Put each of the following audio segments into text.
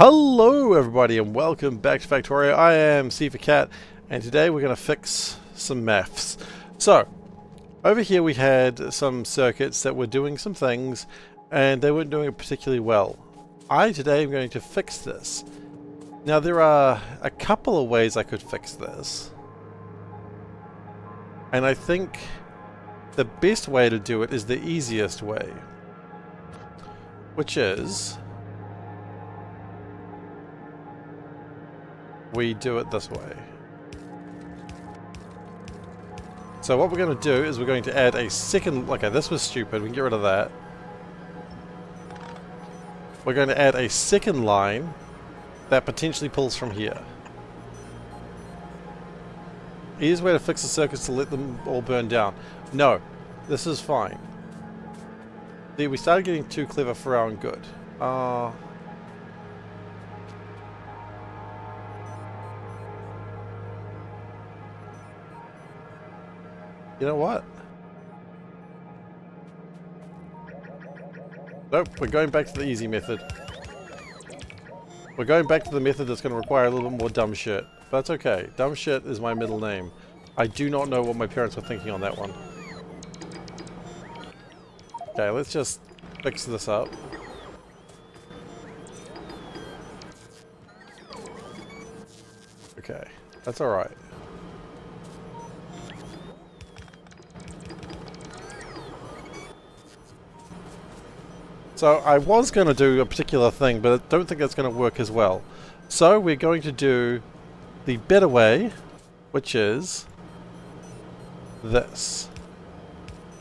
Hello everybody and welcome back to Factorio. I am SeiferKatt and today we're going to fix some maths. So, over here we had some circuits that were doing some things and they weren't doing it particularly well. Today am going to fix this. Now there are a couple of ways I could fix this. And I think the best way to do it is the easiest way. Which is... we do it this way. So what we're going to do is we're going to add a second... okay, this was stupid. We can get rid of that. We're going to add a second line that potentially pulls from here. Easiest way to fix the circuits to let them all burn down. No, this is fine. See, we started getting too clever for our own good. You know what? Nope, we're going back to the easy method. We're going back to the method that's going to require a little bit more dumb shit. But that's okay. Dumb shit is my middle name. I do not know what my parents were thinking on that one. Okay, let's just fix this up. Okay, that's alright. So I was going to do a particular thing, but I don't think that's going to work as well. So we're going to do the better way, which is this.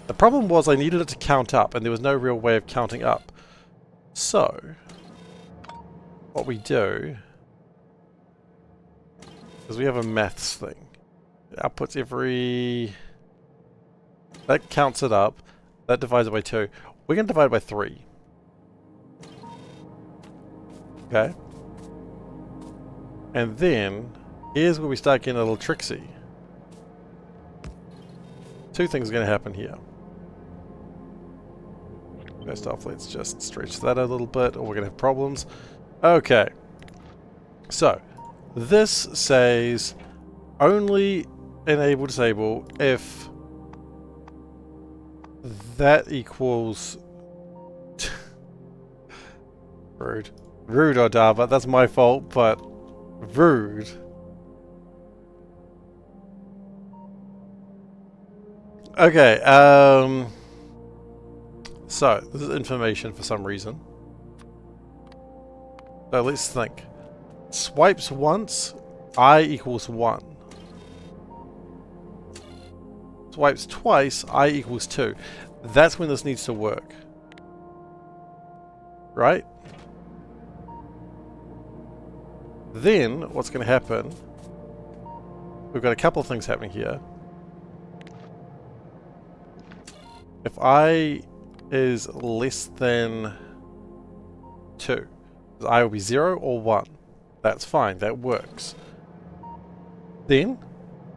The problem was I needed it to count up, and there was no real way of counting up. So what we do is we have a maths thing. It outputs every... that counts it up. That divides it by 2. We're going to divide it by 3. Okay. And then, here's where we start getting a little tricksy. Two things are going to happen here. First off, let's just stretch that a little bit, or we're going to have problems. Okay. So, this says only enable disable if that equals... rude. Rude, Odava, that's my fault, but rude. Okay, so this is information for some reason. So let's think. Swipes once, I equals 1. Swipes twice, I equals 2. That's when this needs to work. Right? Then, what's going to happen, we've got a couple of things happening here. If I is less than 2, I will be 0 or 1. That's fine, that works. Then,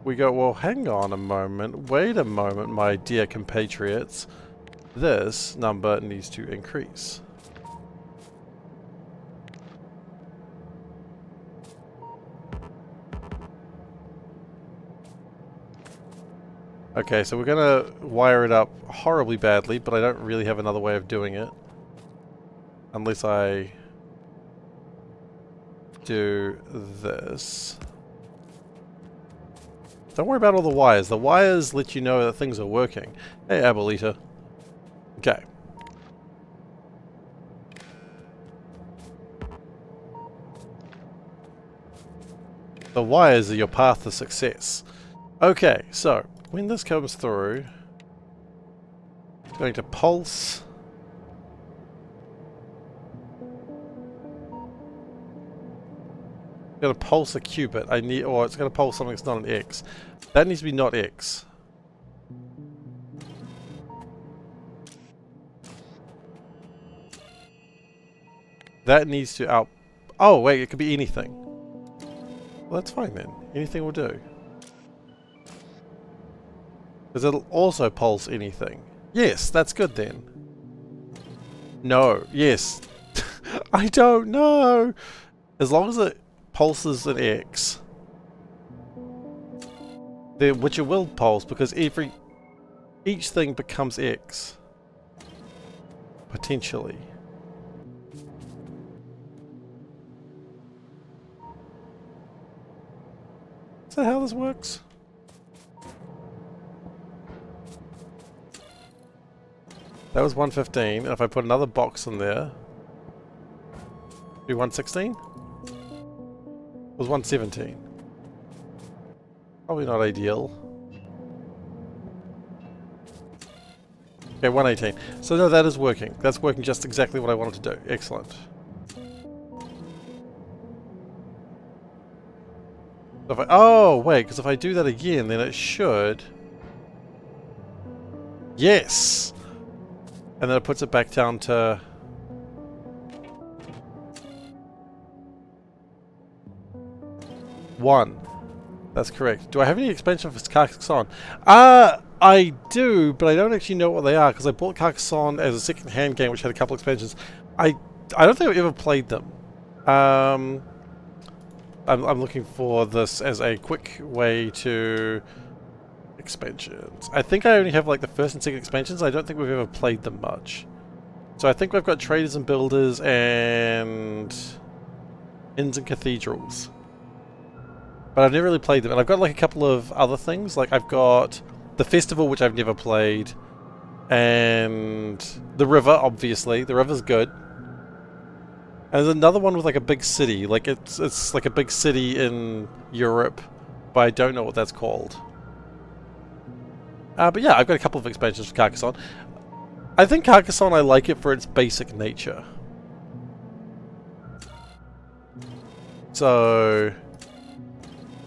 we go, well, hang on a moment, wait a moment, my dear compatriots. This number needs to increase. Okay, so we're gonna wire it up horribly badly, but I don't really have another way of doing it. Unless I do this. Don't worry about all the wires. The wires let you know that things are working. Hey, Abuelita. Okay. The wires are your path to success. Okay, so when this comes through, it's going to pulse. It's going to pulse a qubit. Or it's going to pulse something that's not an X. That needs to be not X. That needs to out... oh, wait, it could be anything. Well, that's fine then. Anything will do. Because it'll also pulse anything. Yes, that's good then. No, yes. I don't know. as long as it pulses an X, which it will pulse because each thing becomes X. Potentially. Is that how this works? That was 115, and if I put another box in there, be 116? It was 117. Probably not ideal. Okay, 118. So no, that is working. That's working just exactly what I wanted to do. Excellent. If oh, wait, because if I do that again, then it should... Yes! And then it puts it back down to... one. That's correct. Do I have any expansion for Carcassonne? I do, but I don't actually know what they are, because I bought Carcassonne as a second-hand game which had a couple expansions. I don't think I've ever played them. I'm looking for this as a quick way to... expansions. I think I only have like the first and second expansions. I don't think we've ever played them much. So I think we've got Traders and Builders and Inns and Cathedrals. But I've never really played them. And I've got like a couple of other things. Like I've got the Festival, which I've never played. And the River, obviously. The River's good. And there's another one with like a big city. Like it's like a big city in Europe. But I don't know what that's called. But yeah, I've got a couple of expansions for Carcassonne. I think Carcassonne, I like it for its basic nature. So...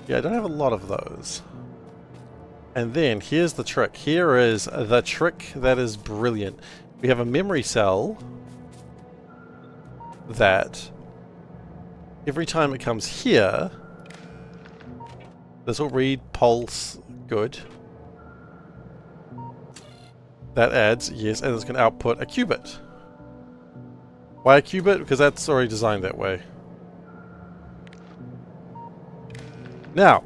yeah, I don't have a lot of those. And then, here's the trick. Here is the trick that is brilliant. We have a memory cell that every time it comes here, this will read pulse good. That adds, yes, and it's going to output a qubit. Why a qubit? Because that's already designed that way. Now,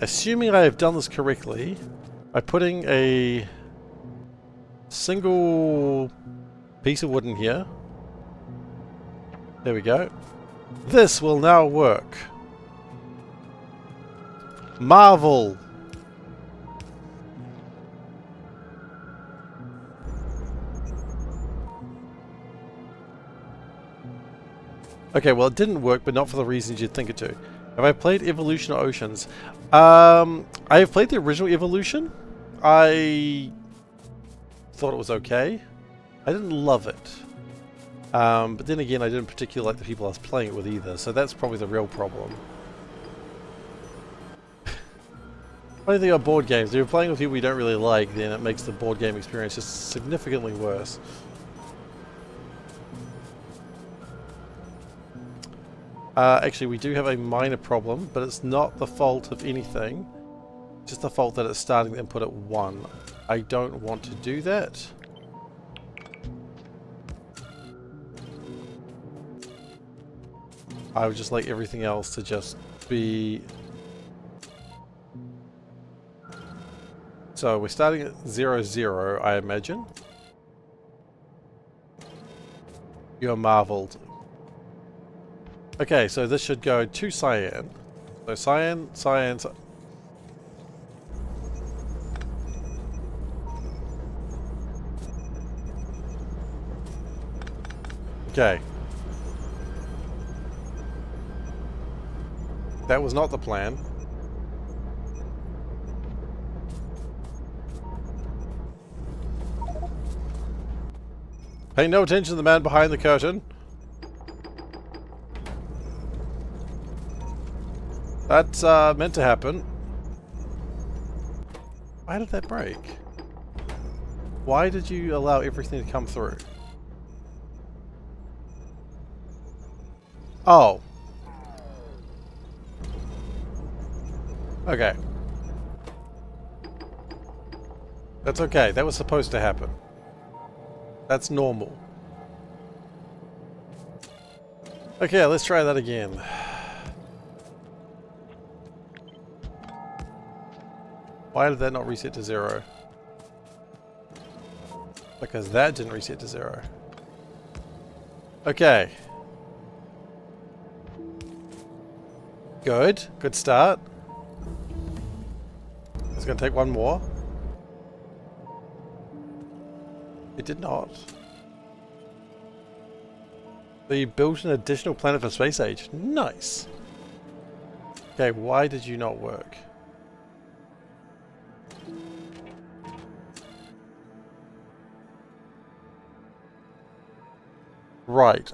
assuming I have done this correctly, by putting a single piece of wood in here, there we go, this will now work. Marvel! Okay, well it didn't work, but not for the reasons you'd think it to. Have I played Evolution or Oceans? I have played the original Evolution. I thought it was okay. I didn't love it. But then again, I didn't particularly like the people I was playing it with either, so that's probably the real problem. Funny thing about board games, if you're playing with people you don't really like, then it makes the board game experience just significantly worse. Actually, we do have a minor problem, but it's not the fault of anything. It's just the fault that it's starting the input at 1. I don't want to do that. I would just like everything else to just be... So, we're starting at 0, 0, I imagine. You're marveled. Okay, so this should go to cyan. So cyan, cyan, okay. That was not the plan. Pay no attention to the man behind the curtain. That's meant to happen. Why did that break? Why did you allow everything to come through? Oh. Okay. That's okay. That was supposed to happen. That's normal. Okay, let's try that again. Why did that not reset to 0? Because that didn't reset to 0. Okay. Good. Good start. It's going to take one more. It did not. So you built an additional planet for space age. Nice. Okay, why did you not work? Right.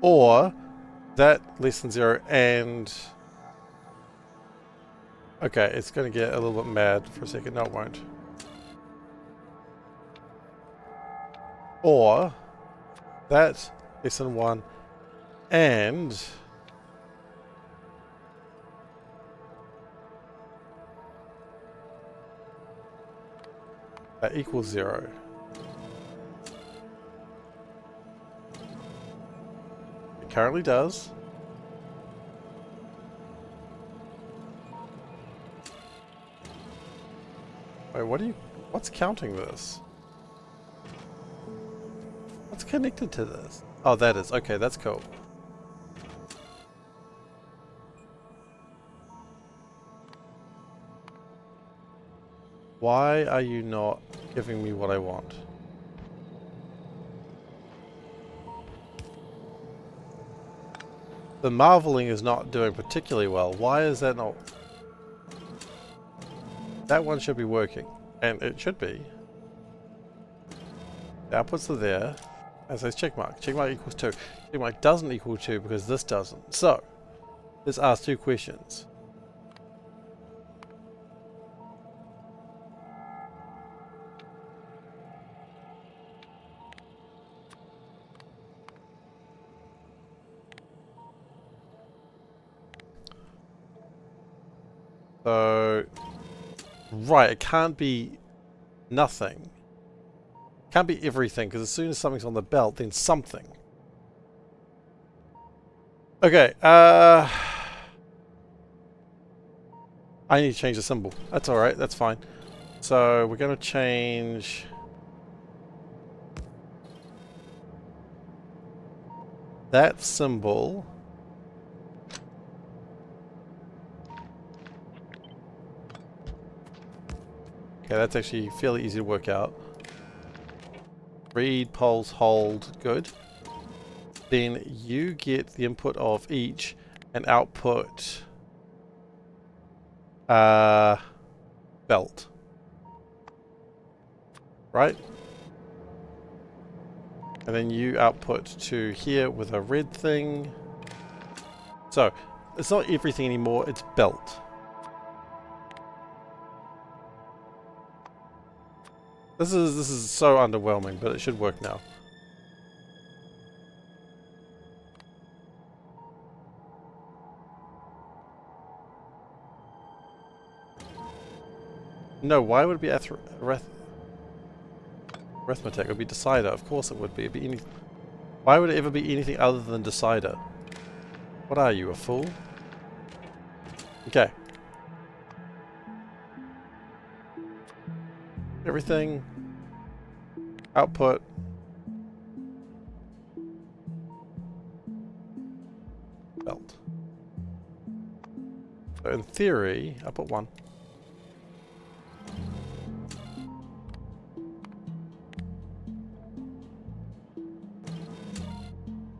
Or that less than 0 and... Okay, it's going to get a little bit mad for a second. No, it won't. Or that less than 1 and... that equals 0. It currently does. Wait, what's counting this? What's connected to this? Oh, that is. Okay, that's cool. Why are you not giving me what I want? The marveling is not doing particularly well. Why is that not... That one should be working. And it should be. The outputs are there. As says checkmark. Checkmark equals 2. Checkmark doesn't equal 2 because this doesn't. So, let's ask 2 questions. So, right, it can't be nothing. It can't be everything, because as soon as something's on the belt, then something. Okay, I need to change the symbol. That's alright, that's fine. So, we're going to change... that symbol... Okay, that's actually fairly easy to work out. Read, pulse, hold, good. Then you get the input of each and output belt. Right? And then you output to here with a red thing. So, it's not everything anymore, it's belt. This is so underwhelming, but it should work now. No, why would it be arithmetic? It would be decider. Of course it would be. It'd be any. Why would it ever be anything other than decider? What are you, a fool? Okay. Everything. Output. Belt. So in theory, output 1.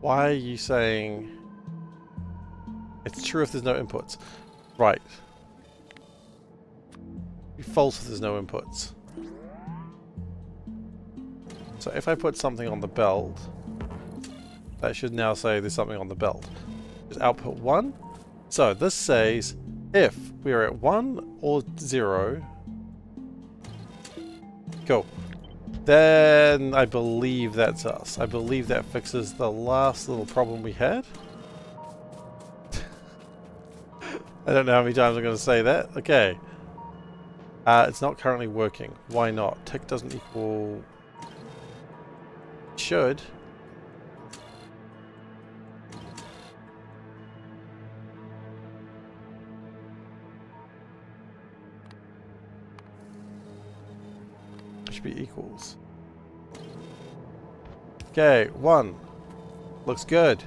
Why are you saying it's true if there's no inputs? Right. Be false if there's no inputs. So if I put something on the belt, that should now say there's something on the belt. Just output 1. So this says if we are at 1 or 0. Cool. Then I believe that's us. I believe that fixes the last little problem we had. I don't know how many times I'm going to say that. Okay. It's not currently working. Why not? Tick doesn't equal... Should. Should be equals. Okay, 1. Looks good.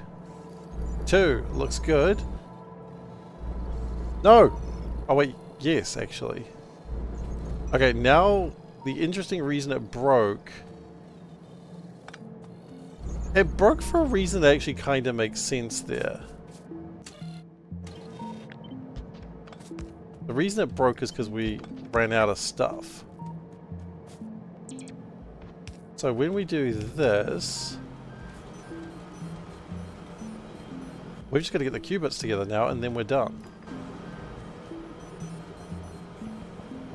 2. Looks good. No! Oh wait, yes, actually. Okay, now the interesting reason it broke... It broke for a reason that actually kind of makes sense there. The reason it broke is because we ran out of stuff. So when we do this... We've just got to get the qubits together now and then we're done.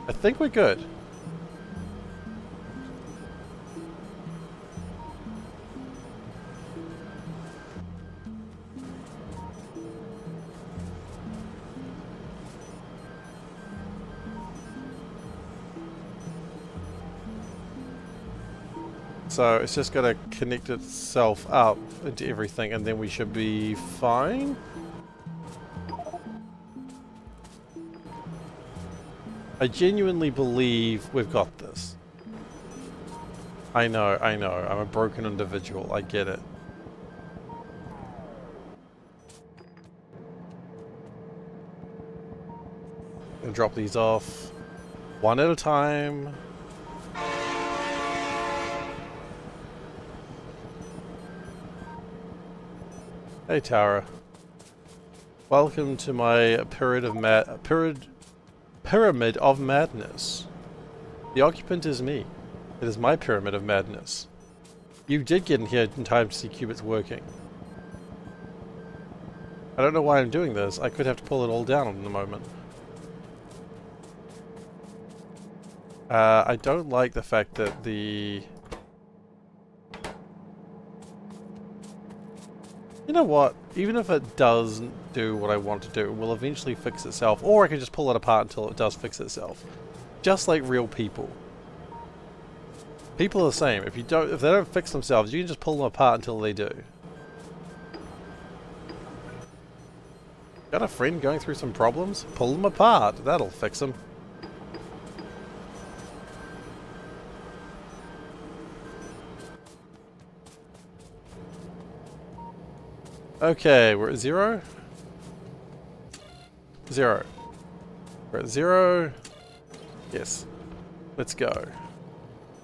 I think we're good. So it's just got to connect itself up into everything and then we should be fine. I genuinely believe we've got this. I know, I'm a broken individual, I get it. And drop these off one at a time. Hey Tara. Welcome to my pyramid of madness. The occupant is me. It is my pyramid of madness. You did get in here in time to see qubits working. I don't know why I'm doing this. I could have to pull it all down in a moment. I don't like the fact that the... You know what? Even if it doesn't do what I want to do, it will eventually fix itself. Or I can just pull it apart until it does fix itself. Just like real people. People are the same. If they don't fix themselves, you can just pull them apart until they do. Got a friend going through some problems? Pull them apart. That'll fix them. Okay, we're at 0. 0. We're at 0. Yes. Let's go.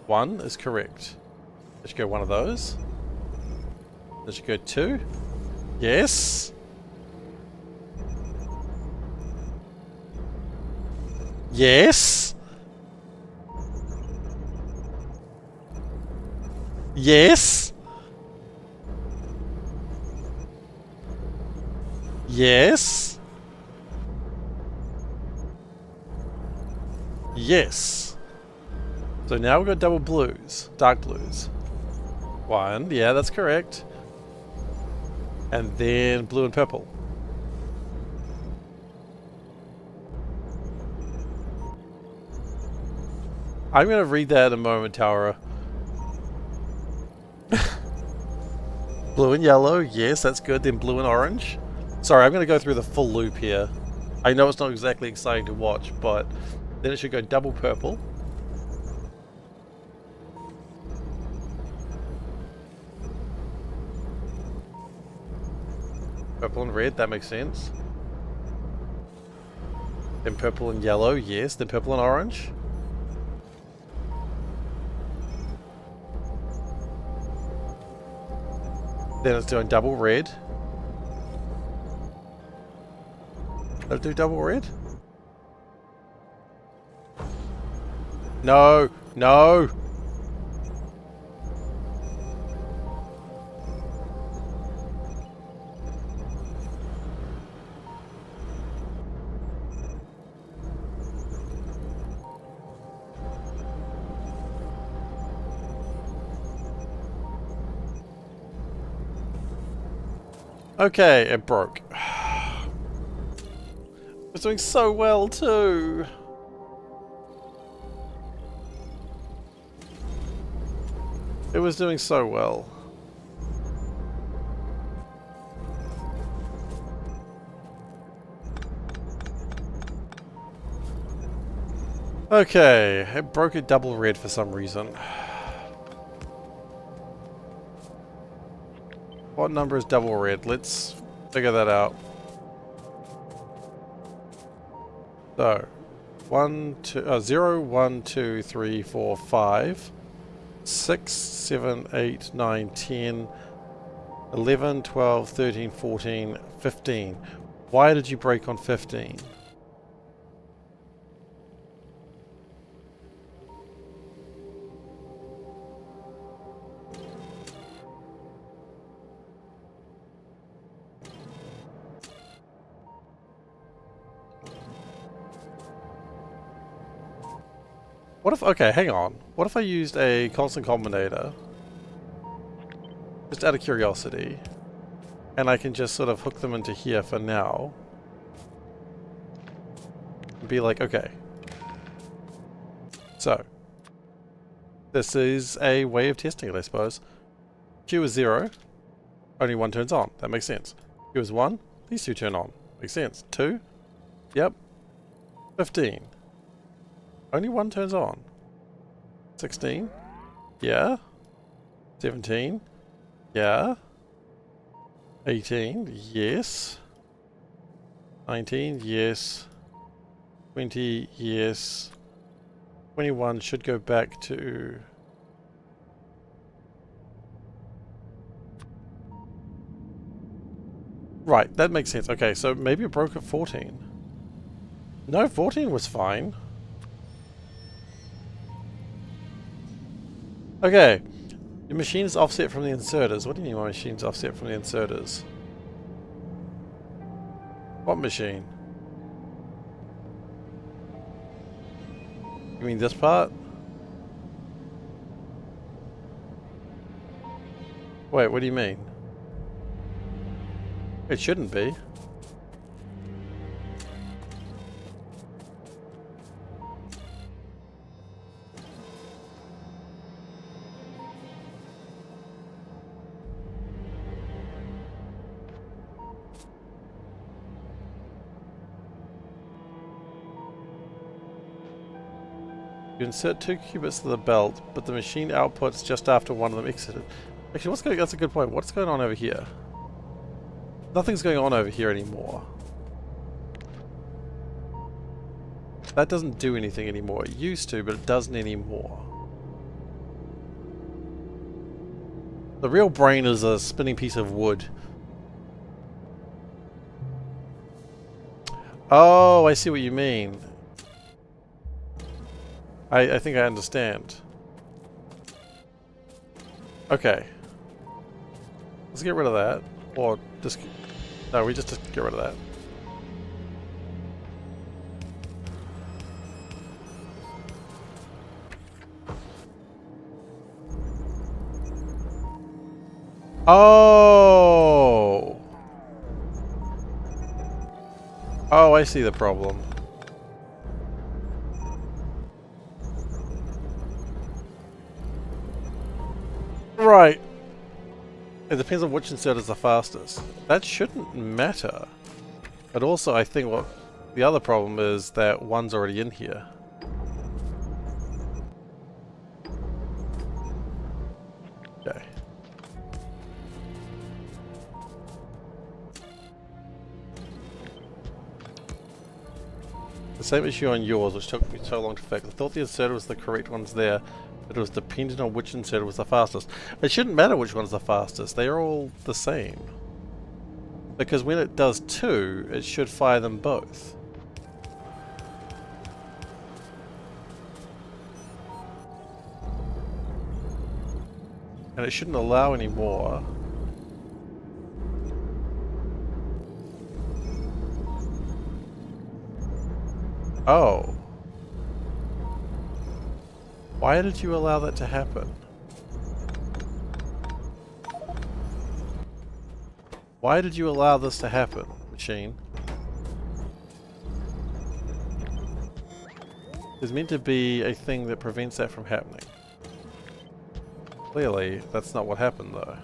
1 is correct. Let's go one of those. Let's go 2. Yes. Yes. Yes. Yes. Yes. So now we've got double blues, dark blues. 1, yeah, that's correct. And then blue and purple. I'm going to read that in a moment, Tara. Blue and yellow, yes, that's good. Then blue and orange. Sorry, I'm going to go through the full loop here. I know it's not exactly exciting to watch, but then it should go double purple. Purple and red, that makes sense. Then purple and yellow, yes. Then purple and orange. Then it's doing double red. Let's do double red. No, no. Okay, it broke. It was doing so well too. It was doing so well. Okay, it broke it double red for some reason. What number is double red? Let's figure that out. So, 0, 1, 2, 3, 4, 5, 6, 7, 8, 9, 10, 11, 12, 13, 14, 15. Why did you break on 15? What if, okay, hang on. What if I used a constant combinator? Just out of curiosity. And I can just sort of hook them into here for now. And be like, okay. So. This is a way of testing it, I suppose. Q is 0. Only one turns on. That makes sense. Q is 1. These two turn on. Makes sense. 2. Yep. 15. Only one turns on. 16. Yeah. 17. Yeah. 18. Yes. 19. Yes. 20. Yes. 21 should go back to... Right, that makes sense. Okay, so maybe it broke at 14. No, 14 was fine. Okay, your machine is offset from the inserters. What do you mean my machine's offset from the inserters? What machine? You mean this part? Wait, what do you mean? It shouldn't be. You insert 2 qubits to the belt, but the machine outputs just after one of them exited. Actually, that's a good point. What's going on over here? Nothing's going on over here anymore. That doesn't do anything anymore. It used to, but it doesn't anymore. The real brain is a spinning piece of wood. Oh, I see what you mean. I think I understand. Okay. Let's get rid of that. Or just... No, we just get rid of that. Oh! Oh, I see the problem. Right. It depends on which insert is the fastest. That shouldn't matter. But also, I think what the other problem is that one's already in here. Okay. The same issue on yours, which took me so long to fix. I thought the inserter was the correct ones there, but it was dependent on which inserter was the fastest. It shouldn't matter which one's the fastest, they are all the same. Because when it does 2, it should fire them both. And it shouldn't allow any more. Oh. Why did you allow that to happen? Why did you allow this to happen, machine? There's meant to be a thing that prevents that from happening. Clearly, that's not what happened though.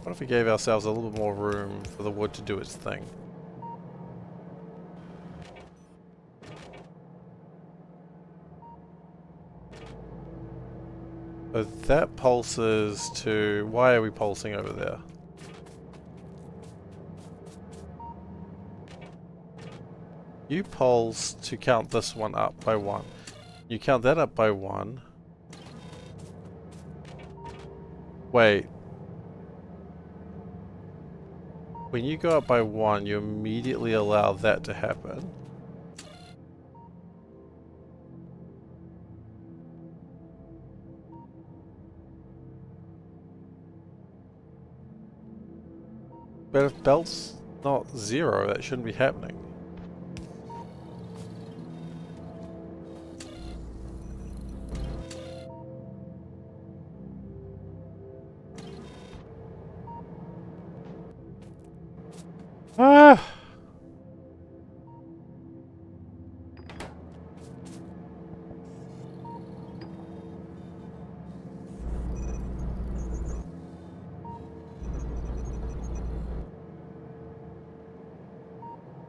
What if we gave ourselves a little bit more room for the wood to do its thing? So that pulses to... Why are we pulsing over there? You pulse to count this one up by 1. You count that up by 1. Wait. When you go up by 1, you immediately allow that to happen. But if belt's not 0, that shouldn't be happening. Ah!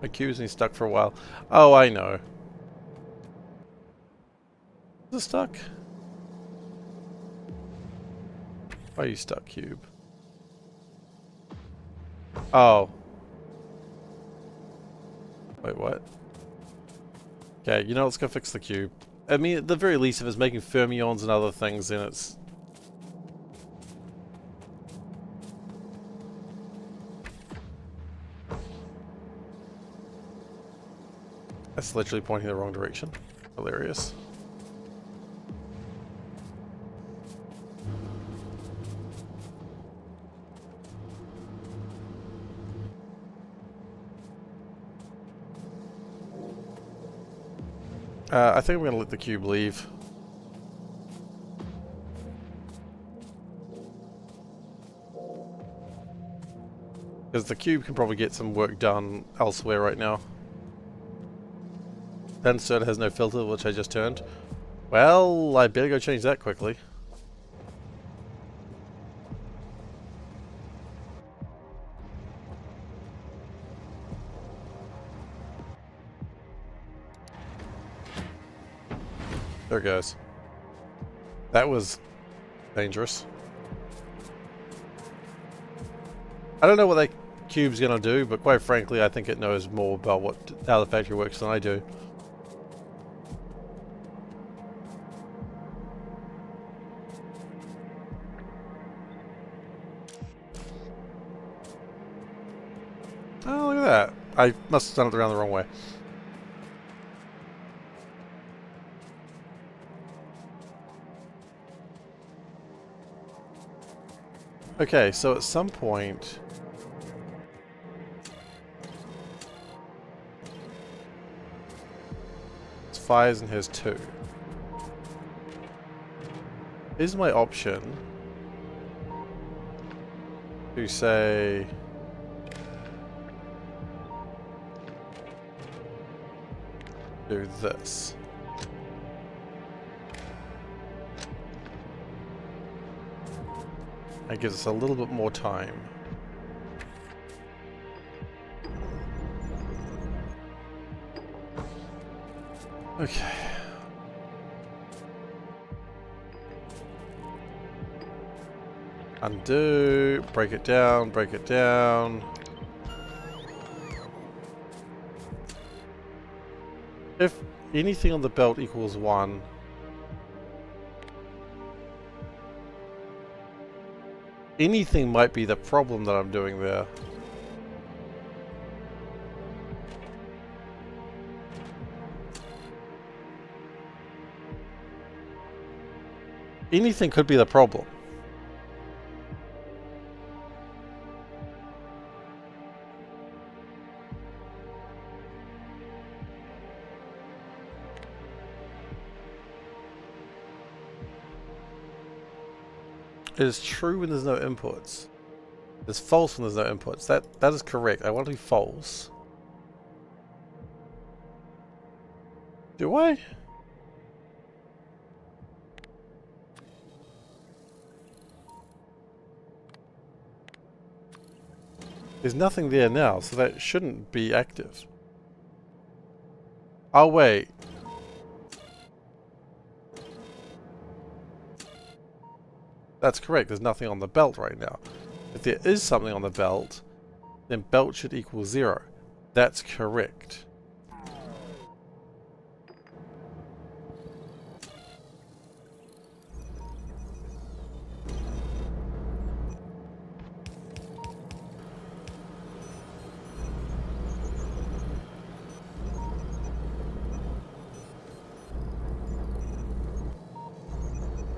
My cube's been stuck for a while. Oh, I know. Is it stuck? Why are you stuck, cube? Oh. Wait, what? Okay, you know, let's go fix the cube. I mean, at the very least, if it's making fermions and other things, then it's... That's literally pointing the wrong direction. Hilarious. I think I'm going to let the cube leave. Because the cube can probably get some work done elsewhere right now. That inserter has no filter, which I just turned. Well, I better go change that quickly. There it goes. That was dangerous. I don't know what that cube's gonna do, but quite frankly, I think it knows more about how the factory works than I do. Oh, look at that. I must have done it around the wrong way. Okay, so at some point... It's fires and here's 2. Here's my option to say... do this. That gives us a little bit more time. Okay. Undo, break it down, break it down. If anything on the belt equals 1, anything might be the problem that I'm doing there. Anything could be the problem. It is true when there's no inputs. It's false when there's no inputs. That is correct. I want it to be false. Do I? There's nothing there now, so that shouldn't be active. Oh wait. That's correct, there's nothing on the belt right now. If there is something on the belt, then belt should equal 0. That's correct.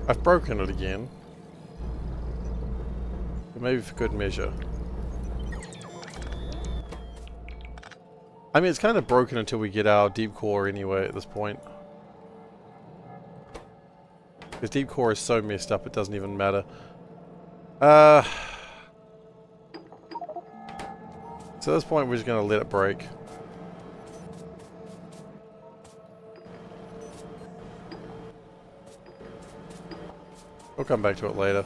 I've broken it again. But maybe for good measure. I mean, it's kind of broken until we get our deep core anyway at this point. Because deep core is so messed up it doesn't even matter. So at this point we're just going to let it break. We'll come back to it later.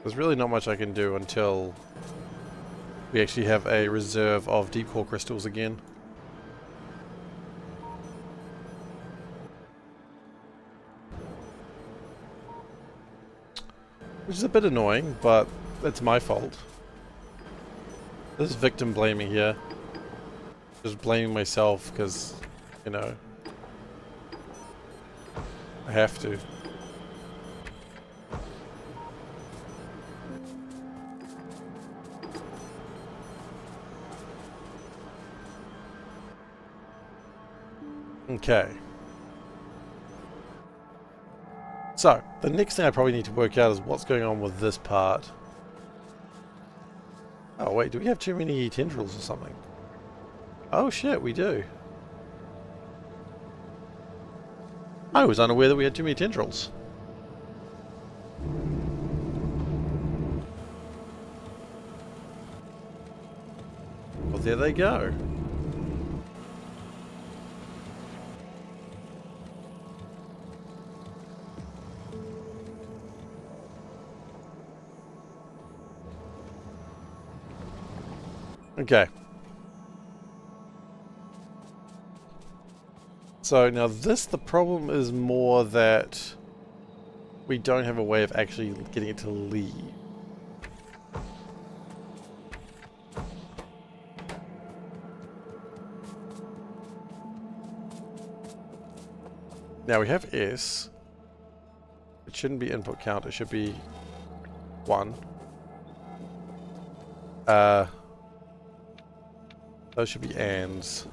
There's really not much I can do until we actually have a reserve of deep core crystals again. Which is a bit annoying, but it's my fault. This is victim blaming here. Just blaming myself because, you know, I have to. Okay. So, the next thing I probably need to work out is what's going on with this part. Oh wait, do we have too many tendrils or something? Oh shit, we do. I was unaware that we had too many tendrils. Well, there they go. Okay. So now this, the problem is more that we don't have a way of actually getting it to leave. Now we have S. It shouldn't be input count, it should be 1. Those should be ands.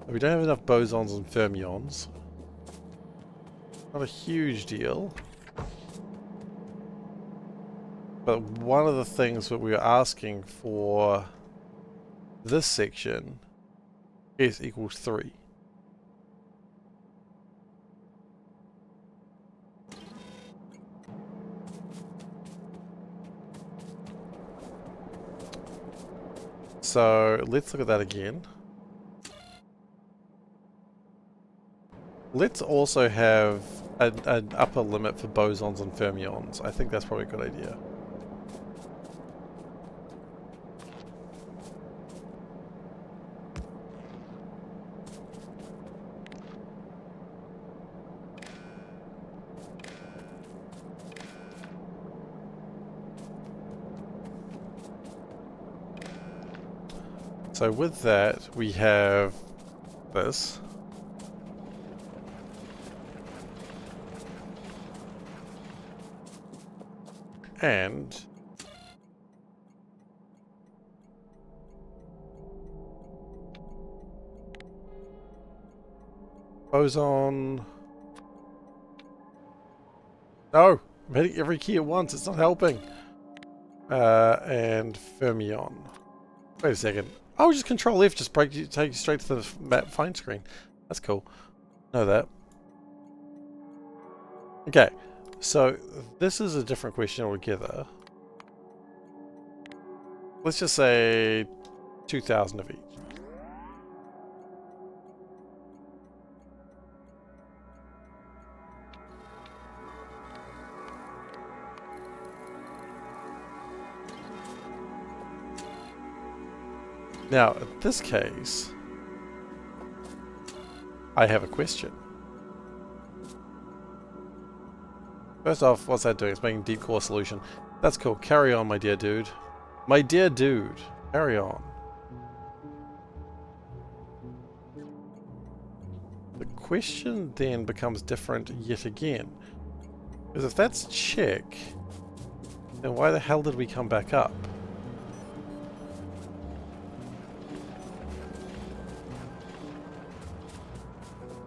We don't have enough bosons and fermions. Not a huge deal. But one of the things that we were asking for this section is equals 3. So let's look at that again. Let's also have an upper limit for bosons and fermions. I think that's probably a good idea. So with that, we have this. And Boson. No! I'm hitting every key at once. It's not helping. And fermion. Wait a second. Oh, just Control F, just take you straight to the map find screen. That's cool. Know that. Okay, so this is a different question altogether. Let's just say 2,000 of each. Now, in this case, I have a question. First off, what's that doing? It's making deep core solution. That's cool. Carry on, my dear dude. My dear dude. Carry on. The question then becomes different yet again. Because if that's check, then why the hell did we come back up?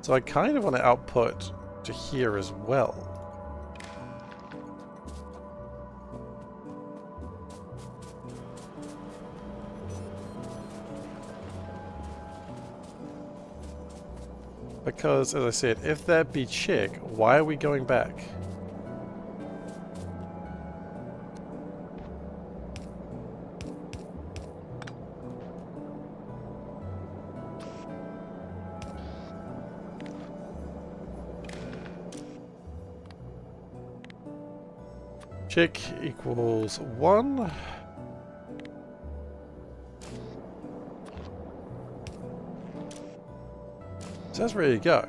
So I kind of want to output to here as well. Because, as I said, if that be check, why are we going back? Check equals 1. So that's ready to go.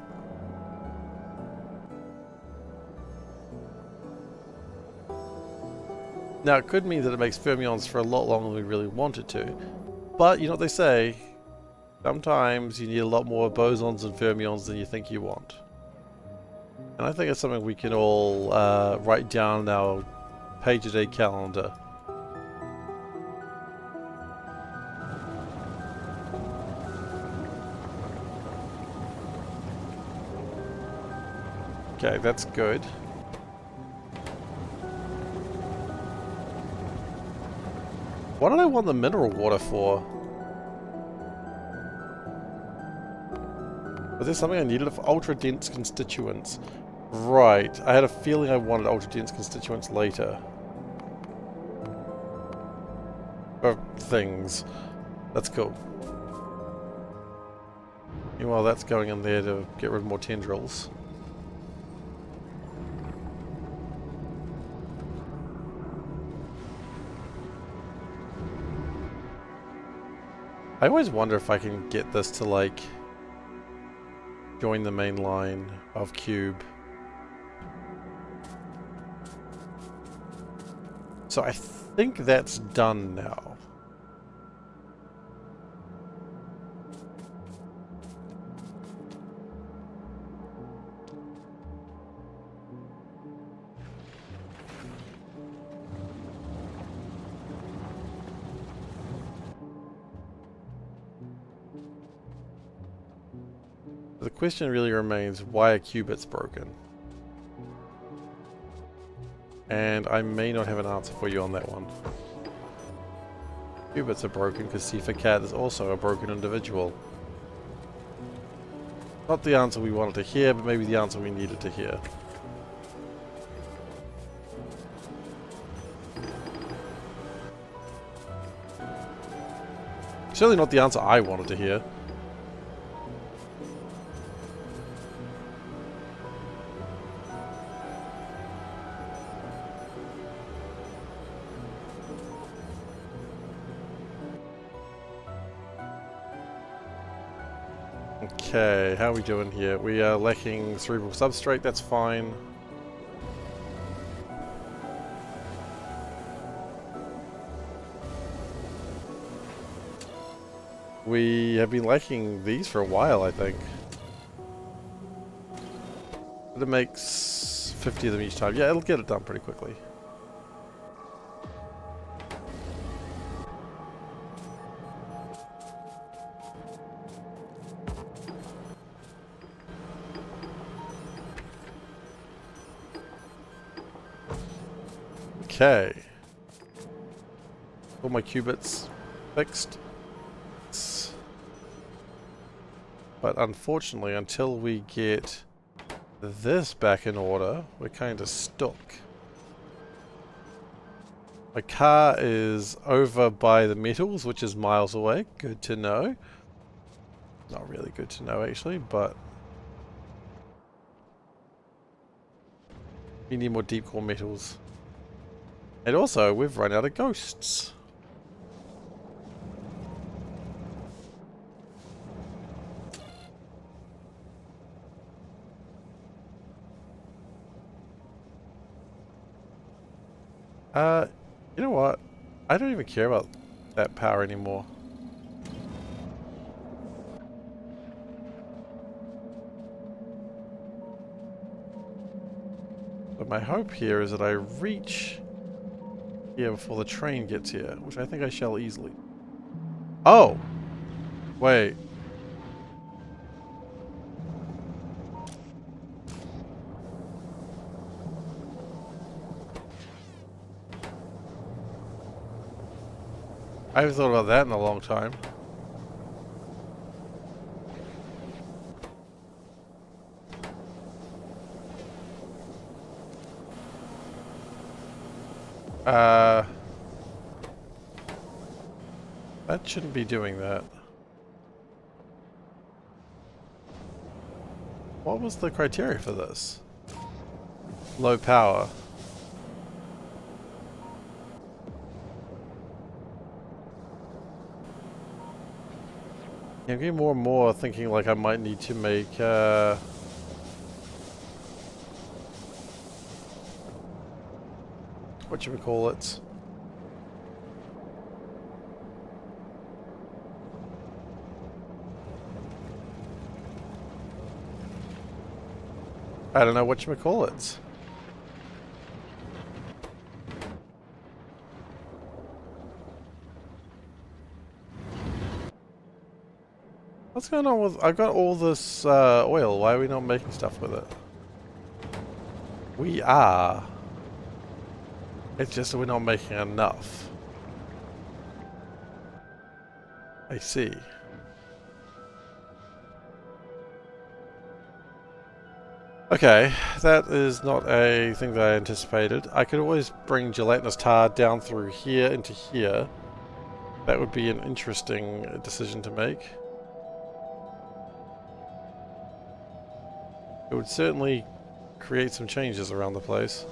Now it could mean that it makes fermions for a lot longer than we really want it to. But you know what they say, sometimes you need a lot more bosons and fermions than you think you want. And I think it's something we can all write down in our page-a-day calendar. Okay, that's good. What did I want the mineral water for? Was there something I needed for ultra-dense constituents? Right, I had a feeling I wanted ultra-dense constituents later. Or things. That's cool. Meanwhile, that's going in there to get rid of more tendrils. I always wonder if I can get this to, like, join the main line of cube. So I think that's done now. The question really remains why a qubit's broken. And I may not have an answer for you on that one. Qubits are broken because SeiferKatt is also a broken individual. Not the answer we wanted to hear, but maybe the answer we needed to hear. Certainly not the answer I wanted to hear. Okay, how are we doing here? We are lacking cerebral substrate, that's fine. We have been lacking these for a while, I think. But it makes 50 of them each time. Yeah, it'll get it done pretty quickly. Okay. All my qubits fixed. But unfortunately, until we get this back in order, we're kind of stuck. My car is over by the metals, which is miles away. Good to know. Not really good to know, actually, but we need more deep core metals. And also, we've run out of ghosts. You know what? I don't even care about that power anymore. But my hope here is that I reach here before the train gets here, which I think I shall easily. Oh! Wait. I haven't thought about that in a long time. That shouldn't be doing that. What was the criteria for this? Low power. I'm getting more and more thinking like I might need to make, whatchamacallit? I don't know whatchamacallit. What's going on with... I've got all this oil. Why are we not making stuff with it? We are. It's just that we're not making enough. I see. Okay, that is not a thing that I anticipated. I could always bring gelatinous tar down through here into here. That would be an interesting decision to make. It would certainly create some changes around the place.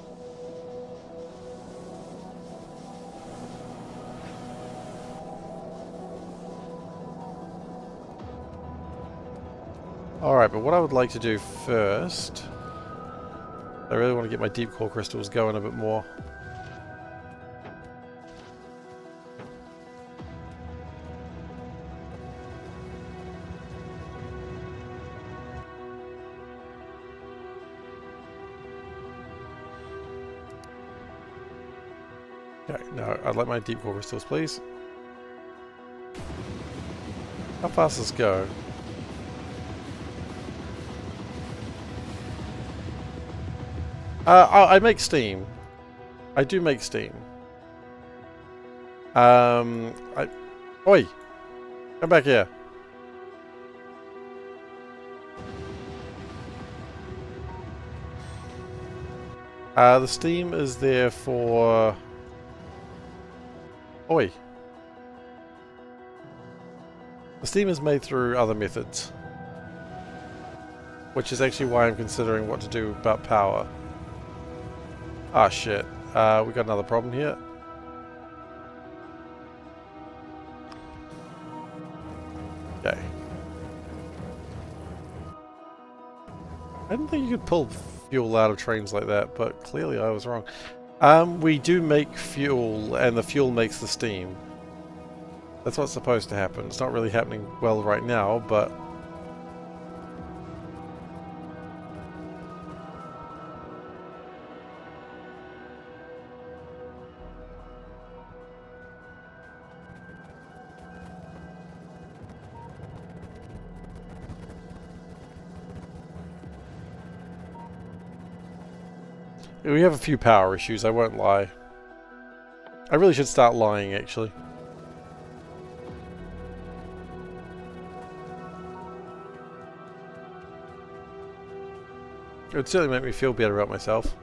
Alright, but what I would like to do first... I really want to get my deep core crystals going a bit more. Okay, no, I'd like my deep core crystals, please. How fast does this go? I make steam. I do make steam. Oi! Come back here. The steam is there for... Oi! The steam is made through other methods. Which is actually why I'm considering what to do about power. Ah, shit. We got another problem here. Okay. I didn't think you could pull fuel out of trains like that, but clearly I was wrong. We do make fuel, and the fuel makes the steam. That's what's supposed to happen. It's not really happening well right now, but... we have a few power issues, I won't lie. I really should start lying, actually. It would certainly make me feel better about myself.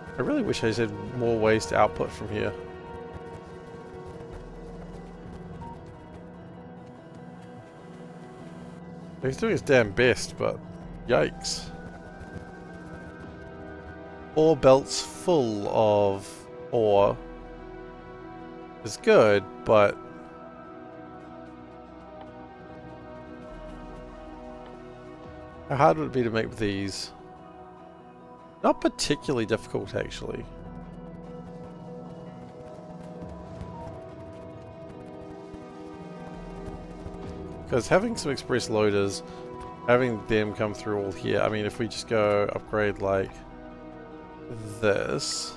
I really wish I had more ways to output from here. He's doing his damn best, but yikes. 4 belts full of ore is good, but how hard would it be to make these? Not particularly difficult, actually. Because having some express loaders, having them come through all here, I mean, if we just go upgrade like this.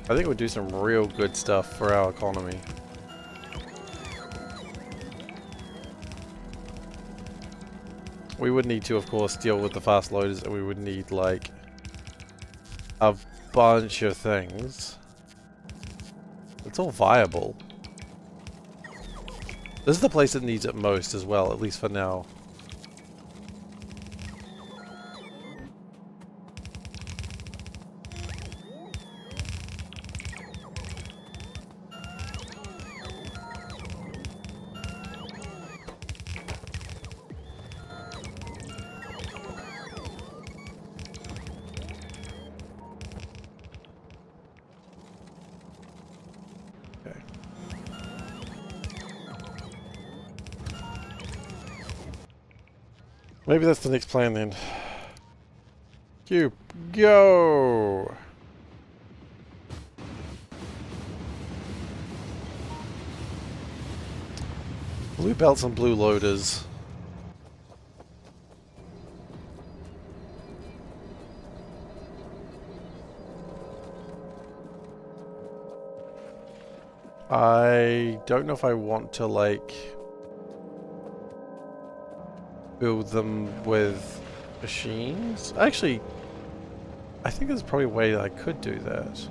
I think it would do some real good stuff for our economy. We would need to, of course, deal with the fast loaders, and we would need, like, a bunch of things. It's all viable. This is the place that needs it most as well, at least for now. Maybe that's the next plan then. Cube, go! Blue belts and blue loaders. I don't know if I want to, like, build them with machines. Actually, I think there's probably a way that I could do that.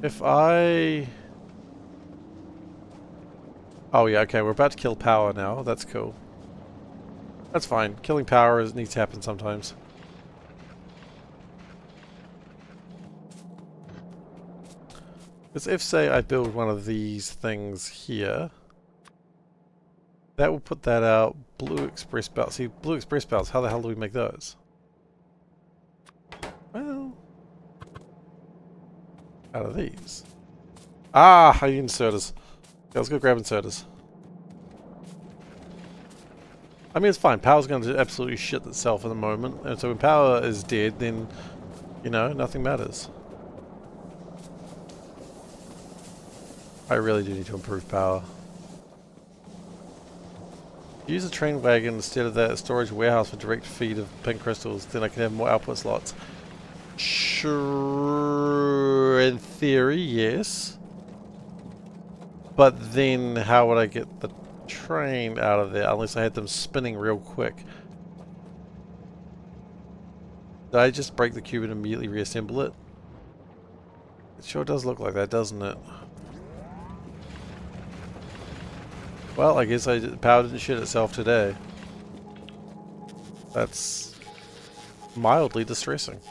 If I... Oh yeah, okay, we're about to kill power now. That's cool. That's fine. Killing power needs to happen sometimes. Because if, say, I build one of these things here, that will put that out. Blue express belts. See, blue express belts, how the hell do we make those? Well, out of these. Ah, I need inserters. Okay, let's go grab inserters. I mean, it's fine. Power's going to absolutely shit itself at the moment. And so when power is dead, then, you know, nothing matters. I really do need to improve power. Use a train wagon instead of that storage warehouse for direct feed of pink crystals, then I can have more output slots. Sure, in theory, yes. But then how would I get the train out of there unless I had them spinning real quick? Did I just break the cube and immediately reassemble it? It sure does look like that, doesn't it? Well, I guess power didn't shit itself today. That's mildly distressing.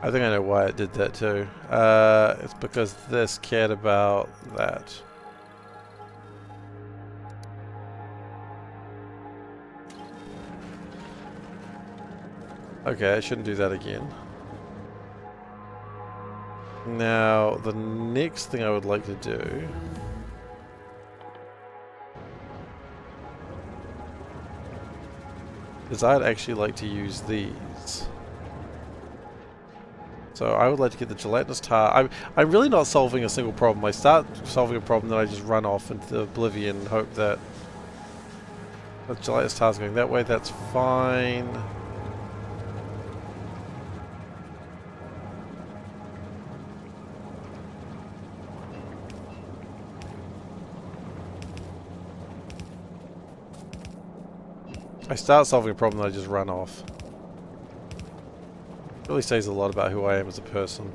I think I know why it did that too. It's because this cared about that. Okay, I shouldn't do that again. Now, the next thing I would like to do is I'd actually like to use these. So I would like to get the gelatinous tar. I'm really not solving a single problem. I start solving a problem, then I just run off into oblivion and hope that the gelatinous tar is going that way. That's fine. I start solving a problem, then I just run off. Really says a lot about who I am as a person.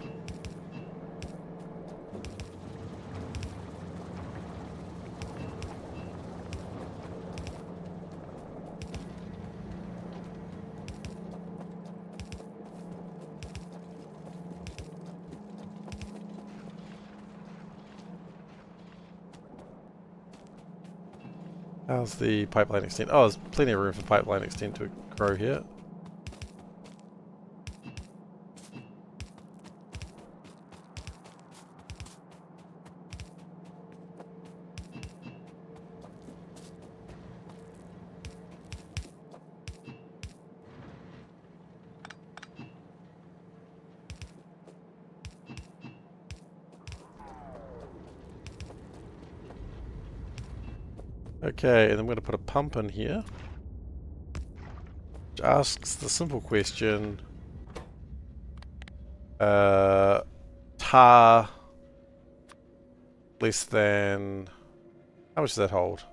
How's the pipeline extent? Oh, there's plenty of room for pipeline extent to grow here. Okay, and I'm going to put a pump in here, which asks the simple question, tar less than, how much does that hold?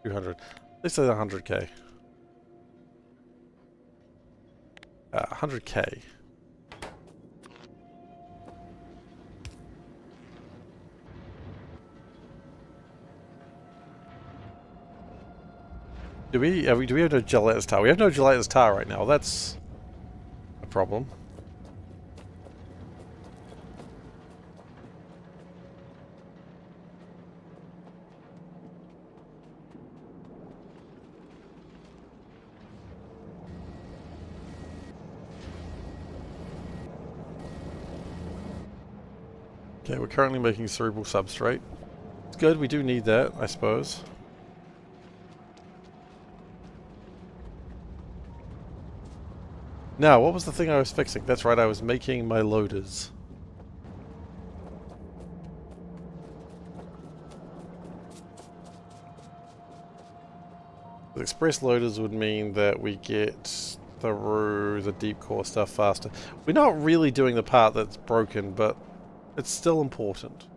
200, less than 100k. 100k. Do we have no gelatinous tar? We have no gelatinous tar right now. That's a problem. Okay, we're currently making cerebral substrate. It's good, we do need that, I suppose. Now, what was the thing I was fixing? That's right, I was making my loaders. The express loaders would mean that we get through the deep core stuff faster. We're not really doing the part that's broken, but it's still important.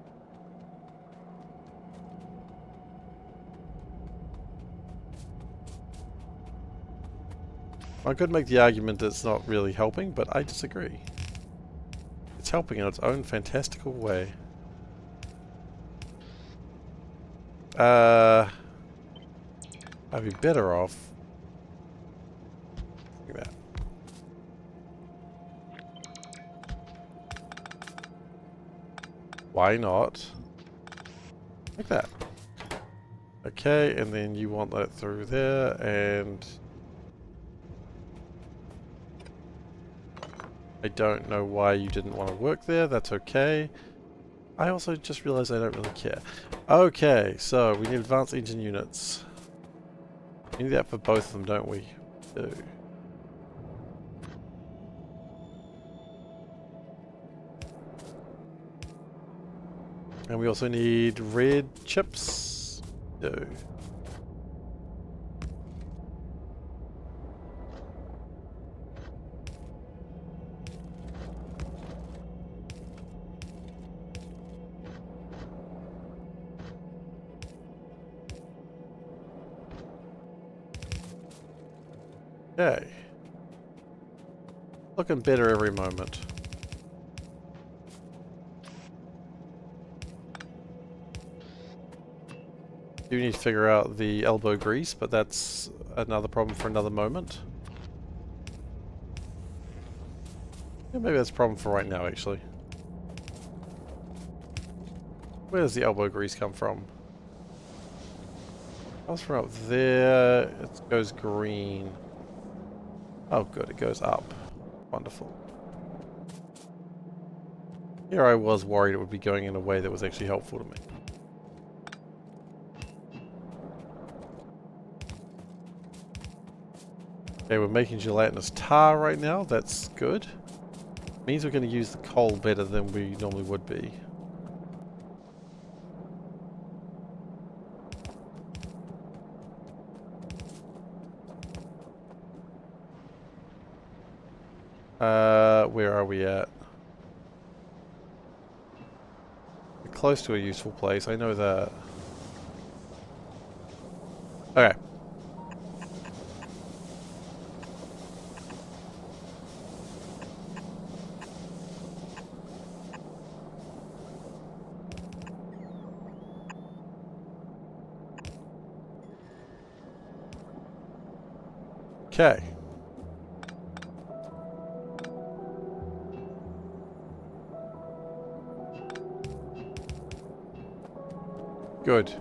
I could make the argument that it's not really helping, but I disagree. It's helping in its own fantastical way. I'd be better off like that. Why not? Like that. Okay, and then you want that through there, and I don't know why you didn't want to work there. That's okay. I also just realized I don't really care. Okay, so we need advanced engine units. We need that for both of them, don't we? We do. And we also need red chips. We do. Okay. Looking better every moment. Do need to figure out the elbow grease, but that's another problem for another moment. Yeah, maybe that's a problem for right now, actually. Where does the elbow grease come from? It comes from up there. It goes green. Oh good, it goes up. Wonderful. Here I was worried it would be going in a way that was actually helpful to me. Okay, we're making gelatinous tar right now. That's good. Means we're going to use the coal better than we normally would be. Where are we at? We're close to a useful place, I know that. Okay. Okay. Good. Hey,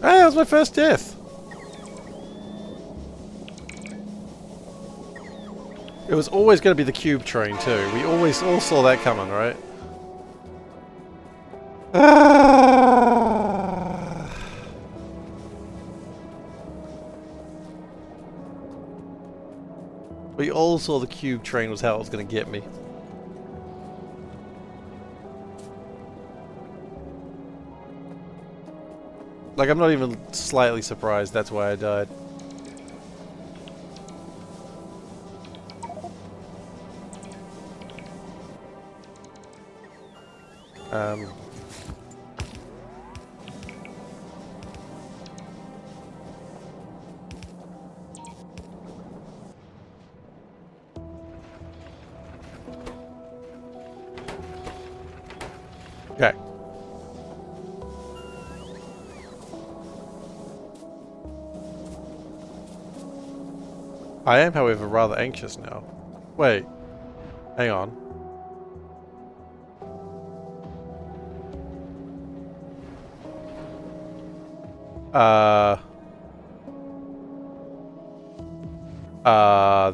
that was my first death! It was always going to be the cube train too. We always all saw that coming, right? We all saw the cube train was how it was going to get me. Like, I'm not even slightly surprised that's why I died. Okay. I am, however, rather anxious now. Wait. Hang on.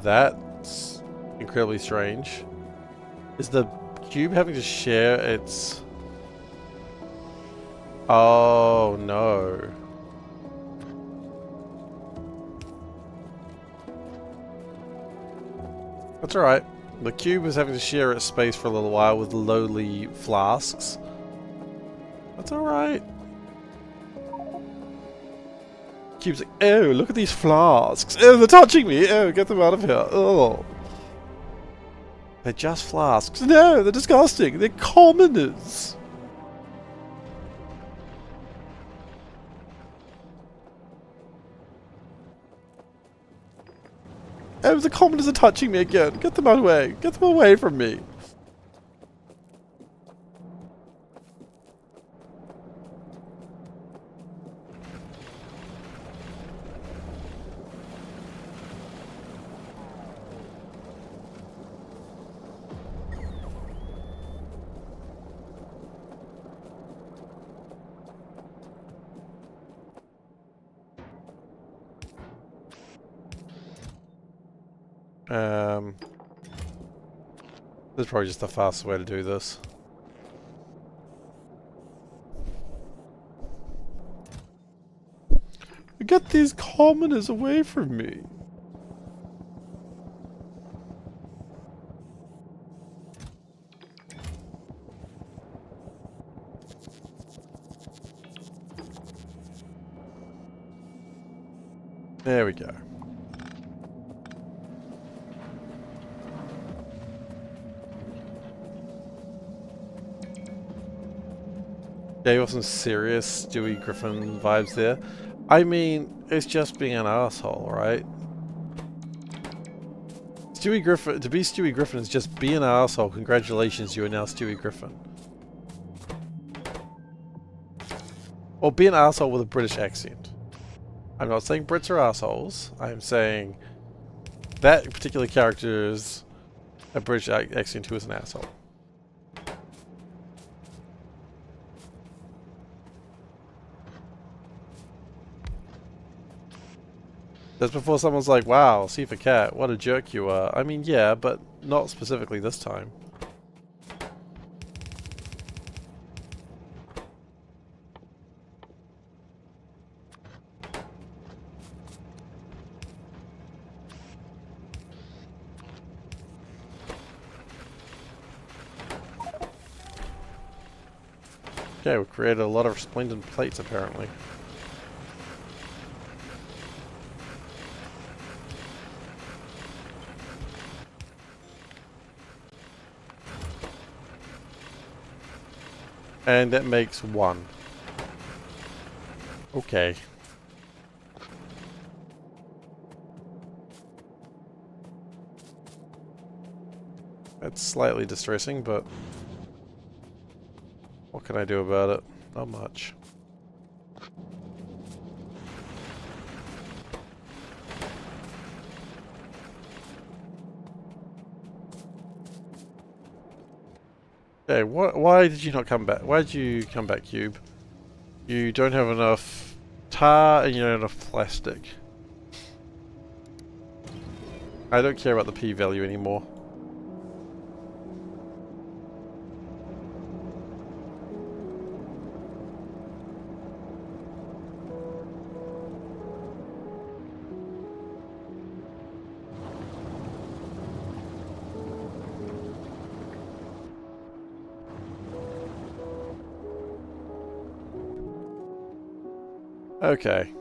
That's incredibly strange. Is the cube having to share its... Oh, no. That's alright. The cube is having to share its space for a little while with lowly flasks. That's alright. Cube's like, oh, look at these flasks. Oh, they're touching me. Oh, get them out of here. Oh. They're just flasks. No, they're disgusting. They're commoners. Oh, the commoners are touching me again. Get them out of the way. Get them away from me. This is probably just the fastest way to do this. Get these commoners away from me. There we go. Yeah, you got some serious Stewie Griffin vibes there. I mean, it's just being an asshole, right? Stewie Griffin, to be Stewie Griffin is just be an asshole. Congratulations, you are now Stewie Griffin. Or be an asshole with a British accent. I'm not saying Brits are assholes. I'm saying that particular character is a British accent who is an asshole. Just before someone's like, wow, SeiferKatt, what a jerk you are. I mean, yeah, but not specifically this time. Okay, we've created a lot of resplendent plates apparently. And that makes 1. Okay. That's slightly distressing, but what can I do about it? Not much. Okay, why did you not come back? Why did you come back, Cube? You don't have enough tar and you don't have enough plastic. I don't care about the p-value anymore. Okay.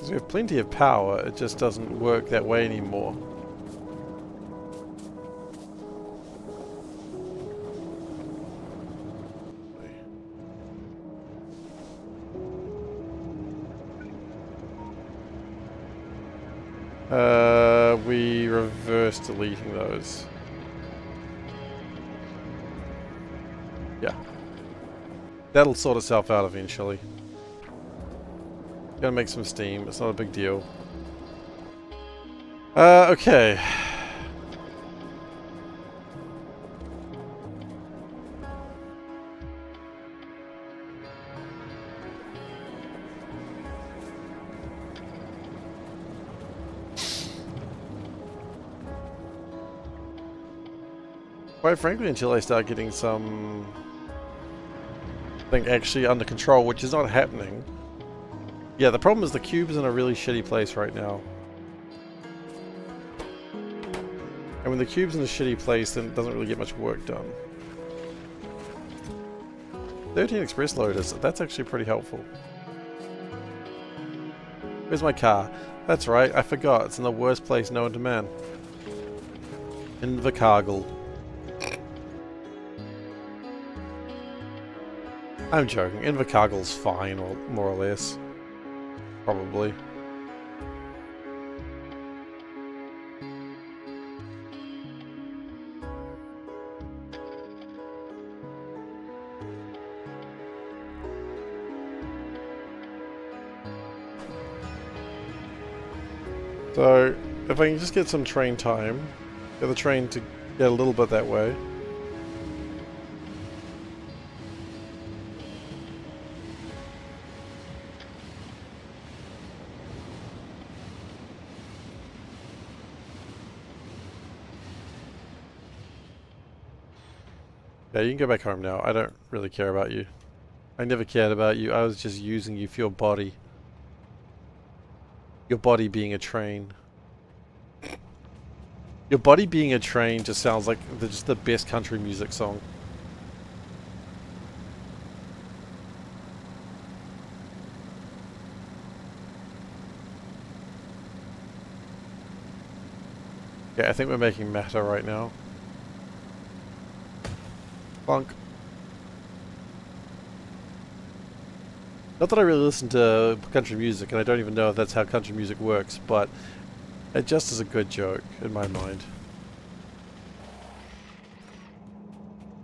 So we have plenty of power, it just doesn't work that way anymore. We reverse deleting those. Yeah. That'll sort itself out eventually. Gonna make some steam, it's not a big deal. Okay. Quite frankly, until I start getting some thing actually under control, which is not happening. Yeah, the problem is the cube's in a really shitty place right now. And when the cube's in a shitty place, then it doesn't really get much work done. 13 express loaders, that's actually pretty helpful. Where's my car? That's right, I forgot, it's in the worst place known to man. In the cargle. I'm joking, Invercargill's fine, or more or less. Probably. So, if I can just get some train time, get the train to get a little bit that way. Yeah, you can go back home now. I don't really care about you. I never cared about you. I was just using you for your body. Your body being a train. Your body being a train just sounds like just the best country music song. Yeah, I think we're making matter right now. Bonk. Not that I really listen to country music, and I don't even know if that's how country music works, but it just is a good joke in my mind.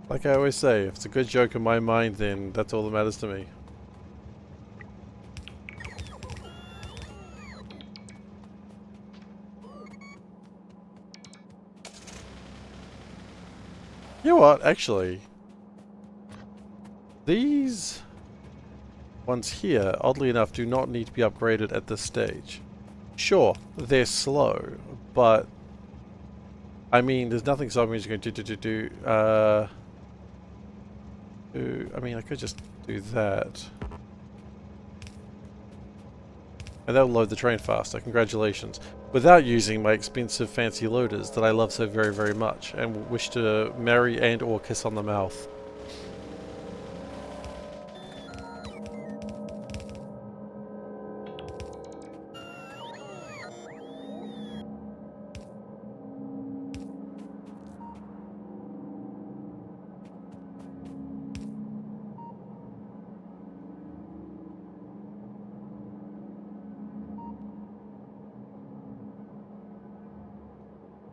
Like I always say, if it's a good joke in my mind, then that's all that matters to me. You know what, actually, these ones here, oddly enough, do not need to be upgraded at this stage. Sure, they're slow, but I mean, there's nothing stopping me just going I mean, I could just do that. And that'll load the train faster, congratulations. Without using my expensive fancy loaders that I love so very, very much, and wish to marry and or kiss on the mouth.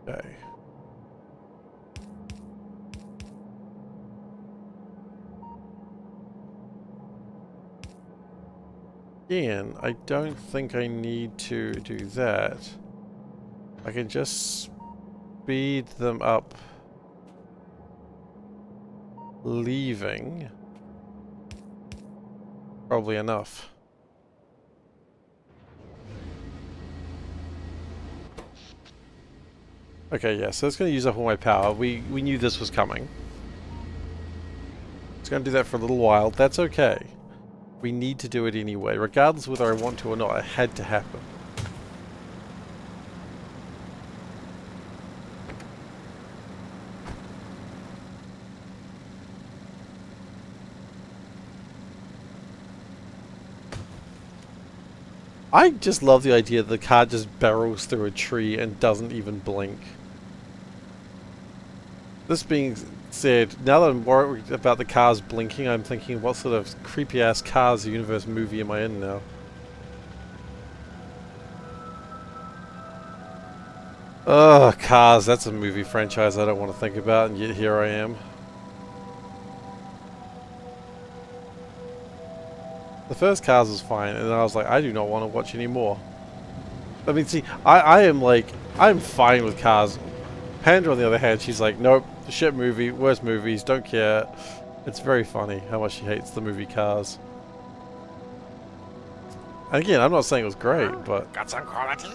Okay. Again, I don't think I need to do that. I can just speed them up leaving. Probably enough. Okay, yeah, so it's going to use up all my power. We knew this was coming. It's going to do that for a little while. That's okay. We need to do it anyway. Regardless of whether I want to or not, it had to happen. I just love the idea that the car just barrels through a tree and doesn't even blink. This being said, now that I'm worried about the cars blinking, I'm thinking, what sort of creepy-ass Cars universe movie am I in now? Ugh, Cars, that's a movie franchise I don't want to think about, and yet here I am. The first Cars was fine, and then I was like, I do not want to watch any more. I mean, see, I am like, I'm fine with Cars. Panda, on the other hand, she's like, nope, shit movie, worst movies, don't care. It's very funny how much she hates the movie Cars. And again, I'm not saying it was great, but... Got some quality?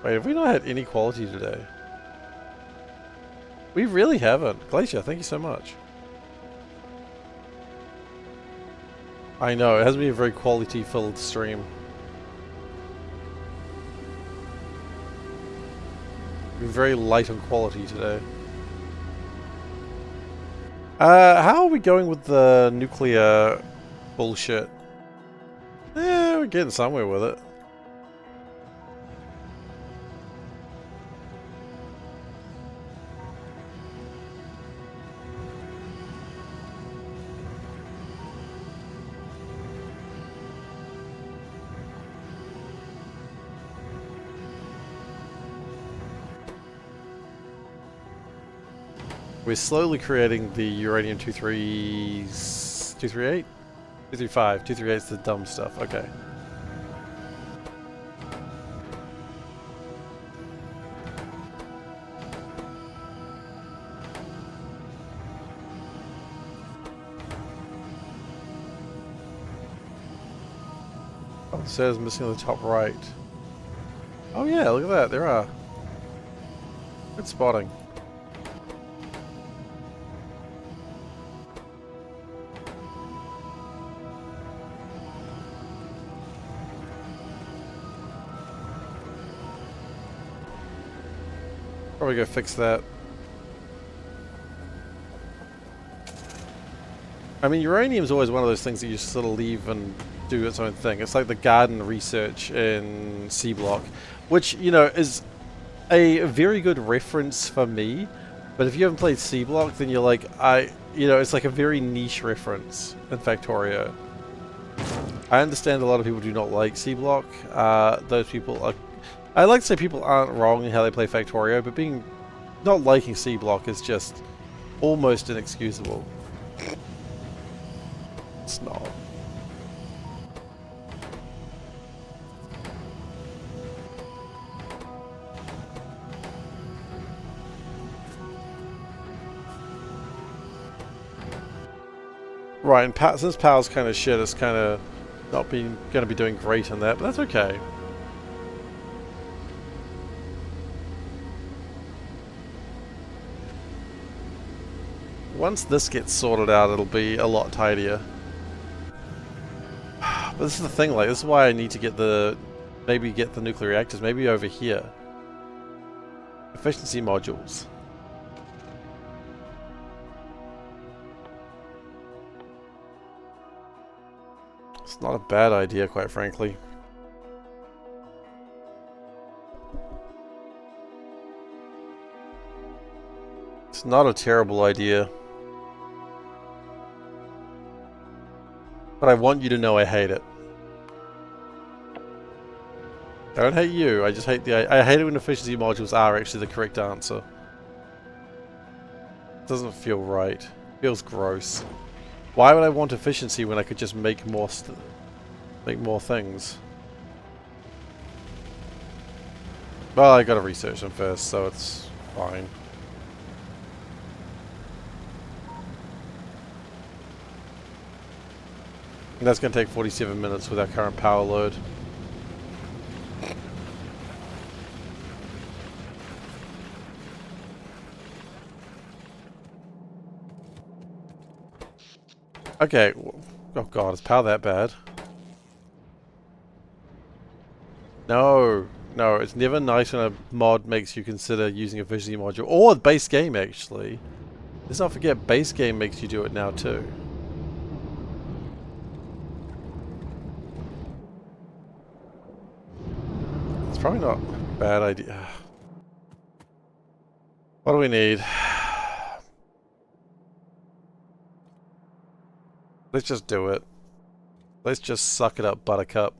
Wait, have we not had any quality today? We really haven't. Glacier, thank you so much. I know, it hasn't been a very quality-filled stream. Been very light on quality today. How are we going with the nuclear bullshit? We're getting somewhere with it. We're slowly creating the uranium 238? 235. 238 is the dumb stuff. Okay. Oh, it says missing on the top right. Oh yeah, look at that. There are. Good spotting. Probably go fix that. I mean, uranium is always one of those things that you just sort of leave and do its own thing. It's like the garden research in C Block, which, you know, is a very good reference for me. But if you haven't played C Block, then you're like, you know, it's like a very niche reference in Factorio. I understand a lot of people do not like C Block. Those people are... I like to say people aren't wrong in how they play Factorio, but not liking C Block is just almost inexcusable. It's not. Right, and since power's kind of shit, it's kind of not going to be doing great in that, but that's okay. Once this gets sorted out, it'll be a lot tidier. But this is the thing, like, this is why I need to get maybe get the nuclear reactors, maybe over here. Efficiency modules. It's not a bad idea, quite frankly. It's not a terrible idea. But I want you to know I hate it. I don't hate you, I just hate I hate it when efficiency modules are actually the correct answer. It doesn't feel right. It feels gross. Why would I want efficiency when I could just make more things? Well, I gotta research them first, so it's fine. And that's gonna take 47 minutes with our current power load. Okay. Oh god, is power that bad? No. No, it's never nice when a mod makes you consider using a efficiency module. Or a base game, actually. Let's not forget, base game makes you do it now, too. It's probably not a bad idea. What do we need? Let's just do it. Let's just suck it up, Buttercup.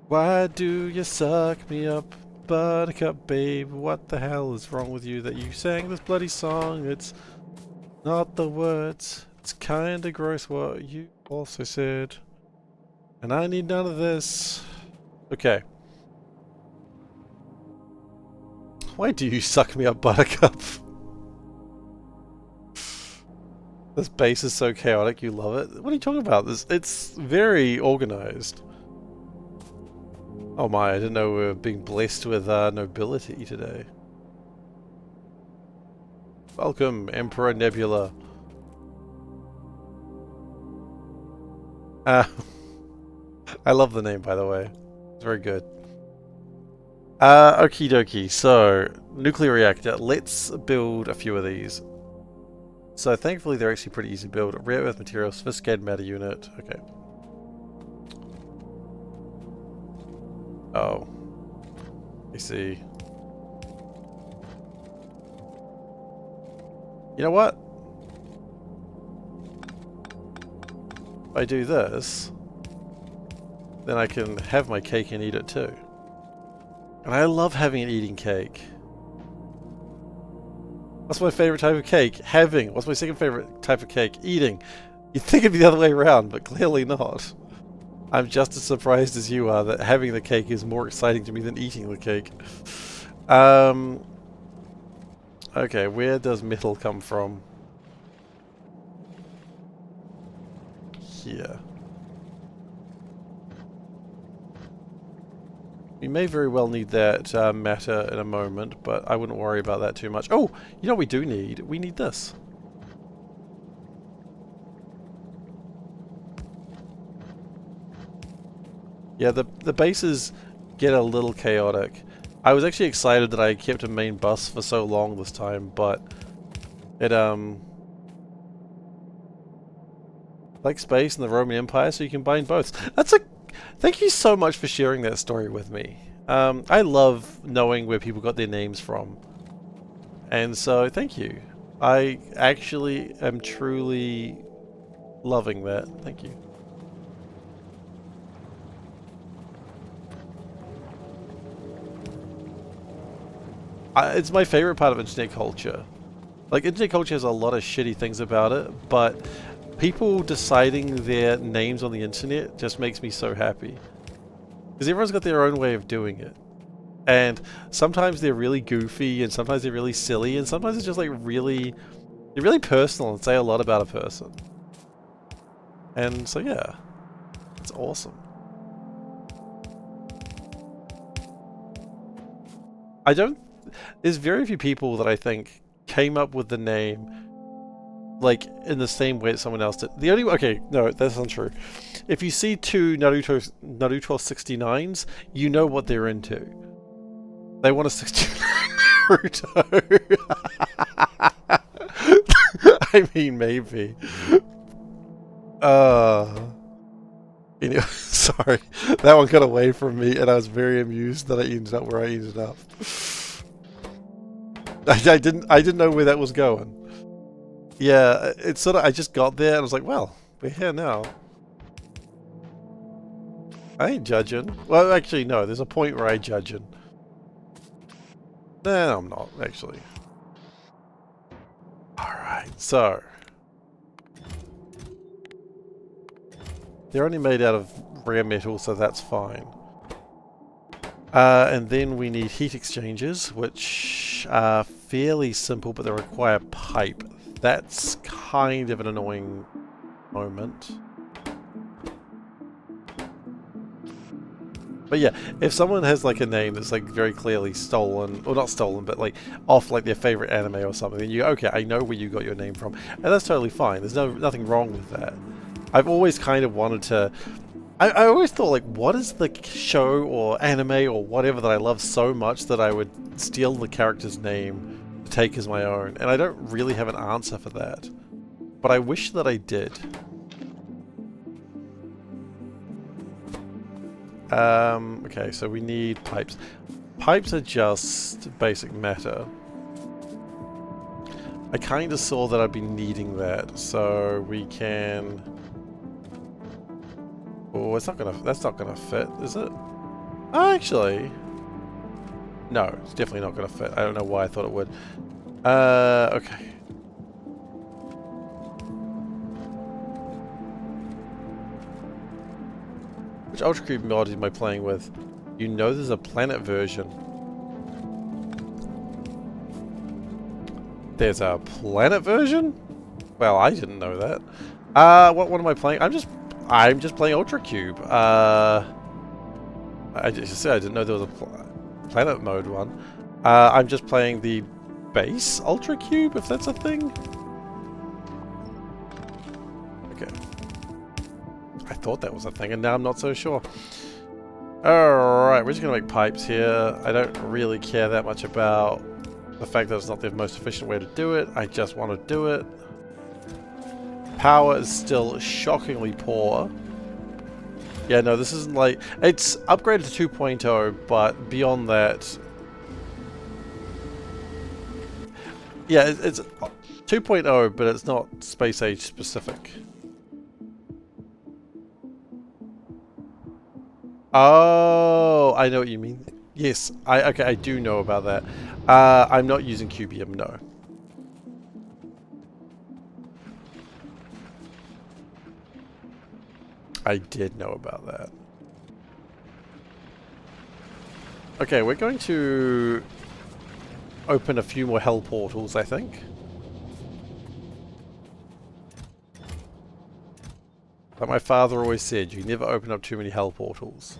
Why do you suck me up, Buttercup, babe? What the hell is wrong with you that you sang this bloody song? It's not the words. It's kinda gross what you also said. And I need none of this. Okay. Why do you suck me up, Buttercup? This base is so chaotic, you love it? What are you talking about? It's very organized. Oh my, I didn't know we were being blessed with nobility today. Welcome, Emperor Nebula. I love the name, by the way. It's very good. Okie dokie, so, nuclear reactor. Let's build a few of these. So thankfully they're actually pretty easy to build. Rare earth materials, sophisticated matter unit. Okay. Oh. I see. You know what? If I do this, then I can have my cake and eat it too. And I love having an eating cake. What's my favorite type of cake? Having. What's my second favorite type of cake? Eating. You'd think it'd be the other way around, but clearly not. I'm just as surprised as you are that having the cake is more exciting to me than eating the cake. Okay, where does metal come from? Here. We may very well need that matter in a moment, but I wouldn't worry about that too much. Oh, you know what we do need? We need this. Yeah, the bases get a little chaotic. I was actually excited that I kept a main bus for so long this time, but it like space and the Roman Empire, so you combine both. Thank you so much for sharing that story with me. I love knowing where people got their names from. And so, thank you. I actually am truly loving that. Thank you. It's my favorite part of internet culture. Like, internet culture has a lot of shitty things about it, but people deciding their names on the internet just makes me so happy. Because everyone's got their own way of doing it. And sometimes they're really goofy, and sometimes they're really silly, and sometimes it's just like really They're really personal and say a lot about a person. And so yeah, it's awesome. There's very few people that I think came up with the name like in the same way that someone else did. The only okay, no, that's untrue. If you see two Naruto 69s, you know what they're into. They want a 69 Naruto. I mean, maybe. Anyway, sorry, that one got away from me, and I was very amused that I ended up where I ended up. I didn't know where that was going. Yeah, it's sort of, I just got there and I was like, well, we're here now. I ain't judging. Well, actually, no, there's a point where I judging. No, I'm not, actually. Alright, so. They're only made out of rare metal, so that's fine. And then we need heat exchangers, which are fairly simple, but they require pipe. That's kind of an annoying moment. But yeah, if someone has like a name that's like very clearly stolen, or not stolen, but like off like their favorite anime or something, then you go, okay, I know where you got your name from, and that's totally fine. There's nothing wrong with that. I've always kind of wanted to. I always thought, like, what is the show or anime or whatever that I love so much that I would steal the character's name to take as my own? And I don't really have an answer for that. But I wish that I did. Okay, so we need pipes. Pipes are just basic matter. I kind of saw that I'd be needing that, so we can... Oh, that's not gonna fit, is it? Oh, actually... No, it's definitely not gonna fit. I don't know why I thought it would. Okay. Which UltraCube mod am I playing with? You know there's a planet version. There's a planet version? Well, I didn't know that. What am I playing? I'm just playing UltraCube. I just said I didn't know there was a planet mode one. I'm just playing the base UltraCube, if that's a thing. Okay. I thought that was a thing, and now I'm not so sure. Alright, we're just going to make pipes here. I don't really care that much about the fact that it's not the most efficient way to do it. I just want to do it. Power is still shockingly poor. Yeah, no, this isn't like... It's upgraded to 2.0, but beyond that... Yeah, it's 2.0, but it's not space age specific. Oh, I know what you mean. Yes, okay, I do know about that. I'm not using Cubium, no. I did know about that. Okay, we're going to open a few more hell portals, I think. But my father always said, you never open up too many hell portals.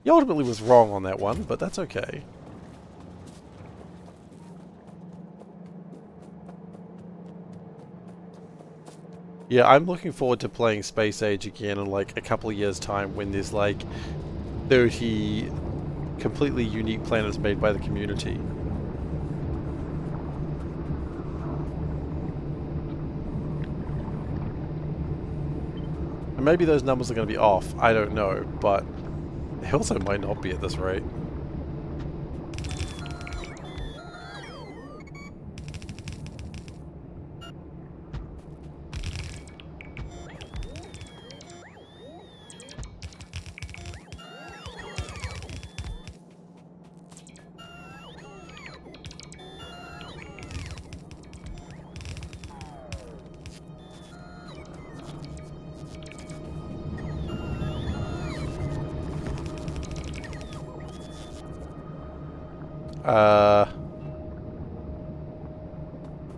He ultimately was wrong on that one, but that's okay. Yeah, I'm looking forward to playing Space Age again in like a couple of years' time when there's like 30 completely unique planets made by the community. And maybe those numbers are going to be off, I don't know, but they also might not be at this rate.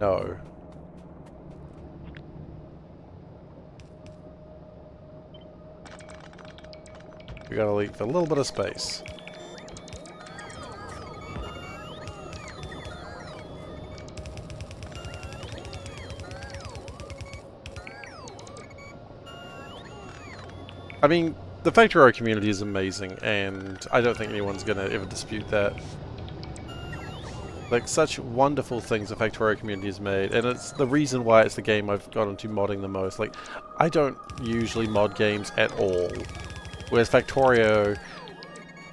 No. We gotta leave a little bit of space. I mean, the Factorio community is amazing, and I don't think anyone's gonna ever dispute that. Like, such wonderful things the Factorio community has made, and it's the reason why it's the game I've got into modding the most. Like, I don't usually mod games at all, whereas Factorio...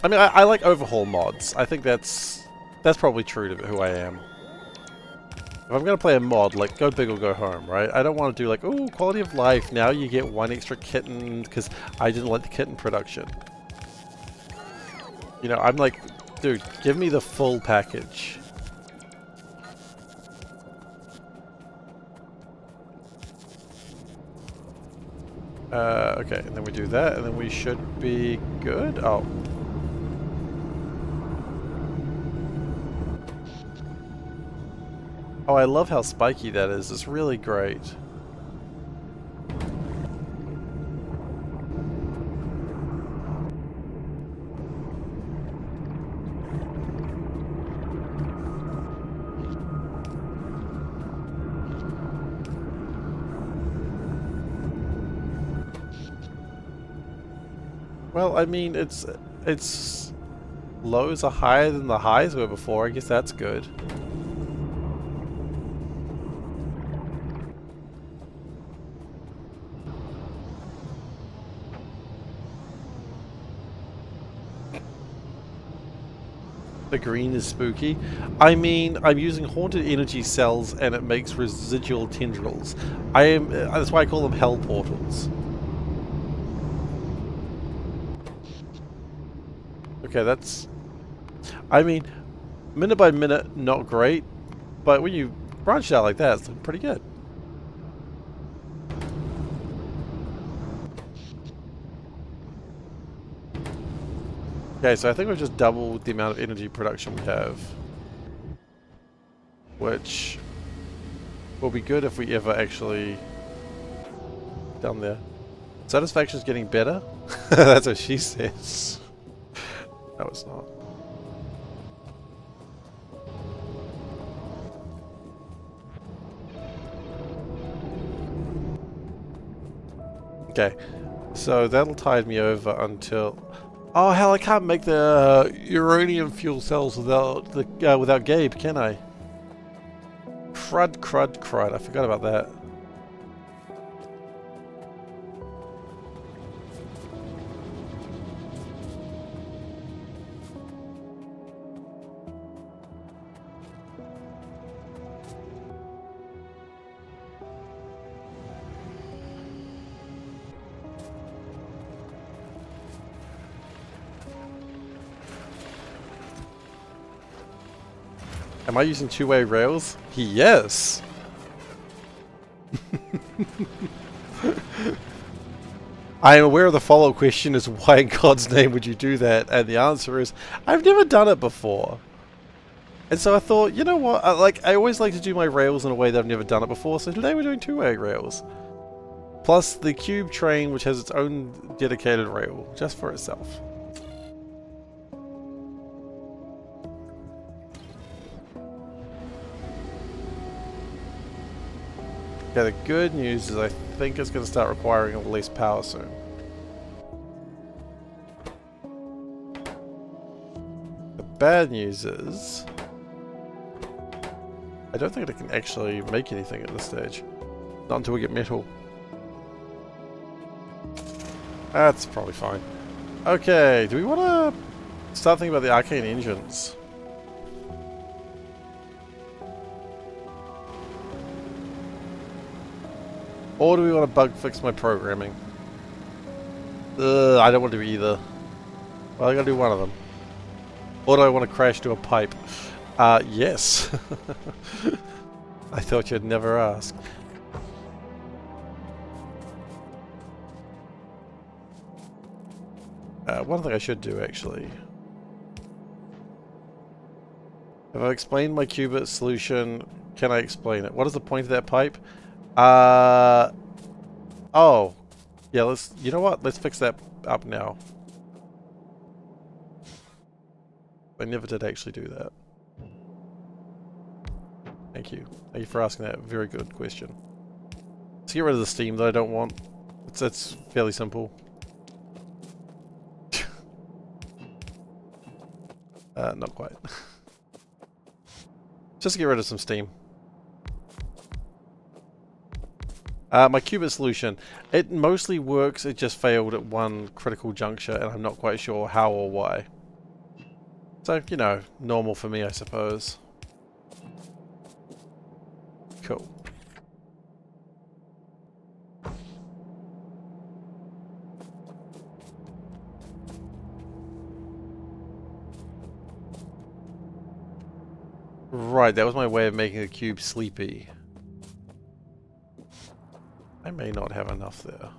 I mean, I like overhaul mods. I think that's probably true to who I am. If I'm gonna play a mod, like, go big or go home, right? I don't want to do like, oh, quality of life, now you get one extra kitten, because I didn't like the kitten production. You know, I'm like, dude, give me the full package. Okay, and then we do that, and then we should be good. Oh. Oh, I love how spiky that is. It's really great. Well, I mean, its lows are higher than the highs were before. I guess that's good. The green is spooky. I mean, I'm using haunted energy cells and it makes residual tendrils. That's why I call them hell portals. Okay, that's... I mean, minute by minute, not great, but when you branch it out like that, it's pretty good. Okay, so I think we've just doubled the amount of energy production we have. Which will be good if we ever actually... down there. Satisfaction's getting better? That's what she says. No, it's not. Okay, so that'll tide me over until... Oh hell, I can't make the uranium fuel cells without without Gabe, can I? Crud, crud, crud. I forgot about that. Am I using two-way rails? Yes! I am aware of the follow-up question is why in God's name would you do that? And the answer is, I've never done it before. And so I thought, you know what, I always like to do my rails in a way that I've never done it before, so today we're doing two-way rails. Plus the cube train, which has its own dedicated rail, just for itself. Okay, the good news is I think it's going to start requiring less power soon. The bad news is... I don't think it can actually make anything at this stage. Not until we get metal. That's probably fine. Okay, do we want to start thinking about the arcane engines? Or do we want to bug fix my programming? I don't want to do either. Well, I gotta do one of them. Or do I want to crash to a pipe? Yes. I thought you'd never ask. One thing I should do, actually. Have I explained my qubit solution? Can I explain it? What is the point of that pipe? Oh. Yeah, you know what? Let's fix that up now. I never did actually do that. Thank you. Thank you for asking that very good question. Let's get rid of the steam that I don't want. It's fairly simple. Not quite. Just get rid of some steam. My qubit solution. It mostly works, it just failed at one critical juncture, and I'm not quite sure how or why. So, you know, normal for me, I suppose. Cool. Right, that was my way of making the cube sleepy. I may not have enough there.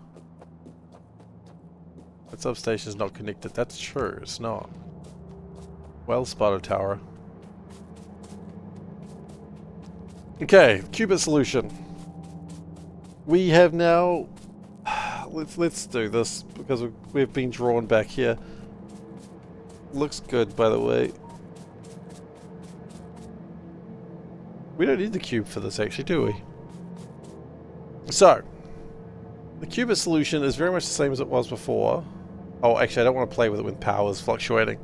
That substation's not connected. That's true, it's not. Well spotted, Tower. Okay, qubit solution. We have now... Let's do this, because we've been drawn back here. Looks good, by the way. We don't need the cube for this, actually, do we? So, the qubit solution is very much the same as it was before. Oh, actually, I don't want to play with it when power is fluctuating.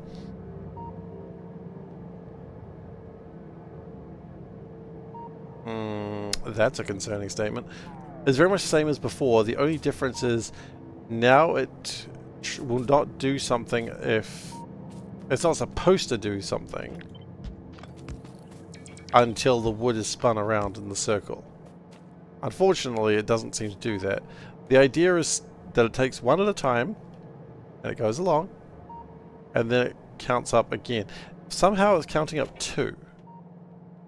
That's a concerning statement. It's very much the same as before. The only difference is now it will not do something if... It's not supposed to do something until the wood is spun around in the circle. Unfortunately, it doesn't seem to do that. The idea is that it takes one at a time, and it goes along, and then it counts up again. Somehow it's counting up 2,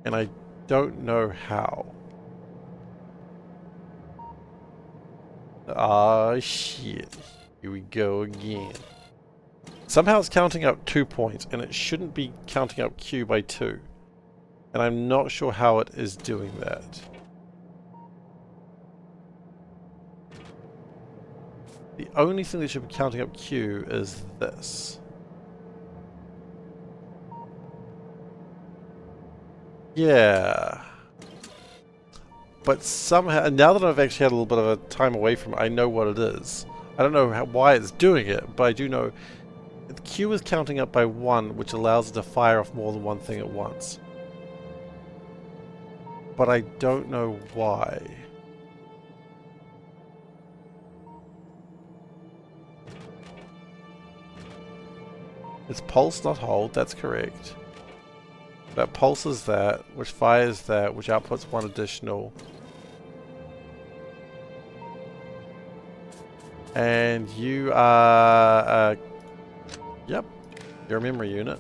and I don't know how. Ah, shit. Here we go again. Somehow it's counting up 2 points, and it shouldn't be counting up Q by 2. And I'm not sure how it is doing that. The only thing that should be counting up Q is this. Yeah. But somehow, now that I've actually had a little bit of a time away from it, I know what it is. I don't know why it's doing it, but I do know the Q is counting up by 1, which allows it to fire off more than one thing at once. But I don't know why. It's pulse, not hold, that's correct. That pulses that, which fires that, which outputs 1 additional. And you are... yep, you're a memory unit.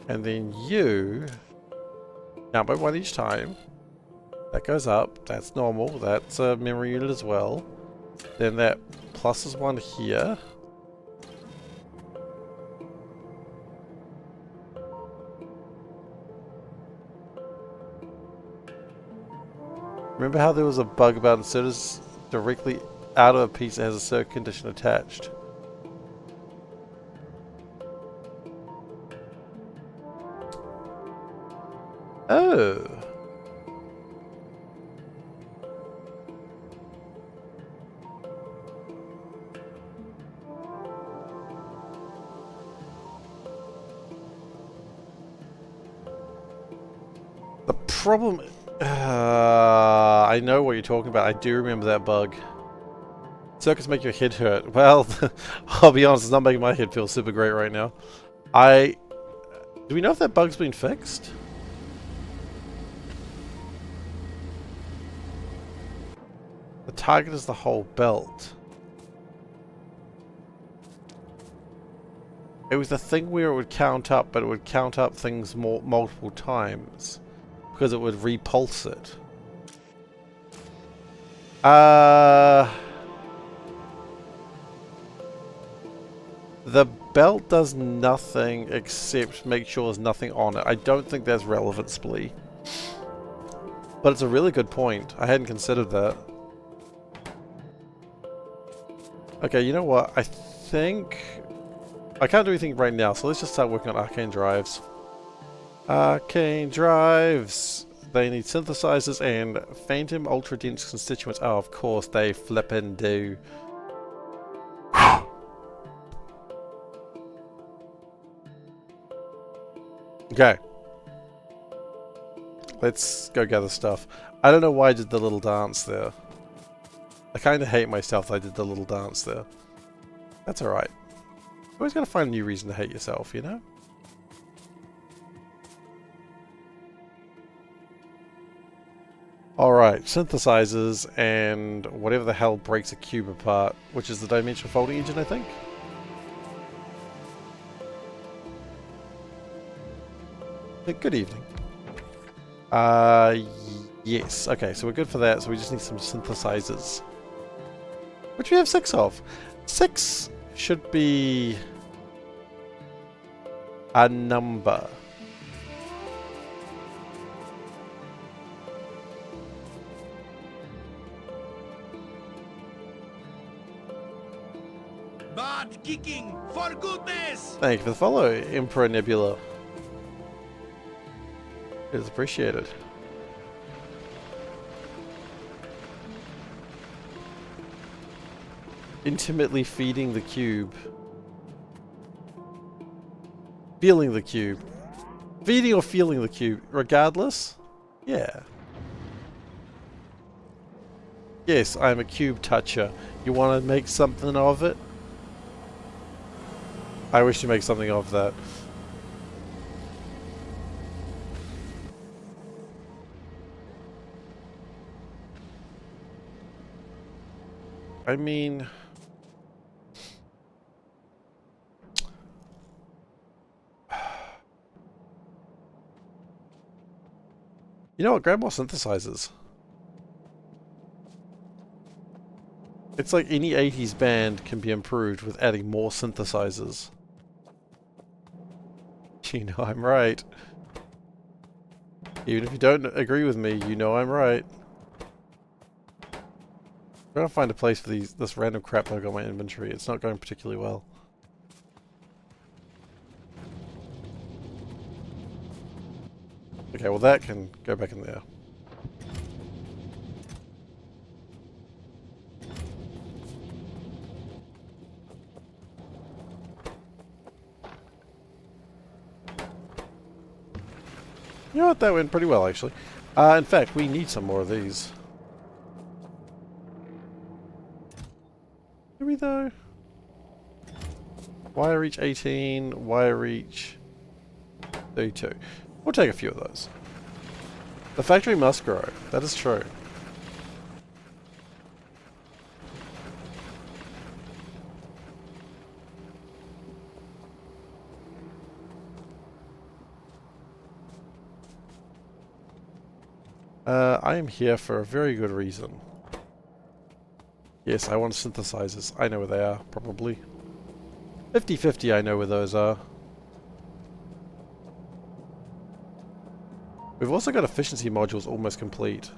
And then you... count by 1 each time. That goes up, that's normal, that's a memory unit as well. Then that pluses 1 here. Remember how there was a bug about inserters directly out of a piece that has a circuit condition attached? Oh. The problem... I know what you're talking about. I do remember that bug. Circuits make your head hurt. Well, I'll be honest, it's not making my head feel super great right now. Do we know if that bug's been fixed? The target is the whole belt. It was the thing where it would count up, but it would count up things multiple times. Because it would repulse it. The belt does nothing except make sure there's nothing on it. I don't think that's relevant, Splee. But it's a really good point. I hadn't considered that. Okay, you know what? I think I can't do anything right now, so let's just start working on arcane drives. Arcane drives! They need synthesizers and phantom ultra dense constituents. Oh, of course they flippin' do. Okay. Let's go gather stuff. I don't know why I did the little dance there. I kind of hate myself that I did the little dance there. That's alright. You always gotta find a new reason to hate yourself, you know? Alright, synthesizers and whatever the hell breaks a cube apart, which is the dimension folding engine, I think? Good evening. Yes. Okay, so we're good for that, so we just need some synthesizers. Which we have 6 of. 6 should be a number. Butt kicking, for goodness! Thank you for the follow, Emperor Nebula. It is appreciated. Intimately feeding the cube. Feeling the cube. Feeding or feeling the cube, regardless? Yeah. Yes, I'm a cube toucher. You want to make something of it? I wish to make something of that. I mean... You know what? Grab more synthesizers. It's like any 80s band can be improved with adding more synthesizers. You know I'm right. Even if you don't agree with me, you know I'm right. I'm trying to find a place for this random crap that I've got in my inventory. It's not going particularly well. Okay, well that can go back in there. You know what, that went pretty well actually. In fact, we need some more of these. Do we though? Wire reach 18, wire reach 32. We'll take a few of those. The factory must grow. That is true. I am here for a very good reason. Yes, I want synthesizers. I know where they are, probably. 50-50 I know where those are. We've also got efficiency modules almost complete.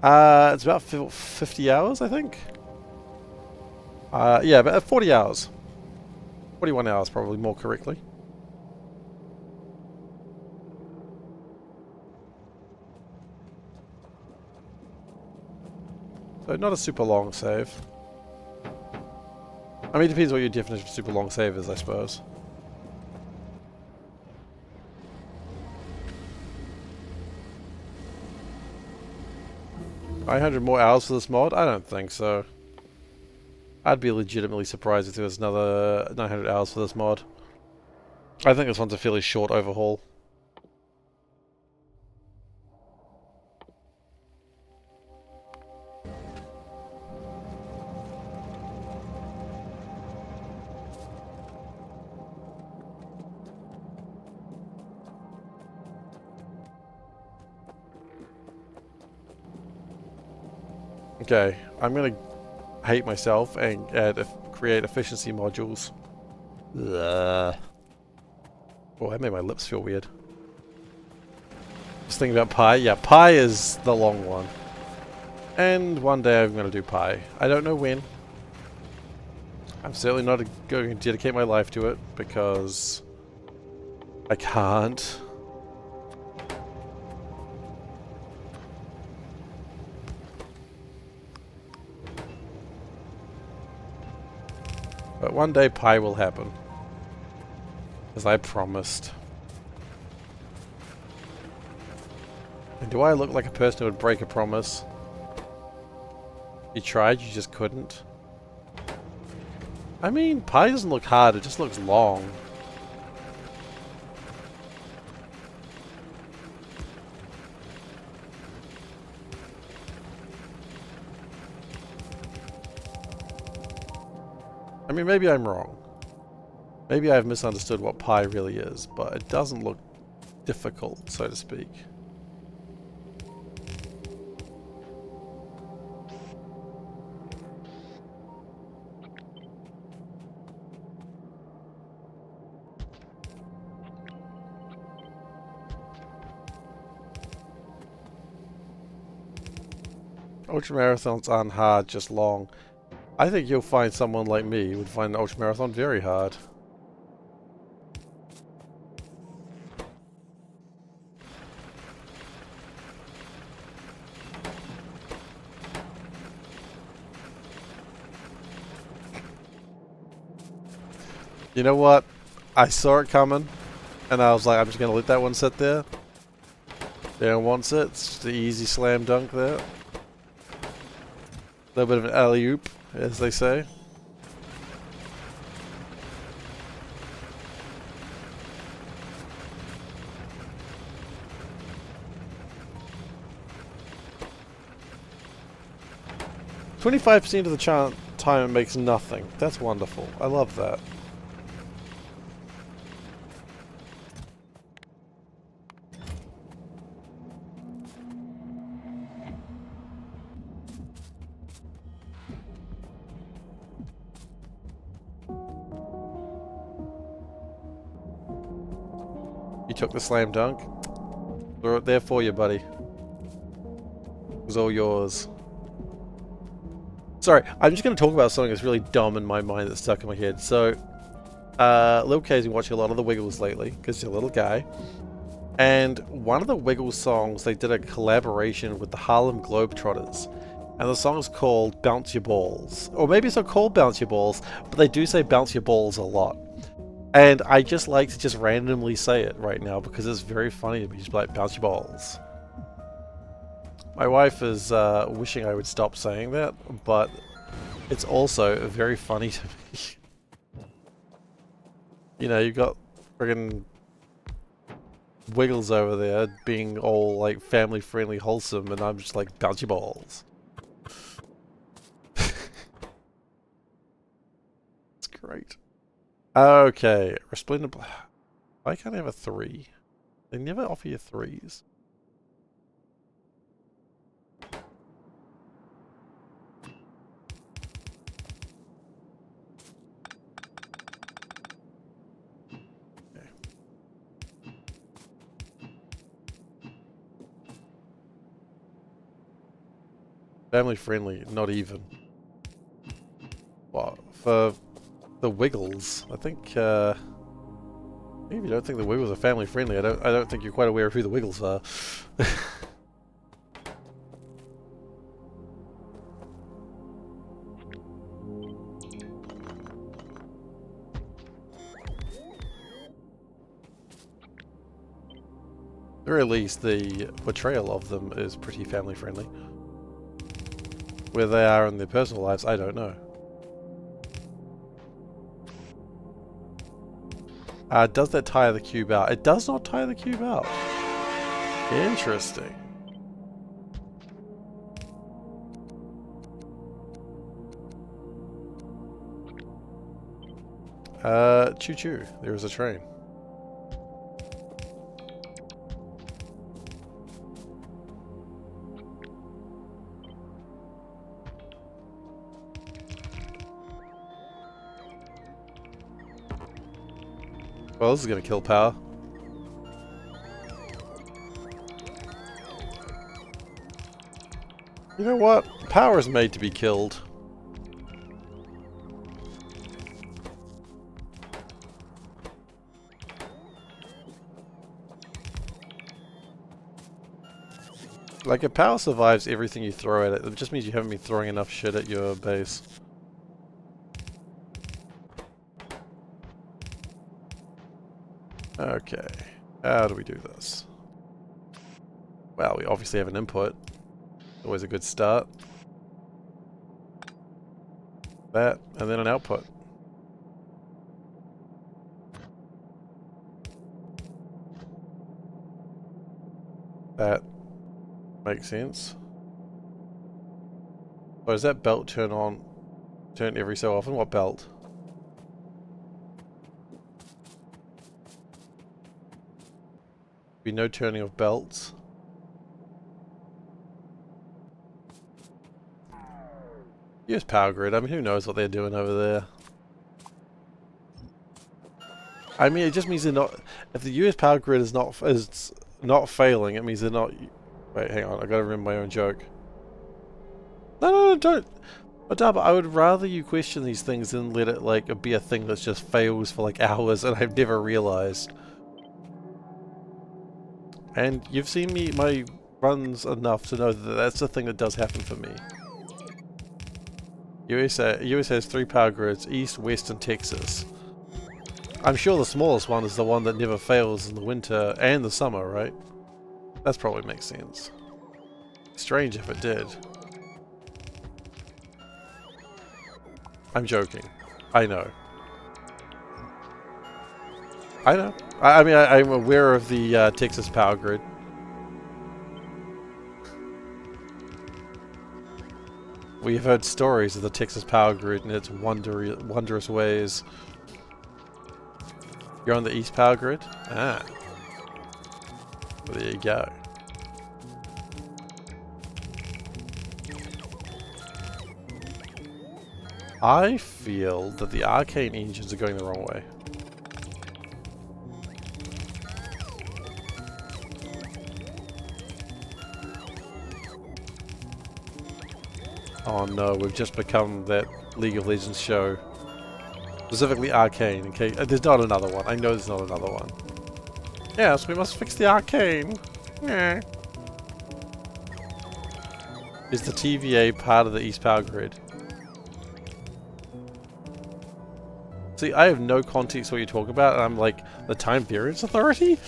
It's about 50 hours, I think? Yeah, about 40 hours. 41 hours, probably, more correctly. So not a super long save. I mean, it depends what your definition of super long save is, I suppose. $900 more hours for this mod? I don't think so. I'd be legitimately surprised if there was another 900 hours for this mod. I think this one's a fairly short overhaul. Okay, I'm gonna hate myself and create efficiency modules. Ugh. Oh, that made my lips feel weird. Just thinking about pi. Yeah, pi is the long one. And one day I'm gonna do pi. I don't know when. I'm certainly not going to dedicate my life to it because I can't. But one day pie will happen. As I promised. And do I look like a person who would break a promise? You tried, you just couldn't. I mean, pie doesn't look hard, it just looks long. I mean, maybe I'm wrong. Maybe I've misunderstood what pie really is, but it doesn't look difficult, so to speak. Ultramarathons aren't hard, just long. I think you'll find someone like me who would find an ultramarathon very hard. You know what? I saw it coming, and I was like, I'm just going to let that one sit there. Darren wants it. It's just an easy slam dunk there. A little bit of an alley-oop, as they say. "25% of the time it makes nothing." That's wonderful. I love that. You took the slam dunk. Threw it there for you, buddy. It was all yours. Sorry, I'm just going to talk about something that's really dumb in my mind that's stuck in my head. So, Lil K's been watching a lot of the Wiggles lately, because he's a little guy. And one of the Wiggles songs, they did a collaboration with the Harlem Globetrotters. And the song is called Bounce Your Balls. Or maybe it's not called Bounce Your Balls, but they do say Bounce Your Balls a lot. And I just like to just randomly say it right now because it's very funny to me. Just like, bounce your balls. My wife is wishing I would stop saying that, but it's also very funny to me. You know, you've got friggin' Wiggles over there being all like family friendly, wholesome, and I'm just like, bounce your balls. It's great. Okay, Resplendent. Why can't I have a 3? They never offer you 3s. Okay. Family friendly, not even. Well, for the Wiggles, I think, maybe you don't think the Wiggles are family friendly. I don't think you're quite aware of who the Wiggles are. At the very least, the portrayal of them is pretty family friendly. Where they are in their personal lives, I don't know. Does that tire the cube out? It does not tire the cube out. Interesting. Choo-choo. There is a train. Well, this is gonna kill power. You know what? Power is made to be killed. Like, if power survives everything you throw at it, it just means you haven't been throwing enough shit at your base. Okay, how do we do this? Well, we obviously have an input. Always a good start. That, and then an output. That makes sense. Oh, does that belt turn every so often? What belt? Be no turning of belts. US power grid, I mean, who knows what they're doing over there. I mean, it just means they're not, if the US power grid is not failing, it means they're not, wait, hang on, I gotta remember my own joke. No, don't. But I would rather you question these things than let it, like, be a thing that just fails for, like, hours and I've never realized. And you've seen my runs enough to know that that's the thing that does happen for me. US has 3 power grids, East, West, and Texas. I'm sure the smallest one is the one that never fails in the winter and the summer, right? That probably makes sense. Strange if it did. I'm joking. I know. I know. I mean, I'm aware of the Texas power grid. We've heard stories of the Texas power grid and its wondrous ways. You're on the East power grid? Ah. Well, there you go. I feel that the arcane engines are going the wrong way. Oh no, we've just become that League of Legends show. Specifically Arcane, okay? There's not another one. I know there's not another one. Yes, we must fix the Arcane. Yeah. Is the TVA part of the East Power Grid? See, I have no context what you're talking about, and I'm like, the Time Variance Authority?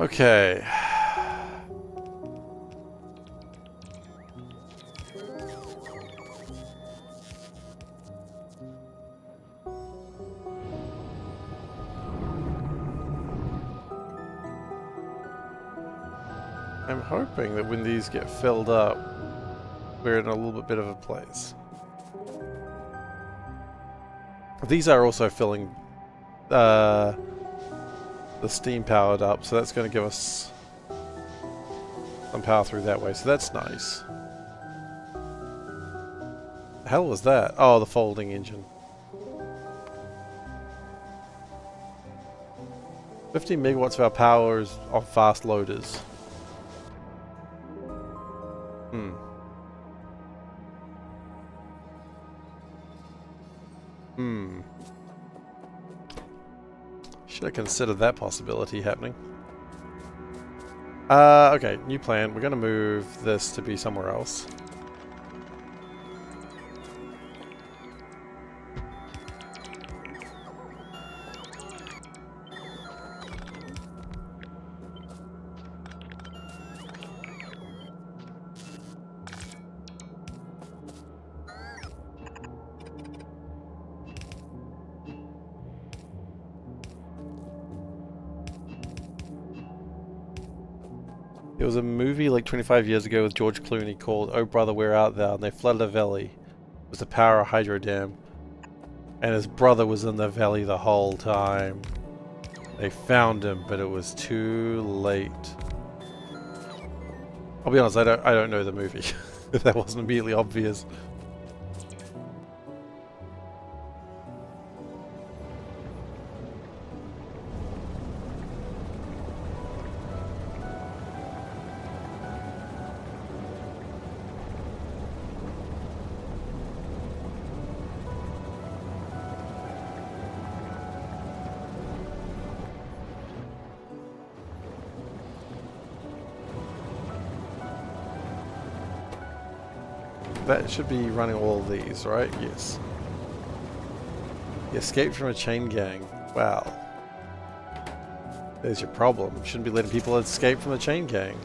Okay. I'm hoping that when these get filled up, we're in a little bit of a place. These are also filling the steam powered up, so that's going to give us some power through that way, so that's nice. The hell was that? Oh, the folding engine. 15 megawatts of our power is on fast loaders. Should have considered that possibility happening. Okay, new plan. We're going to move this to be somewhere else. There was a movie like 25 years ago with George Clooney called Oh Brother Where Art Thou? And they flooded a valley. It was the power of hydro dam. And his brother was in the valley the whole time. They found him, but it was too late. I'll be honest, I don't know the movie. If that wasn't immediately obvious. That should be running all of these, right? Yes. Escape from a chain gang. Wow. There's your problem. You shouldn't be letting people escape from a chain gang.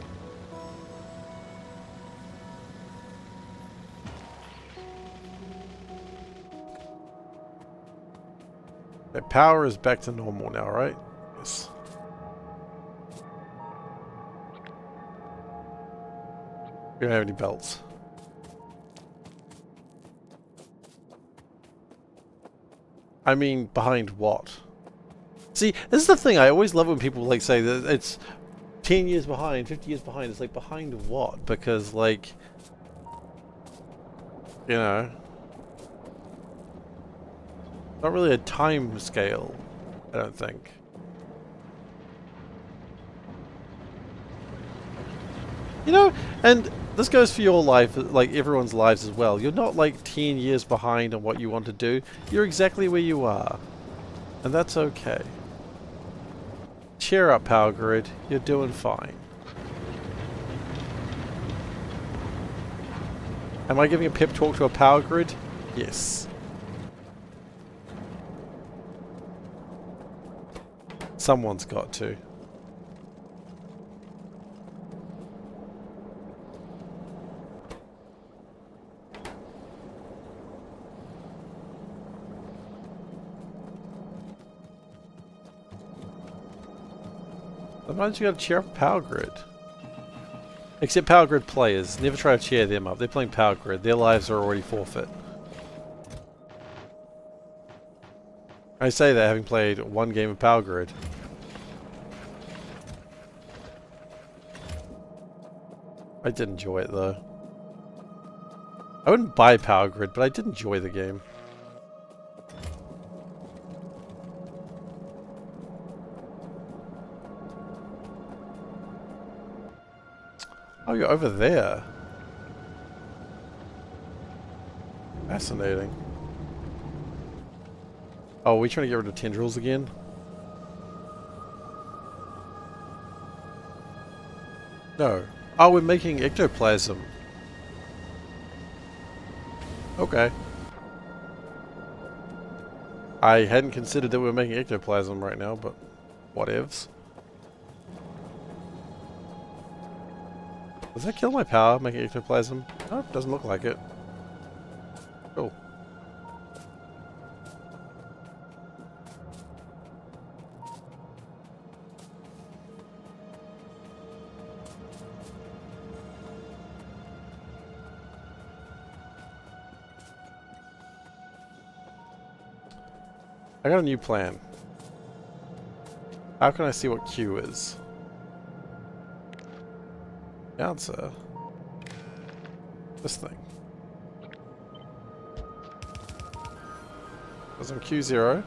That power is back to normal now, right? Yes. We don't have any belts. I mean, behind what? See, this is the thing. I always love when people like say that it's 10 years behind, 50 years behind. It's like, behind what? Because, like, you know, not really a time scale, I don't think. You know, and this goes for your life, like everyone's lives as well. You're not like 10 years behind on what you want to do. You're exactly where you are. And that's okay. Cheer up, Power Grid. You're doing fine. Am I giving a pep talk to a Power Grid? Yes. Someone's got to. Sometimes you gotta cheer up Power Grid. Except Power Grid players. Never try to cheer them up. They're playing Power Grid. Their lives are already forfeit. I say that having played one game of Power Grid. I did enjoy it though. I wouldn't buy Power Grid, but I did enjoy the game. Oh, you're over there. Fascinating. Oh, are we trying to get rid of tendrils again? No. Oh, we're making ectoplasm. Okay. I hadn't considered that we were making ectoplasm right now, but whatevs. Does that kill my power, making ectoplasm? No, it doesn't look like it. Cool. I got a new plan. How can I see what Q is? The answer. This thing. Was on Q0.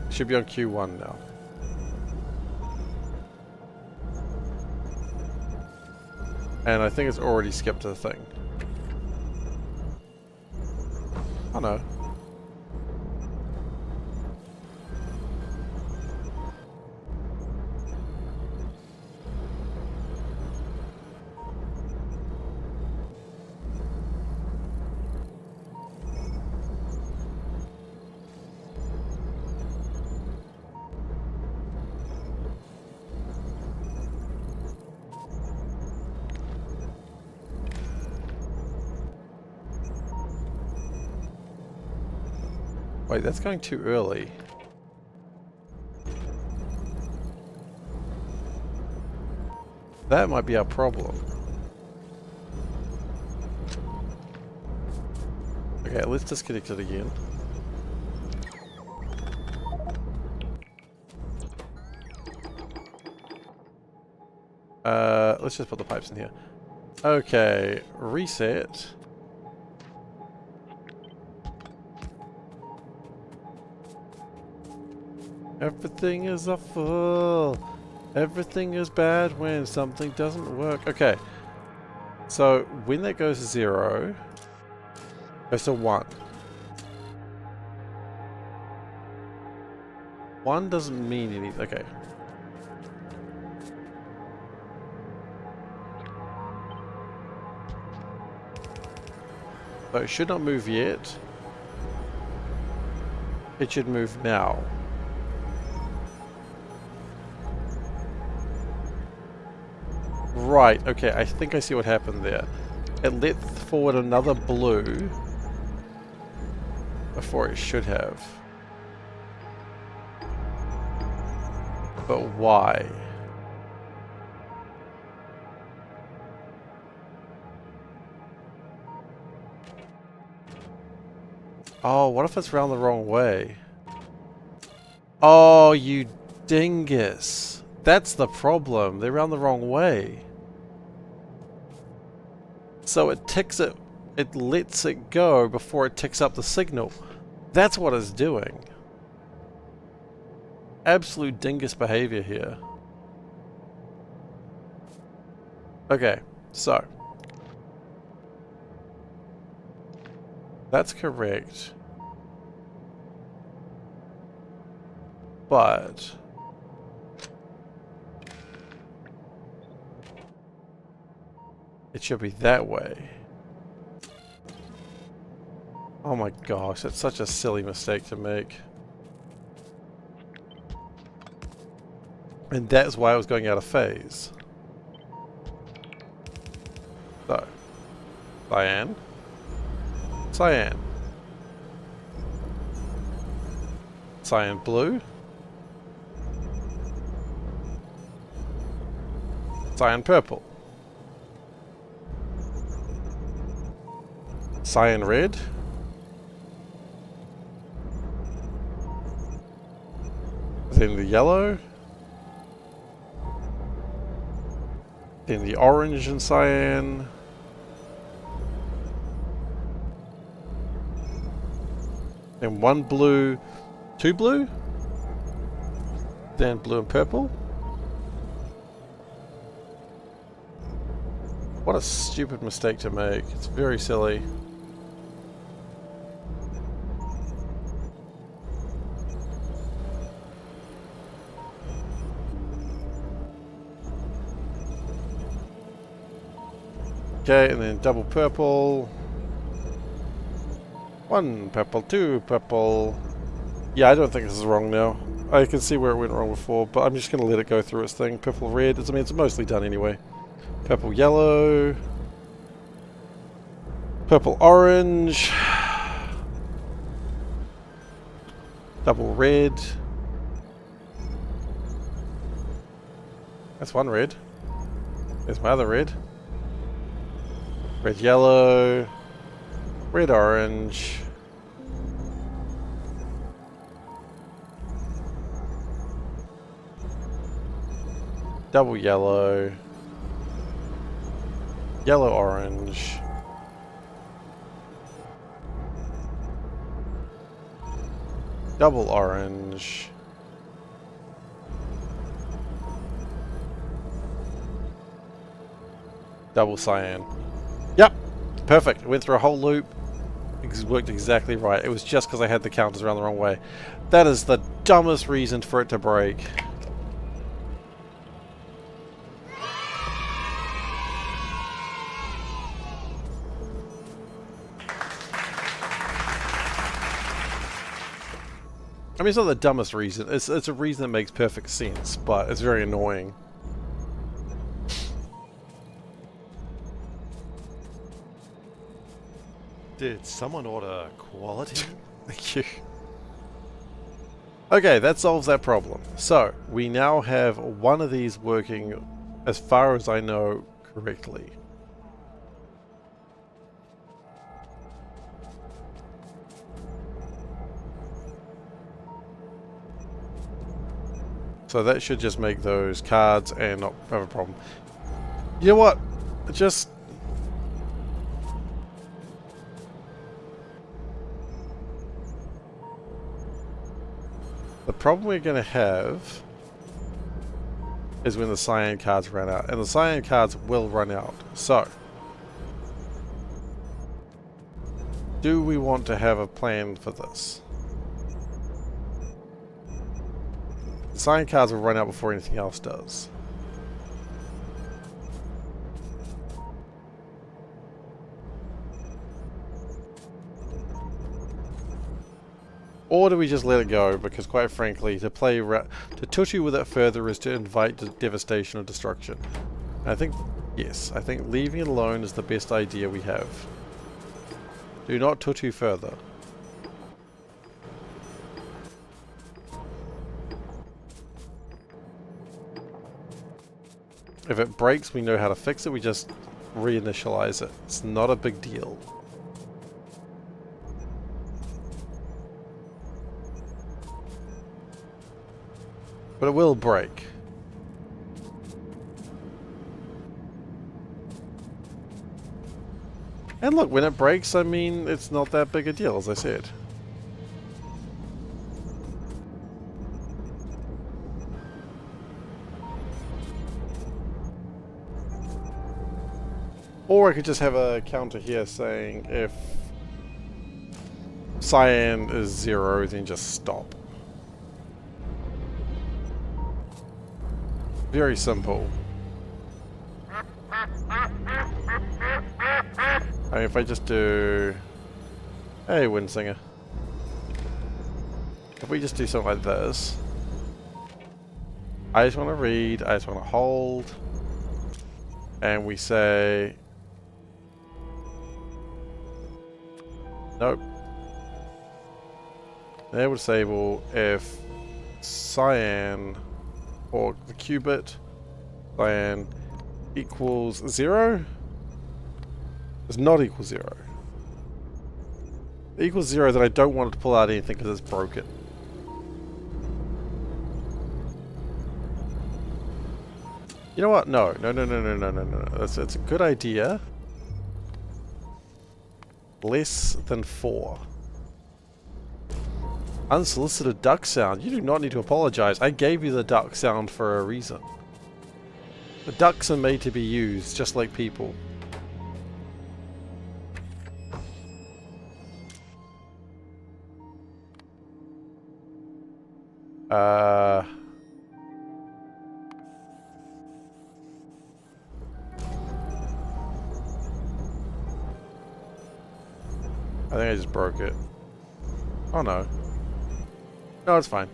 Should be on Q1 now. And I think it's already skipped the thing. Oh no. Wait, that's going too early. That might be our problem. Okay, let's disconnect it again. Let's just put the pipes in here. Okay, reset. Everything is a fool. Everything is bad when something doesn't work. Okay. So when that goes to 0, goes to 1. 1 doesn't mean anything. Okay. So it should not move yet. It should move now. Right, okay, I think I see what happened there. It let forward another blue before it should have. But why? Oh, what if it's round the wrong way? Oh, you dingus. That's the problem. They're round the wrong way. So it ticks it, it lets it go before it ticks up the signal. That's what it's doing. Absolute dingus behavior here. Okay, so. That's correct. But it should be that way. Oh my gosh, that's such a silly mistake to make. And that's why I was going out of phase. So, cyan. Cyan. Cyan blue. Cyan purple. Cyan red. Then the yellow. Then the orange and cyan. Then one blue, two blue. Then blue and purple. What a stupid mistake to make. It's very silly. Okay, and then double purple. One purple, two purple. Yeah, I don't think this is wrong now. I can see where it went wrong before, but I'm just going to let it go through its thing. Purple, red. I mean, it's mostly done anyway. Purple, yellow. Purple, orange. Double red. That's one red. There's my other red. Red, yellow. Red, orange. Double yellow. Yellow, orange. Double orange. Double cyan. Yep, perfect. Went through a whole loop. It worked exactly right. It was just because I had the counters around the wrong way. That is the dumbest reason for it to break. I mean, it's not the dumbest reason. It's a reason that makes perfect sense, but it's very annoying. Did someone order quality? Thank you. Okay, that solves that problem. So, we now have one of these working, as far as I know, correctly. So that should just make those cards and not have a problem. You know what? Just... The problem we're going to have is when the cyan cards run out. And the cyan cards will run out. So, do we want to have a plan for this? The cyan cards will run out before anything else does. Or do we just let it go? Because quite frankly, to tutu with it further is to invite devastation or destruction. And I think, yes, I think leaving it alone is the best idea we have. Do not tutu further. If it breaks, we know how to fix it. We just reinitialize it. It's not a big deal. But it will break. And look, when it breaks, I mean, it's not that big a deal, as I said. Or I could just have a counter here saying if cyan is 0, then just stop. Very simple. I mean, if I just do... Hey, Windsinger. If we just do something like this. I just want to read, I just want to hold. And we say... Nope. Enable disable if cyan... or the qubit cyan equals 0 does not equal 0. It equals 0, then I don't want it to pull out anything because it's broken. You know what? No. It's a good idea. Less than 4. Unsolicited duck sound. You do not need to apologize. I gave you the duck sound for a reason. The ducks are made to be used, just like people. I think I just broke it. Oh no. No, it's fine.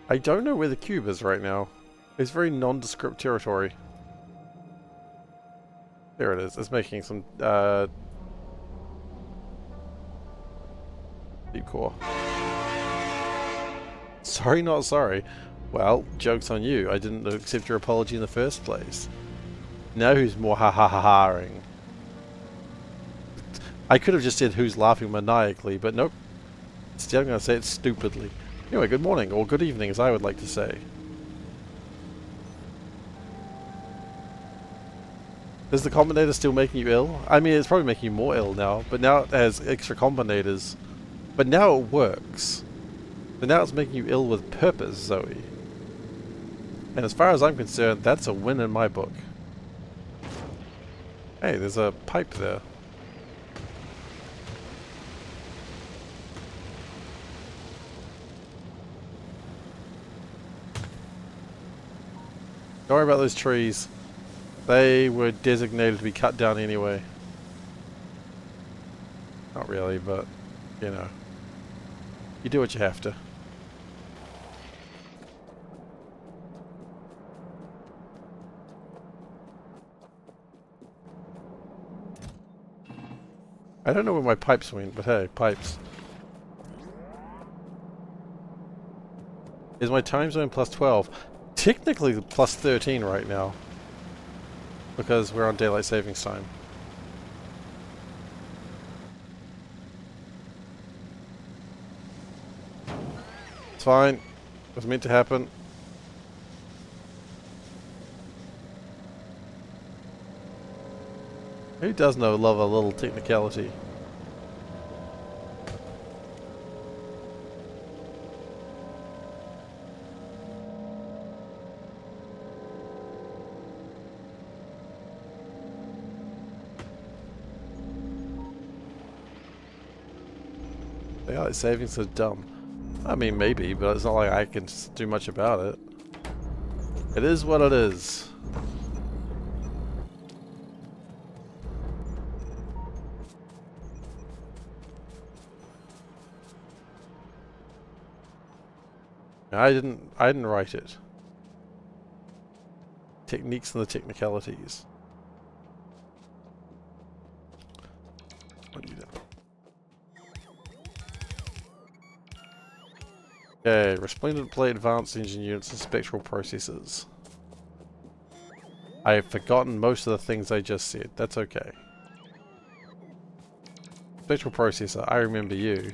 I don't know where the cube is right now. It's very nondescript territory. There it is. It's making some deep core. Sorry, not sorry. Well, joke's on you. I didn't accept your apology in the first place. Now who's more ha-ha-ha-ha-ing? I could have just said who's laughing maniacally, but nope. Instead I'm going to say it stupidly. Anyway, good morning, or good evening as I would like to say. Is the combinator still making you ill? I mean, it's probably making you more ill now, but now it has extra combinators. But now it works. So now it's making you ill with purpose, Zoe. And as far as I'm concerned, that's a win in my book. Hey, there's a pipe there. Don't worry about those trees. They were designated to be cut down anyway. Not really, but, you know. You do what you have to. I don't know where my pipes went, but hey, pipes. Is my time zone plus 12? Technically plus 13 right now. Because we're on daylight savings time. It's fine. It was meant to happen. Who does know love a little technicality? Daylight savings are dumb. I mean, maybe, but it's not like I can do much about it. It is what it is. I didn't write it. Techniques and the technicalities. What do you do? Okay, resplendent plate, advanced engine units, and spectral processors. I have forgotten most of the things I just said. That's okay. Spectral processor, I remember you.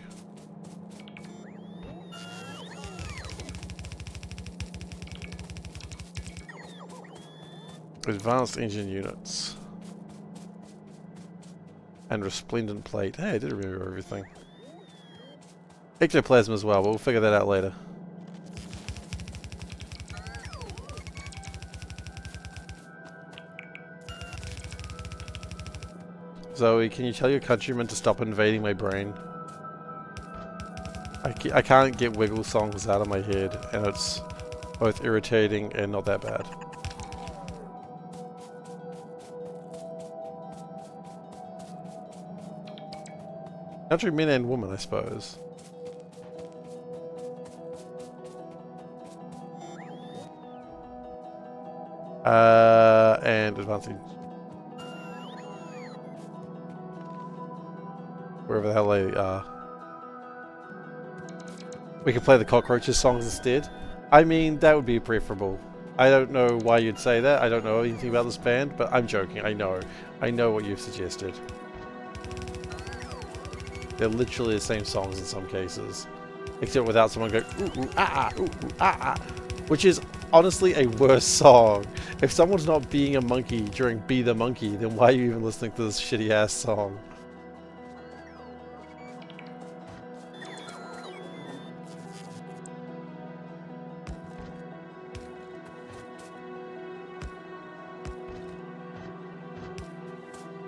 Advanced engine units. And resplendent plate. Hey, I did remember everything. Ectoplasm as well, but we'll figure that out later. Zoe, can you tell your countrymen to stop invading my brain? I can't get wiggle songs out of my head, and it's both irritating and not that bad. Countrymen and women, I suppose. And advancing. Wherever the hell they are. We could play the Cockroaches songs instead. I mean, that would be preferable. I don't know why you'd say that. I don't know anything about this band, but I'm joking. I know. I know what you've suggested. They're literally the same songs in some cases. Except without someone going, ooh, ooh, ah, ah, ooh, ooh, ah, ah. Which is honestly a worse song. If someone's not being a monkey during Be the Monkey, then why are you even listening to this shitty ass song?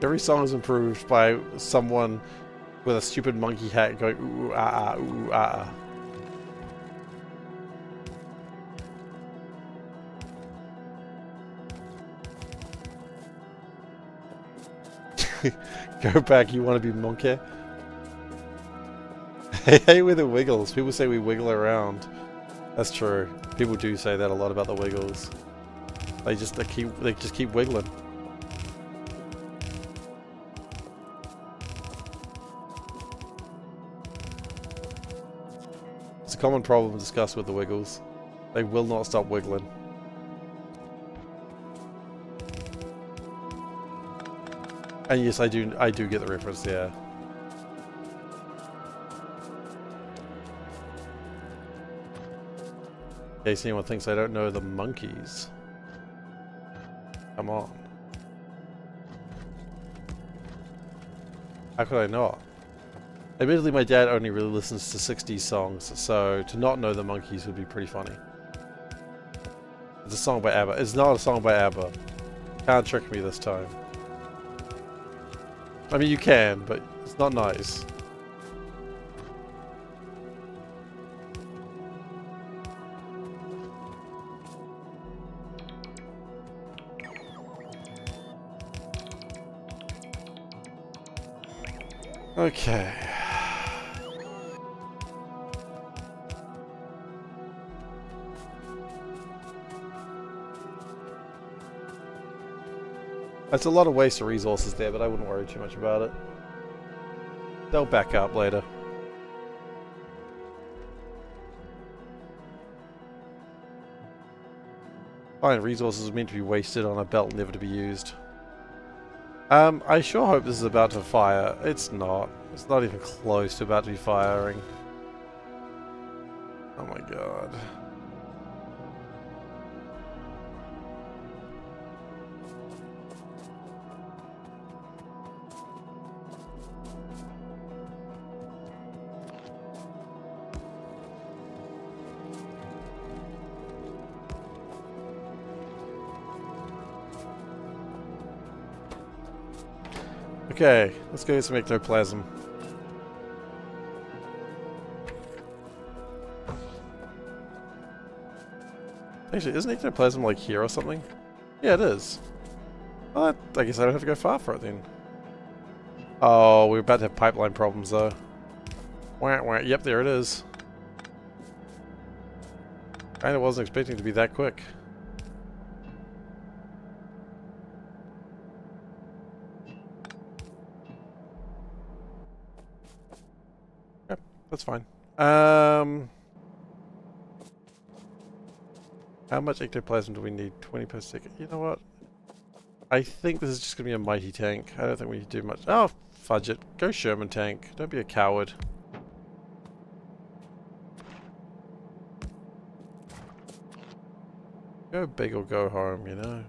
Every song is improved by someone with a stupid monkey hat going ooh, ooh ah ah ooh, ooh ah ah. Go back, you want to be monkey? Hey, with the wiggles. People say we wiggle around. That's true. People do say that a lot about the wiggles. They just keep wiggling. It's a common problem discussed with the wiggles. They will not stop wiggling. And yes, I do get the reference, yeah. In case anyone thinks I don't know the monkeys. Come on. How could I not? Admittedly, my dad only really listens to 60s songs, so to not know the monkeys would be pretty funny. It's a song by ABBA. It's not a song by ABBA. Can't trick me this time. I mean, you can, but it's not nice. Okay. That's a lot of waste of resources there, but I wouldn't worry too much about it. They'll back up later. Fine, resources are meant to be wasted on a belt never to be used. I sure hope this is about to fire. It's not. It's not even close to about to be firing. Oh my god. Okay, let's go get some ectoplasm. Actually, isn't ectoplasm like here or something? Yeah, it is. Well, I guess I don't have to go far for it then. Oh, we're about to have pipeline problems though. Wah, wah. Yep, there it is. Kinda wasn't expecting it to be that quick. Yep, that's fine. How much ectoplasm do we need? 20 per second. You know what? I think this is just going to be a mighty tank. I don't think we need to do much. Oh, fudge it. Go Sherman tank. Don't be a coward. Go big or go home, you know?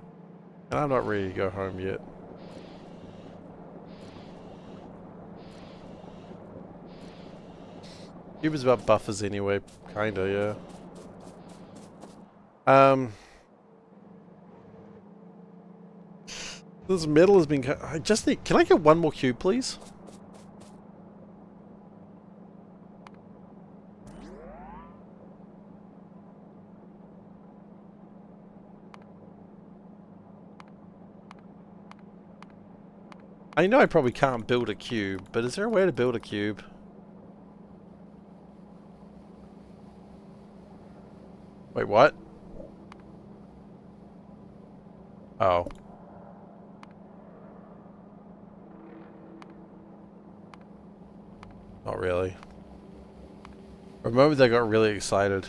And I'm not ready to go home yet. Cube is about buffers anyway. Kinda, yeah. This metal has been... I just need... Can I get one more cube, please? I know I probably can't build a cube, but is there a way to build a cube? Wait, what? Oh. Not really. For a moment I got really excited.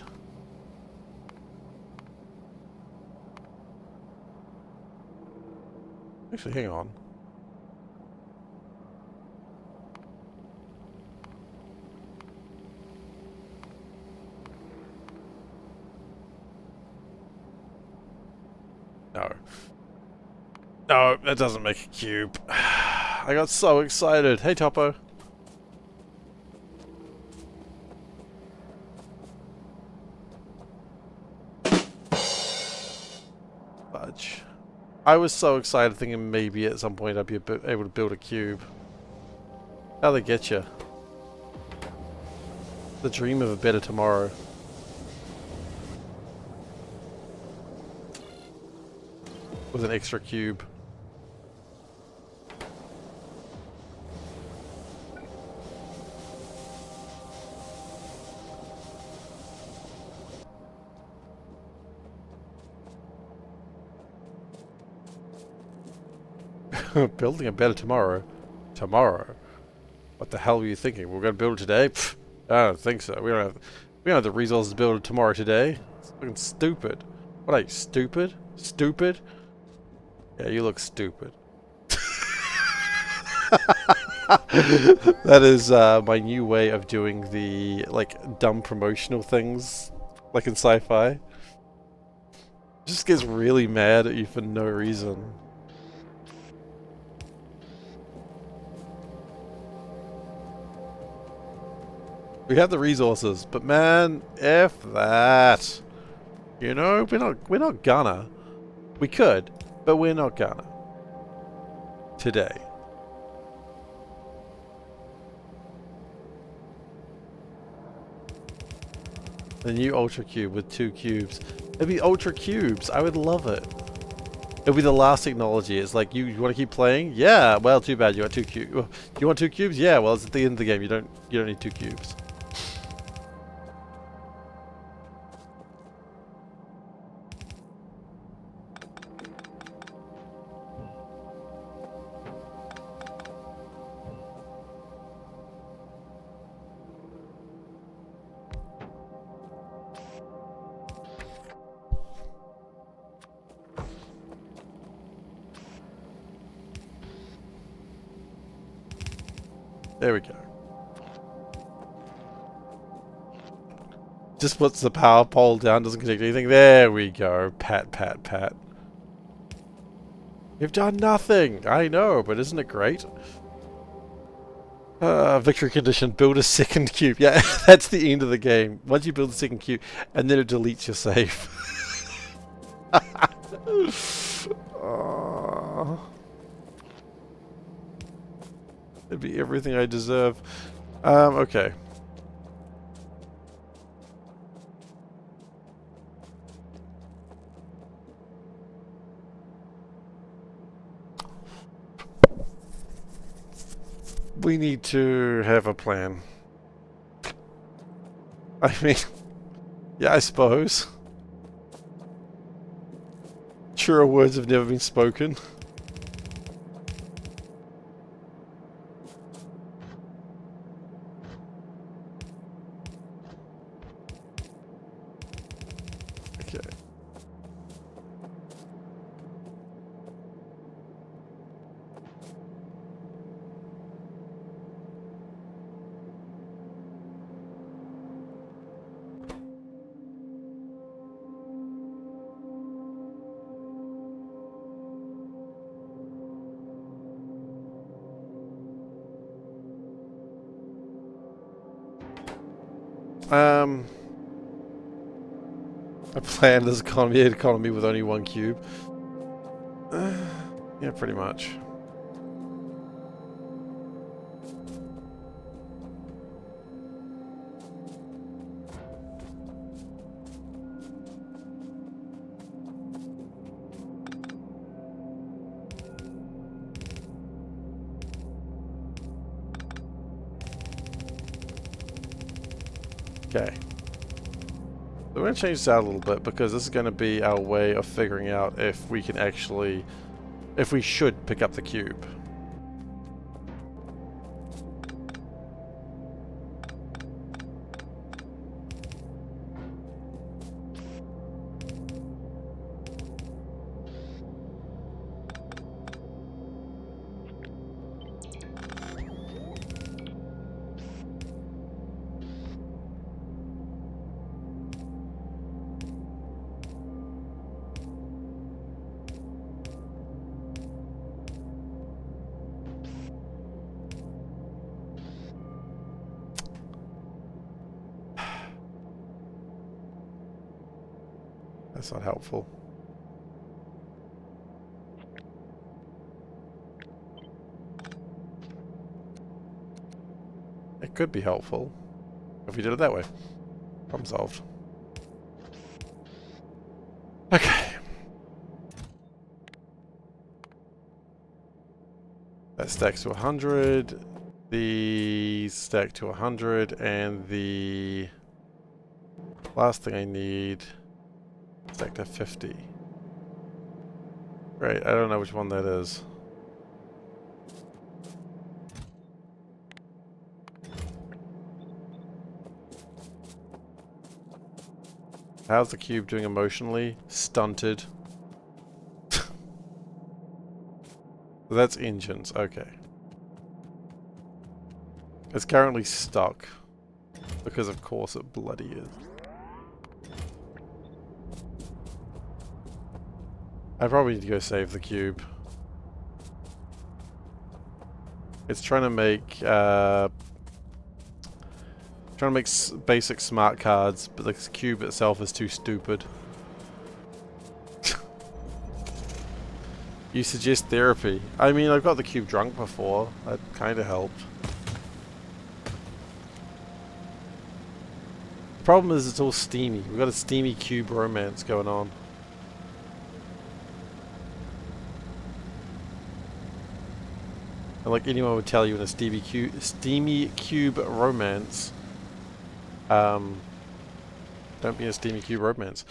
Actually, hang on. No. No, that doesn't make a cube. I got so excited. Hey, Topo. Fudge. I was so excited thinking maybe at some point I'd be able to build a cube. How'd they get you? The dream of a better tomorrow. With an extra cube. Building a better tomorrow. Tomorrow? What the hell were you thinking? We're going to build it today? Pfft, I don't think so. We don't have the resources to build it tomorrow today. It's fucking stupid. What are you, stupid? Stupid? Yeah, you look stupid. That is my new way of doing the like dumb promotional things, like in sci-fi. Just gets really mad at you for no reason. We have the resources, but man, F that. You know, we're not gonna. We could, but we're not gonna. Today. The new UltraCube with 2 cubes. It'd be UltraCubes. I would love it. It'll be the last technology. It's like, you want to keep playing? Yeah. Well, too bad. You got 2 cubes. Do you want 2 cubes? Yeah. Well, it's at the end of the game. You don't need 2 cubes. There we go. Just puts the power pole down, doesn't connect anything. There we go. Pat, pat, pat. You've done nothing! I know, but isn't it great? Victory condition, build a second cube. Yeah, that's the end of the game. Once you build a second cube, and then it deletes your save. Oh. It'd be everything I deserve. Okay. We need to have a plan. I mean, yeah, I suppose. Truer words have never been spoken. Okay. I planned this economy with only one cube. Yeah, pretty much. Okay. So we're going to change this out a little bit because this is going to be our way of figuring out if we can actually, if we should pick up the cube. That's not helpful. It could be helpful if we did it that way. Problem solved. Okay. That stacks to 100. These stack to 100, and the last thing I need stack to 50. Right, I don't know which one that is. How's the cube doing emotionally? Stunted. That's engines, okay. It's currently stuck. Because of course it bloody is. I probably need to go save the cube. It's trying to make basic smart cards, but the cube itself is too stupid. You suggest therapy. I mean, I've got the cube drunk before. That kind of helped. The problem is it's all steamy. We've got a steamy cube romance going on. And like anyone would tell you in a steamy cube romance, don't be in a steamy cube romance.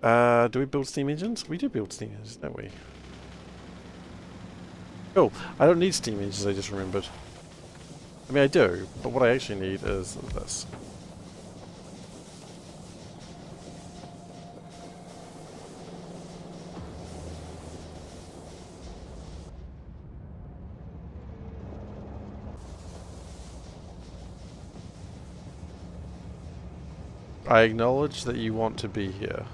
Do we build steam engines? We do build steam engines, don't we? Oh, I don't need steam engines, I just remembered. I mean, I do, but what I actually need is this. I acknowledge that you want to be here.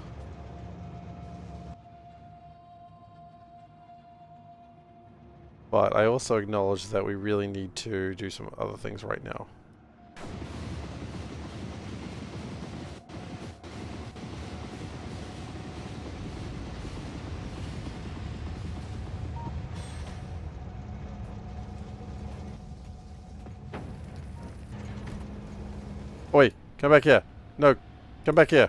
But I also acknowledge that we really need to do some other things right now. Come back here. No, come back here.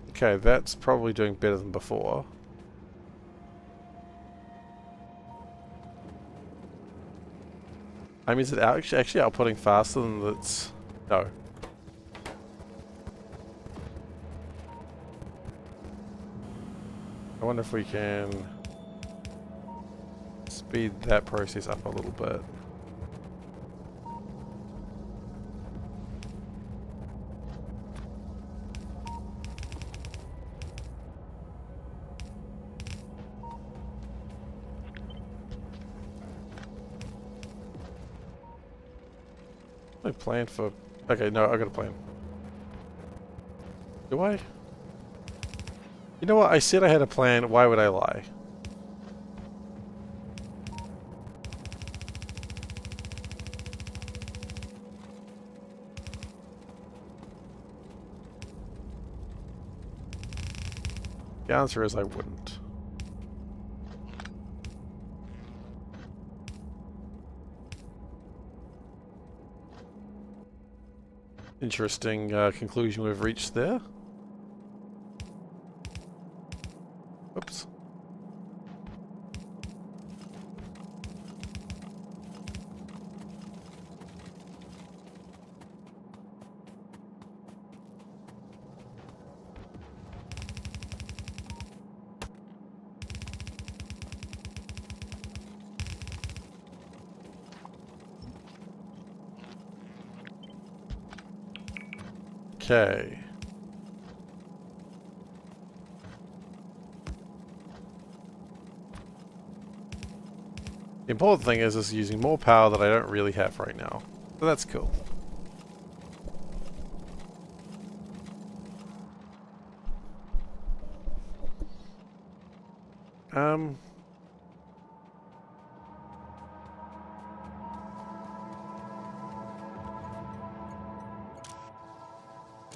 Okay, that's probably doing better than before. I mean, is it actually outputting faster than that's... No. I wonder if we can speed that process up a little bit. No plan for... Okay, no, I got a plan. Do I? You know what? I said I had a plan. Why would I lie? The answer is I wouldn't. Interesting conclusion we've reached there. Whoops. Okay. The important thing is using more power that I don't really have right now. So that's cool.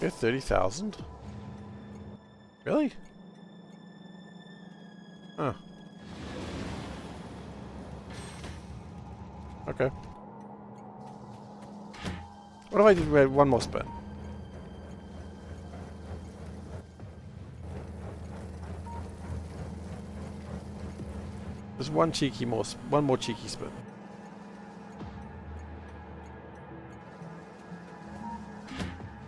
We have 30,000? Really? Huh. Okay. What if I did one more spin? Just one more cheeky spin.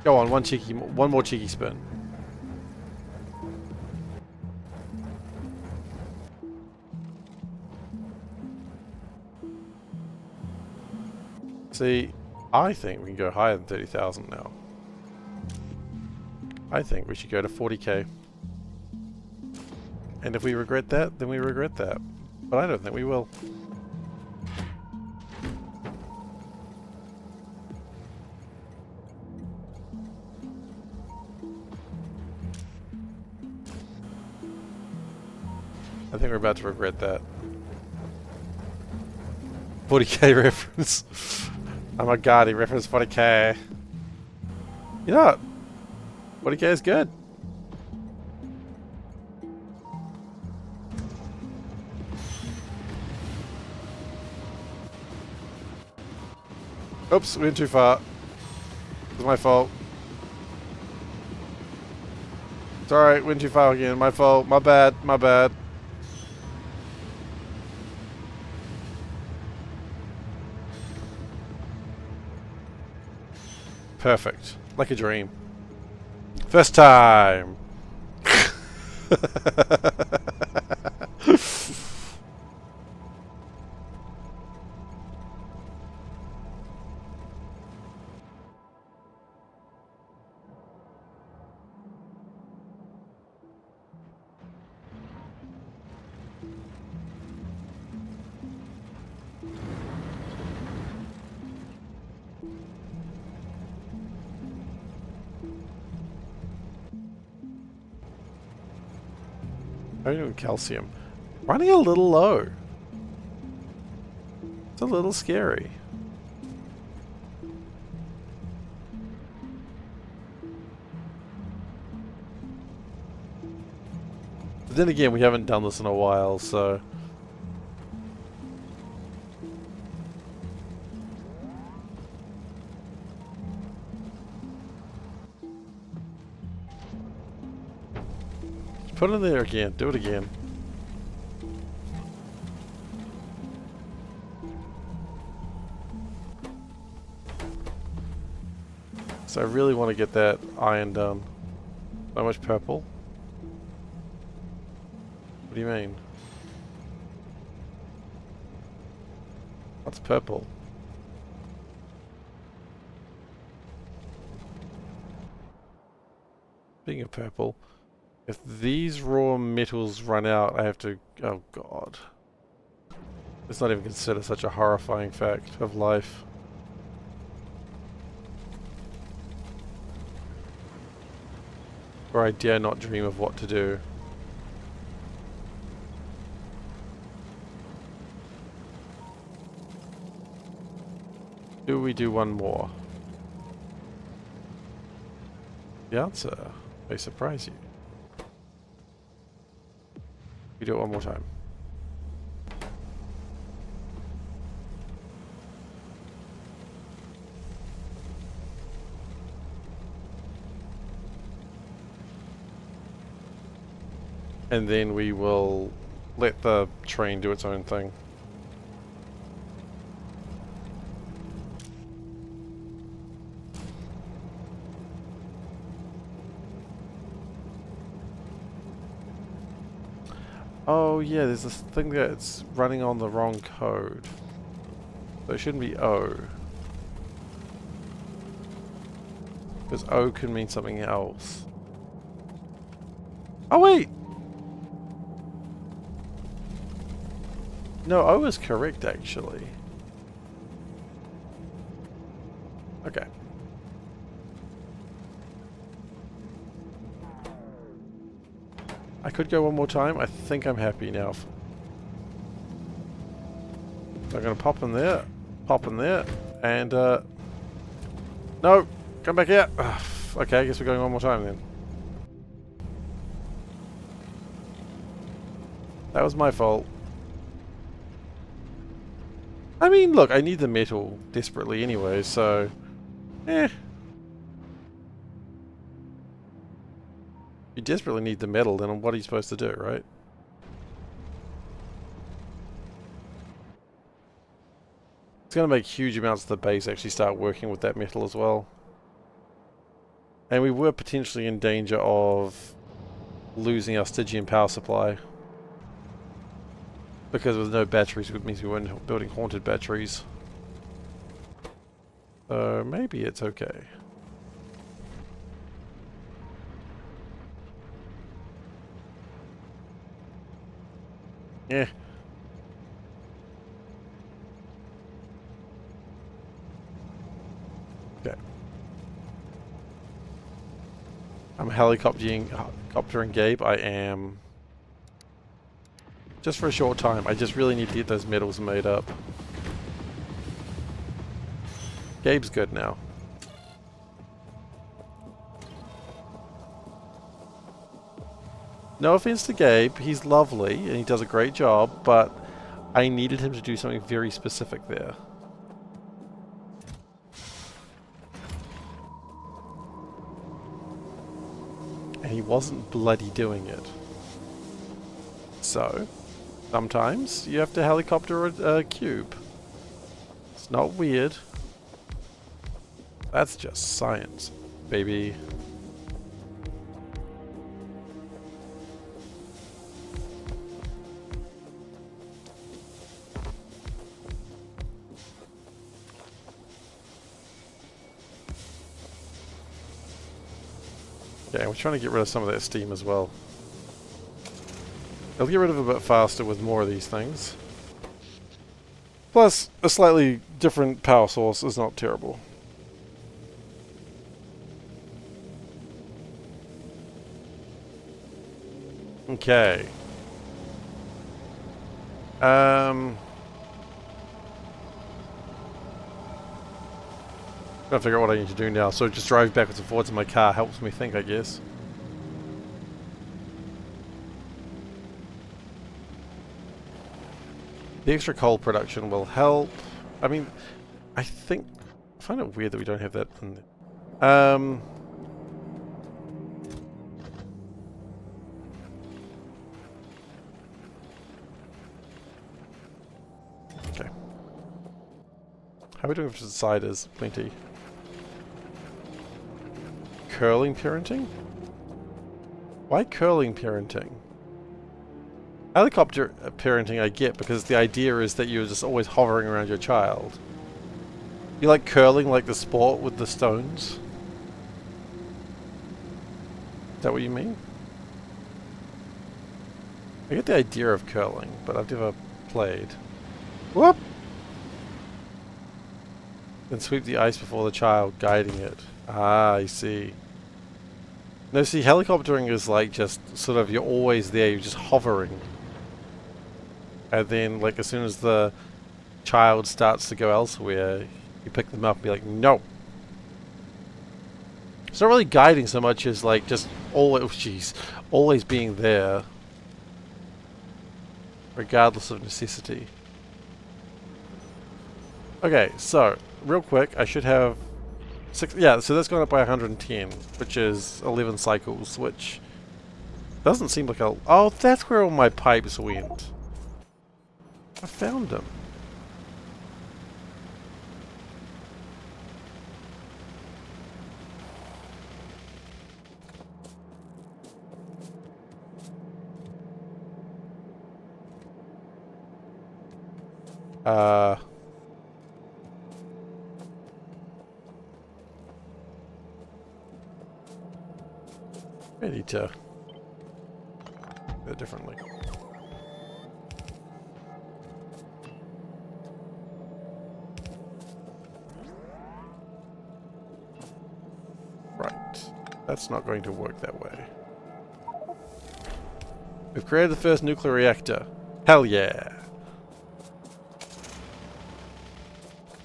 Go on, one more cheeky spin. See, I think we can go higher than 30,000 now. I think we should go to 40k. And if we regret that, then we regret that. But I don't think we will. I think we're about to regret that. 40k reference. Oh my god, he referenced 40k. You know what? 40k is good. Oops, we went too far. It was my fault. It's alright, went too far again. My fault. My bad. My bad. Perfect. Like a dream. First time! Calcium. Running a little low. It's a little scary. But then again, we haven't done this in a while, so... Put it in there again. Do it again. So I really want to get that iron done. So much purple. What do you mean? What's purple? Speaking of purple, if these raw metals run out, I have to... Oh god. Let's not even consider such a horrifying fact of life. Or I dare not dream of what to do. Do we do one more? The answer may surprise you. We do it one more time. And then we will let the train do its own thing. Oh yeah, there's this thing that's running on the wrong code. So it shouldn't be O. Because O can mean something else. Oh wait! No, O is correct actually. Okay. I could go one more time. I think I'm happy now. So I'm going to pop in there, and no, come back here. Ugh, okay, I guess we're going one more time then. That was my fault. I mean, look, I need the metal desperately anyway, so... If you desperately need the metal, then what are you supposed to do, right? It's going to make huge amounts of the base actually start working with that metal as well. And we were potentially in danger of losing our Stygian power supply. Because with no batteries, it means we weren't building haunted batteries. So maybe it's okay. Yeah. Okay. I'm helicoptering Gabe. I am... Just for a short time. I just really need to get those metals made up. Gabe's good now. No offense to Gabe, he's lovely and he does a great job, but I needed him to do something very specific there. And he wasn't bloody doing it. So, sometimes you have to helicopter a cube. It's not weird. That's just science, baby. Yeah, we're trying to get rid of some of that steam as well. I'll get rid of it a bit faster with more of these things. Plus, a slightly different power source is not terrible. Okay. Trying to figure out what I need to do now. So just drive backwards and forwards in my car helps me think, I guess. The extra coal production will help. I mean, I think... I find it weird that we don't have that in there. Okay. How are we doing with deciders? Plenty. Curling parenting? Why curling parenting? Helicopter parenting I get because the idea is that you're just always hovering around your child. You like curling like the sport with the stones? Is that what you mean? I get the idea of curling, but I've never played. Whoop! Then sweep the ice before the child, guiding it. Ah, I see. No, see, helicoptering is like just sort of, you're always there, you're just hovering. And then, like, as soon as the child starts to go elsewhere, you pick them up and be like, no. It's not really guiding so much as, like, just always, oh, jeez, always being there. Regardless of necessity. Okay, so, real quick, I should have 6, yeah, so that's gone up by 110, which is 11 cycles, which doesn't seem like a, oh, that's where all my pipes went. I found them. I need to do it differently. Right. That's not going to work that way. We've created the first nuclear reactor. Hell yeah!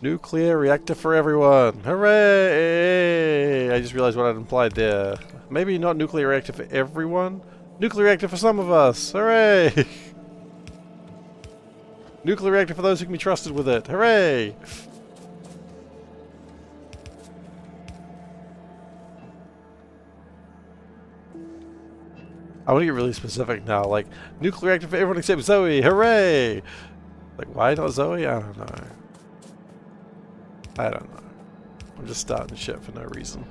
Nuclear reactor for everyone! Hooray! I just realized what I'd implied there. Maybe not nuclear reactor for everyone? Nuclear reactor for some of us! Hooray! Nuclear reactor for those who can be trusted with it! Hooray! I want to get really specific now, like, nuclear reactor for everyone except Zoe! Hooray! Like, why not Zoe? I don't know. I don't know. I'm just starting shit for no reason.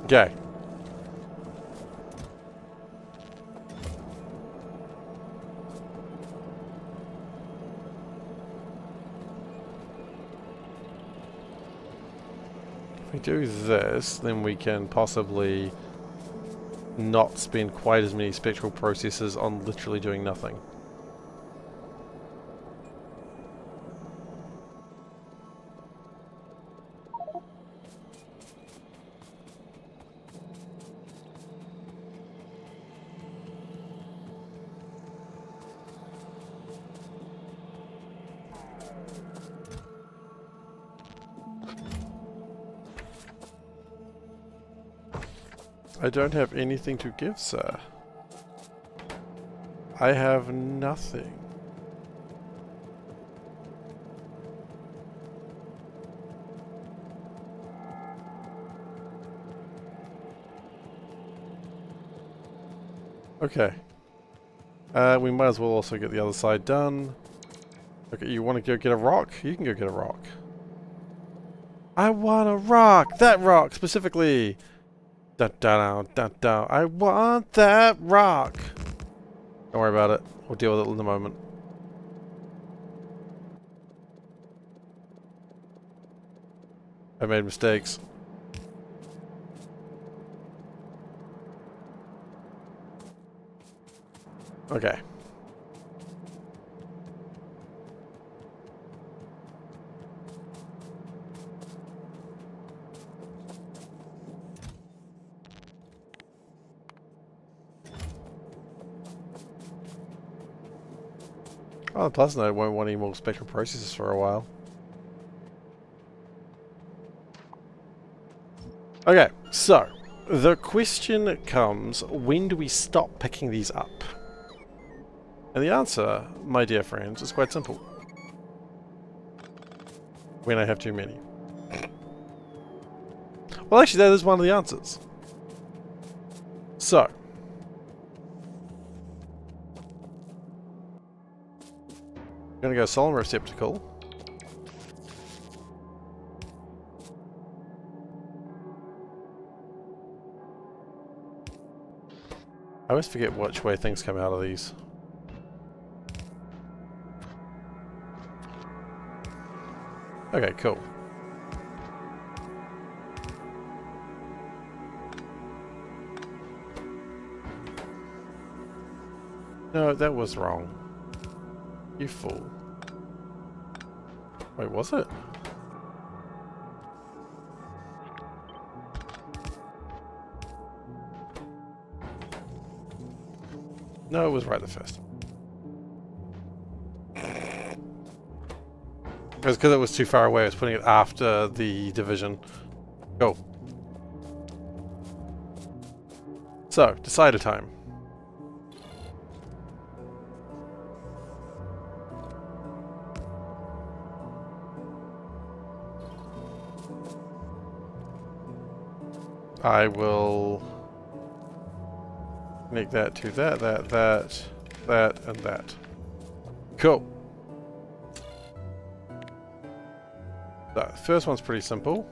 Okay. If we do this, then we can possibly not spend quite as many spectral processes on literally doing nothing. I don't have anything to give, sir. I have nothing. Okay. We might as well also get the other side done. Okay, you want to go get a rock? You can go get a rock. I want a rock! That rock, specifically! Da da da da da. I want that rock! Don't worry about it. We'll deal with it in a moment. I made mistakes. Okay. Oh, plus no, won't want any more spectral processors for a while. Okay, so the question comes, when do we stop picking these up? And the answer, my dear friends, is quite simple. When I have too many. Well, actually, that is one of the answers. So, I'm going to go solemn receptacle. I always forget which way things come out of these. Okay, cool. No, that was wrong. You fool. Wait, was it? No, it was right the first. It was because it was too far away. I was putting it after the division. Go. So, decider time. I will connect that to that, and that. Cool. So, the first one's pretty simple.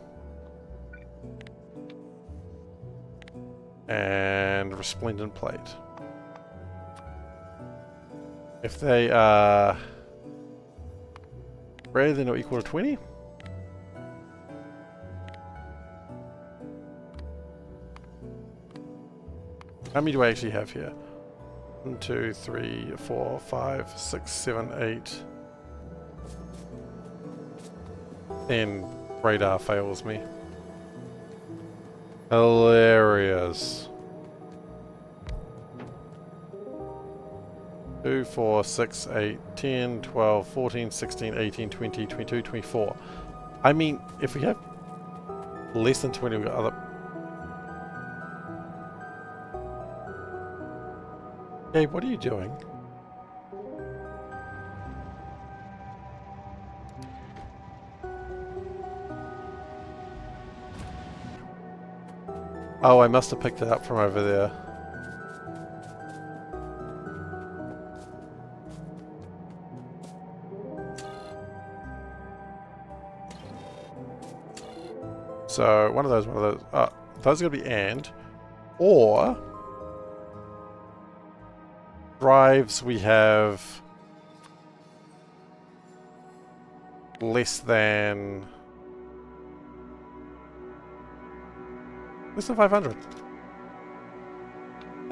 And resplendent plate. If they are greater than or equal to 20, how many do I actually have here? 1, 2, 3, 4, 5, 6, 7, 8. And radar fails me. Hilarious. 2, 4, 6, 8, 10, 12, 14, 16, 18, 20, 22, 24. I mean, if we have less than 20, we've got other... Hey, what are you doing? Oh, I must have picked it up from over there. So, one of those. Those are going to be and. Or... drives we have... less than 500.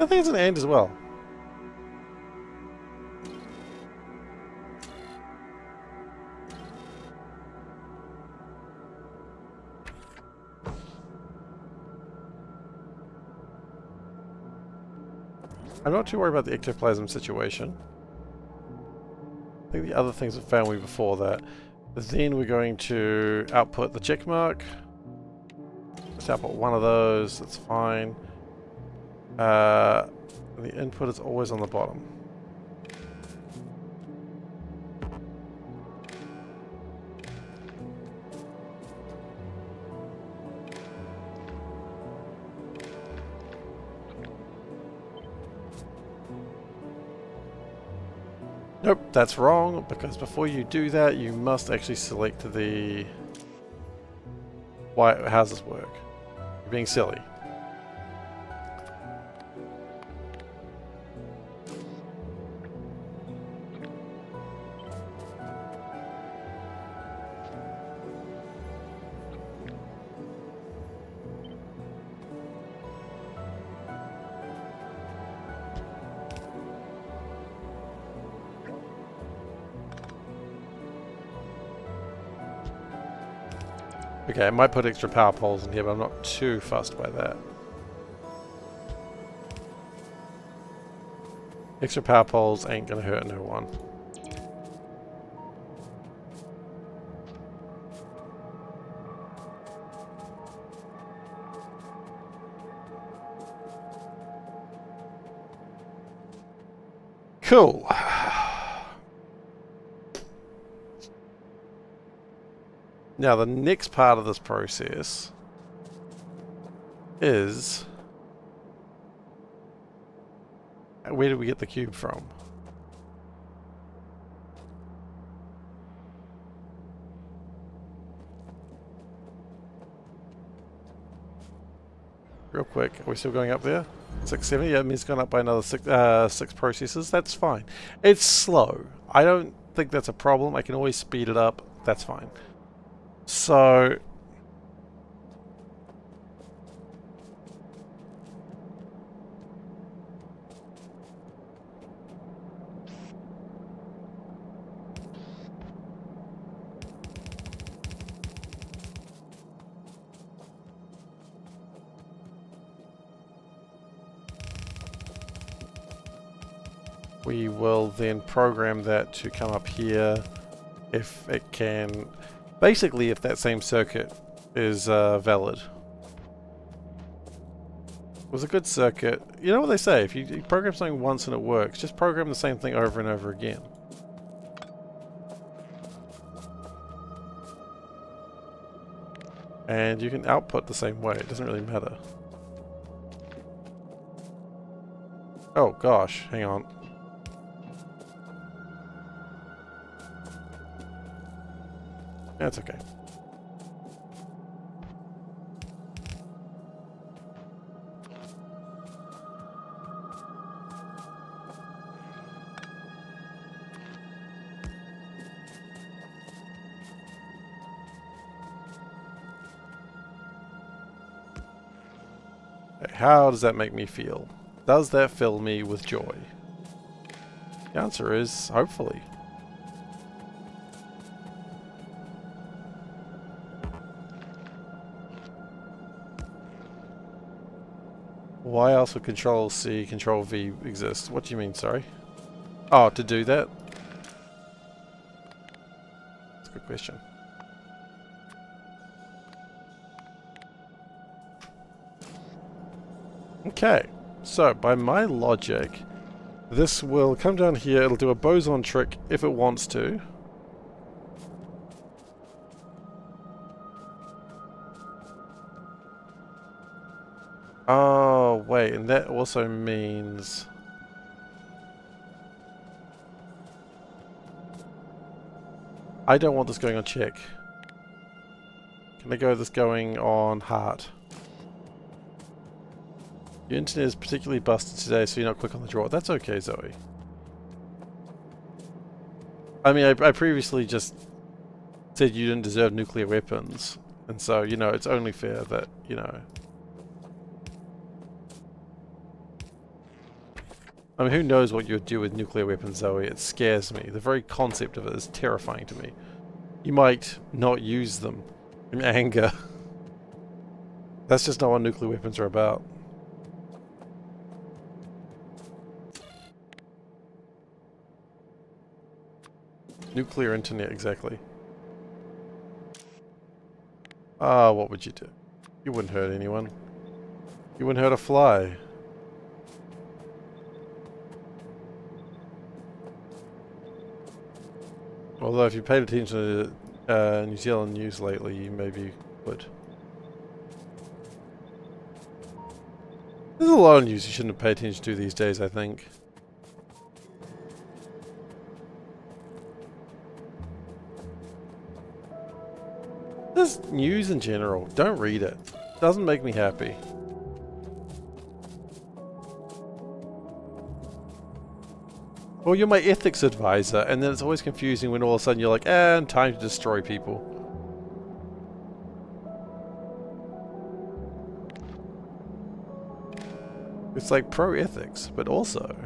I think it's an and as well. I'm not too worried about the ectoplasm situation. I think the other things have failed me before that. Then we're going to output the check mark. Just output one of those, that's fine. The input is always on the bottom. Nope, that's wrong, because before you do that, you must actually select the... Why? How does this work? You're being silly. Okay, I might put extra power poles in here, but I'm not too fussed by that. Extra power poles ain't gonna hurt no one. Cool. Now the next part of this process is, where did we get the cube from? Real quick, are we still going up there? 670? Yeah, it means it's gone up by another six processes. That's fine. It's slow. I don't think that's a problem. I can always speed it up. That's fine. So we will then program that to come up here if it can, basically if that same circuit is valid. It was a good circuit. You know what they say, if you program something once and it works, just program the same thing over and over again. And you can output the same way, it doesn't really matter. Oh gosh, hang on. That's okay. How does that make me feel? Does that fill me with joy? The answer is, hopefully. Why else would Control C, Control V exist? What do you mean, sorry? Oh, to do that? That's a good question. Okay, so by my logic, this will come down here, it'll do a boson trick if it wants to. Oh, wait, and that also means... I don't want this going on check. Can I go this going on heart? Your internet is particularly busted today, so you're not quick on the draw. That's okay, Zoe. I mean, I previously just said you didn't deserve nuclear weapons. And so, you know, it's only fair that, you know... I mean, who knows what you would do with nuclear weapons, Zoe? It scares me. The very concept of it is terrifying to me. You might not use them in anger. That's just not what nuclear weapons are about. Nuclear internet, exactly. Ah, what would you do? You wouldn't hurt anyone. You wouldn't hurt a fly. Although if you paid attention to New Zealand news lately, you maybe would. There's a lot of news you shouldn't pay attention to these days, I think. Just news in general. Don't read it. Doesn't make me happy. Well, you're my ethics advisor, and then it's always confusing when all of a sudden you're like, and time to destroy people. It's like pro-ethics, but also...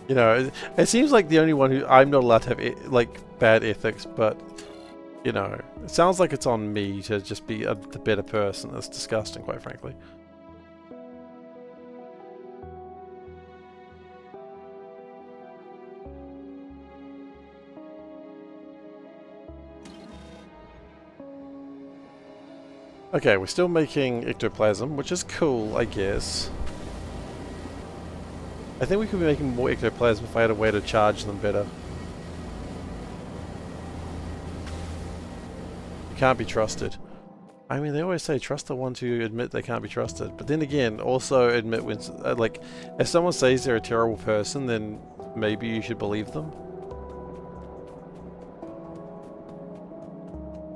You know, it seems like the only one who I'm not allowed to have like bad ethics, but you know, it sounds like it's on me to just be the better person. That's disgusting, quite frankly. Okay, we're still making ectoplasm, which is cool, I guess. I think we could be making more ectoplasm if I had a way to charge them better. You can't be trusted. I mean, they always say trust the ones who admit they can't be trusted. But then again, also admit when, like, if someone says they're a terrible person, then maybe you should believe them.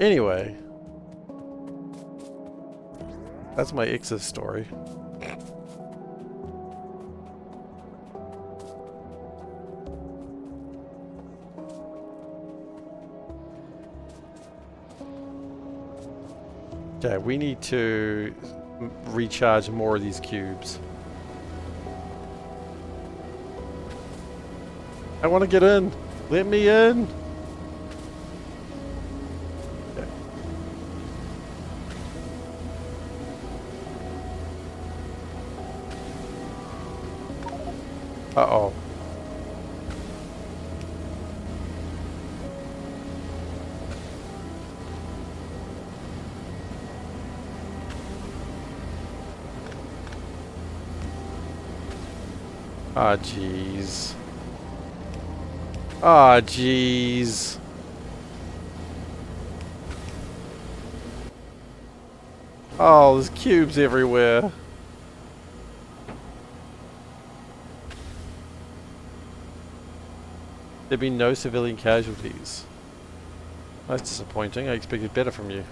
Anyway. That's my ex's story. Okay, we need to recharge more of these cubes. I want to get in! Let me in! Okay. Uh-oh. Ah, jeez. Ah, jeez. Oh, there's cubes everywhere. There'd be no civilian casualties. That's disappointing. I expected better from you.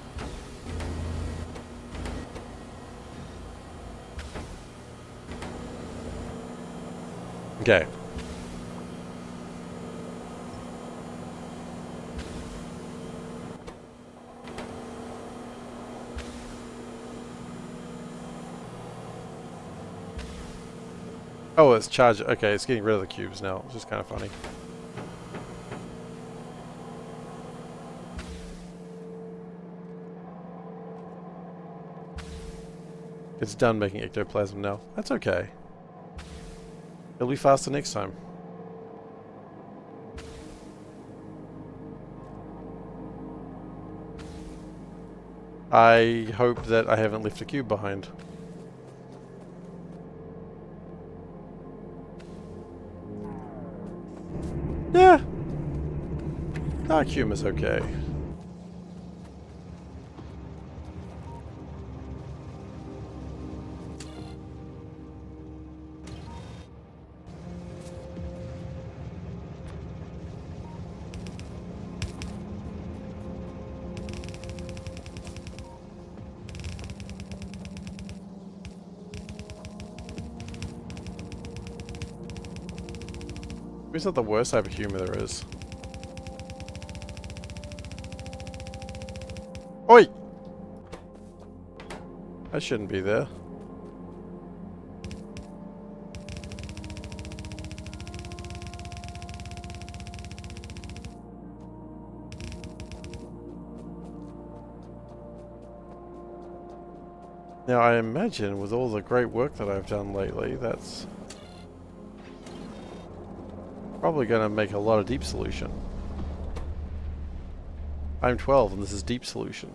Okay. Oh, it's charged. Okay, it's getting rid of the cubes now, which is kind of funny. It's done making ectoplasm now. That's okay. It'll be faster next time. I hope that I haven't left a cube behind. Yeah. Vacuum is okay. It's not the worst type of humor there is. Oi! I shouldn't be there. Now I imagine with all the great work that I've done lately, that's probably going to make a lot of deep solution. I'm 12 and this is deep solution.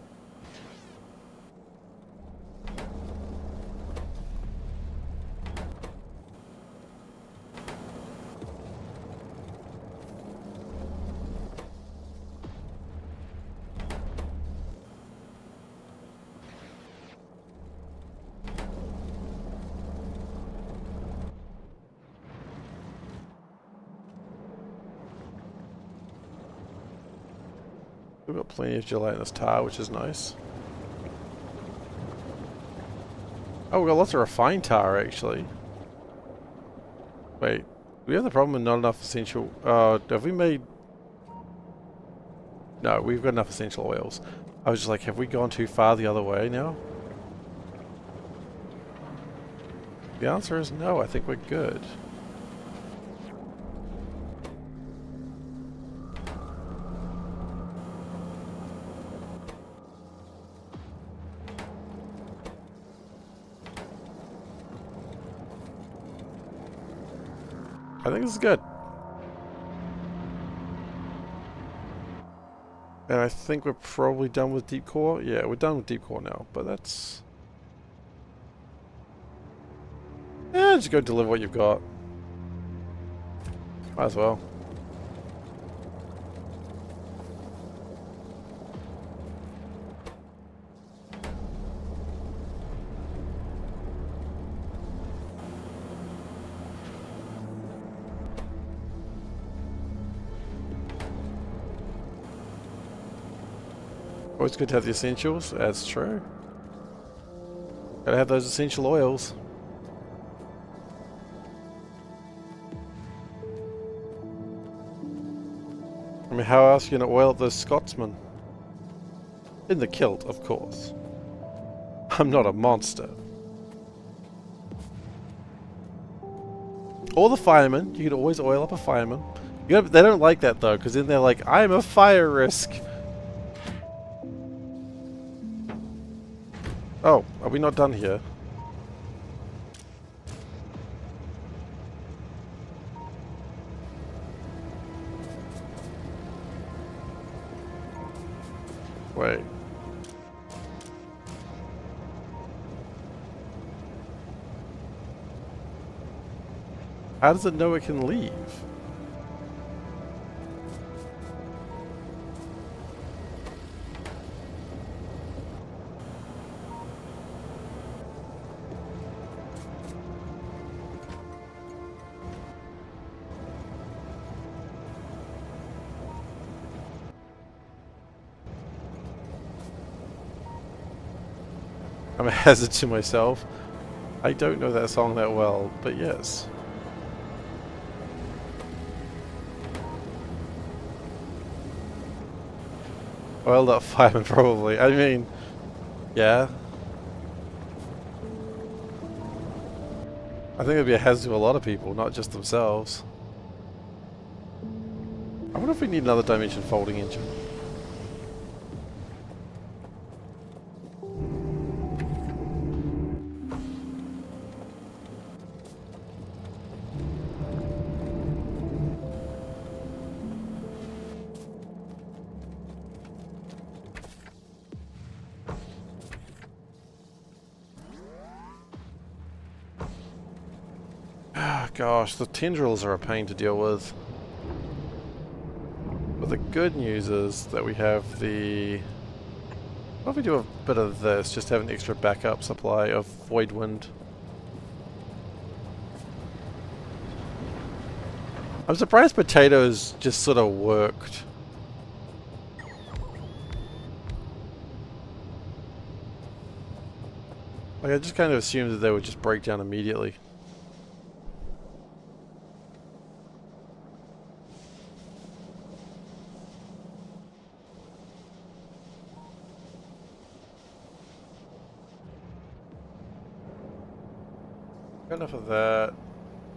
We've got plenty of gelatinous tar, which is nice. Oh, we've got lots of refined tar, actually. Wait, do we have the problem with not enough essential... have we made... No, we've got enough essential oils. I was just like, have we gone too far the other way now? The answer is no, I think we're good. I think this is good. And I think we're probably done with deep core. Yeah, we're done with deep core now, but that's... Yeah, just go deliver what you've got. Might as well. Always good to have the essentials. That's true. Gotta have those essential oils. I mean, how else are you gonna oil up those Scotsmen? In the kilt, of course. I'm not a monster. Or the firemen. You can always oil up a fireman. They don't like that though, because then they're like, I'm a fire risk. Oh, are we not done here? Wait. How does it know it can leave? I'm a hazard to myself. I don't know that song that well, but yes. Well, that fireman probably. I mean, yeah. I think it'd be a hazard to a lot of people, not just themselves. I wonder if we need another dimension folding engine. Gosh, the tendrils are a pain to deal with. But the good news is that we have the... What if we do a bit of this, just have an extra backup supply of void wind? I'm surprised potatoes just sort of worked. Like, I just kind of assumed that they would just break down immediately. Enough of that.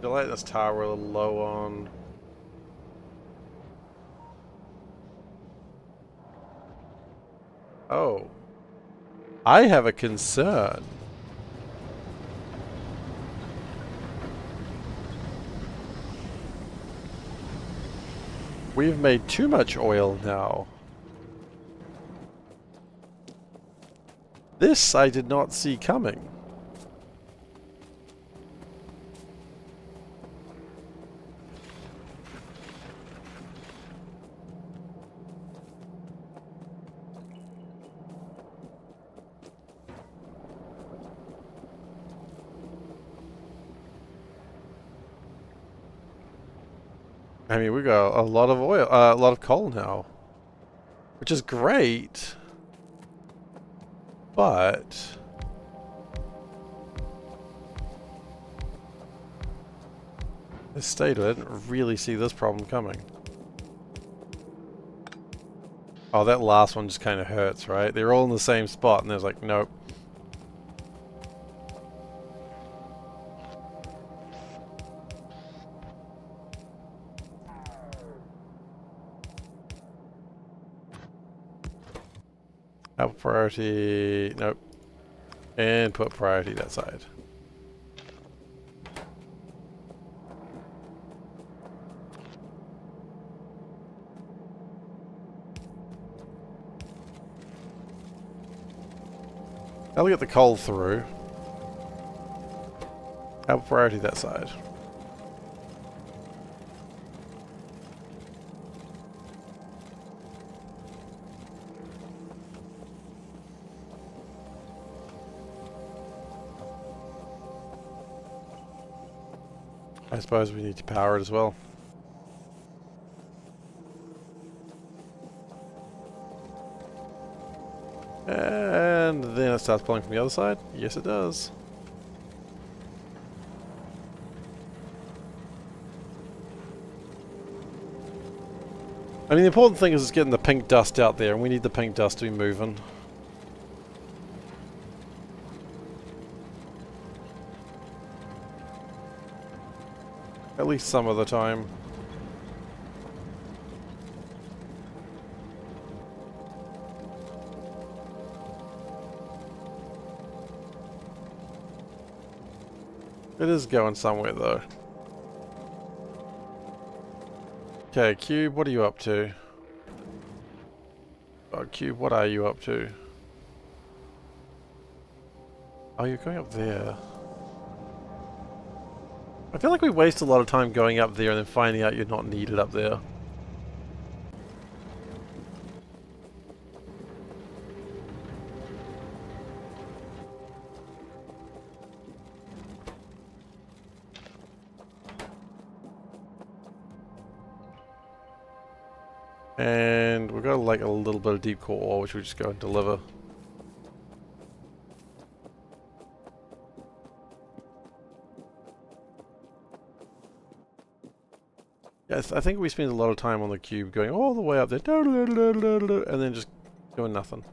I like this tower a little low on. Oh. I have a concern. We've made too much oil now. This I did not see coming. I mean, we got a lot of oil, a lot of coal now, which is great, but this state, I didn't really see this problem coming. Oh, that last one just kind of hurts, right? They're all in the same spot, and there's like, nope. Output priority, nope. And put priority that side. Now we get the coal through. Our priority that side. I suppose we need to power it as well. And then it starts pulling from the other side. Yes, it does. I mean, the important thing is getting the pink dust out there, and we need the pink dust to be moving. At least some of the time. It is going somewhere though. Okay, Cube, what are you up to? Oh, Cube, what are you up to? Oh, you're going up there. I feel like we waste a lot of time going up there and then finding out you're not needed up there. And we've got like a little bit of deep core ore, which we just go and deliver. Yes, I think we spend a lot of time on the cube going all the way up there, and then just doing nothing.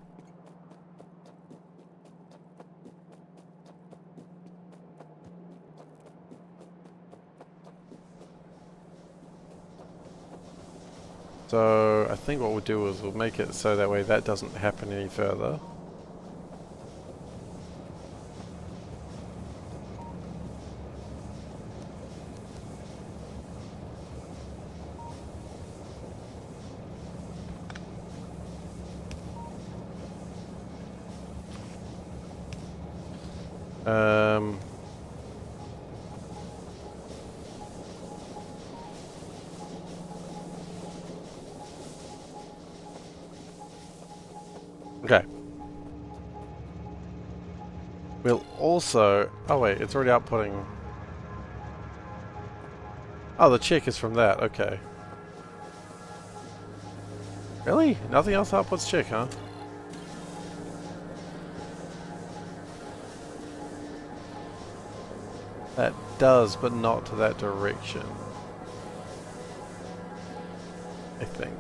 So I think what we'll do is we'll make it so that way that doesn't happen any further. Okay. We'll also... Oh wait, it's already outputting... Oh, the check is from that, okay. Really? Nothing else outputs check, huh? That does, but not to that direction. I think.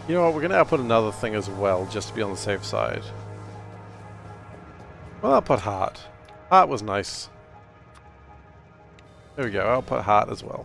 You know what, we're going to output another thing as well, just to be on the safe side. Well, I'll put heart. Heart was nice. There we go, I'll put heart as well.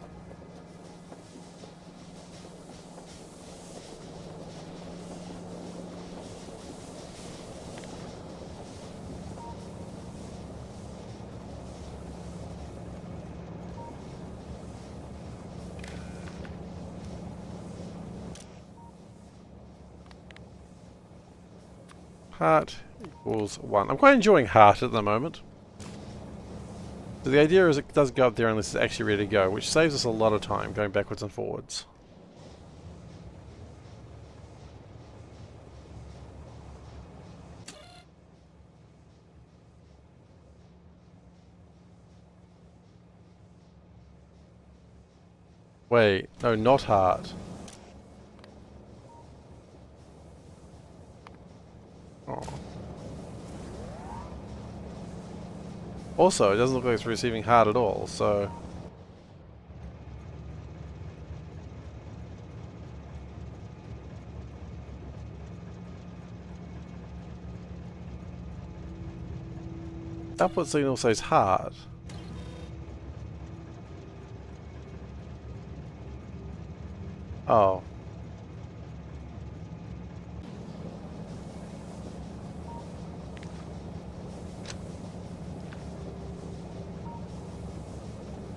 Heart equals 1. I'm quite enjoying heart at the moment. So the idea is it doesn't go up there unless it's actually ready to go, which saves us a lot of time going backwards and forwards. Wait, no, not heart. Oh. Also, it doesn't look like it's receiving heart at all, so... Output signal says heart. Oh.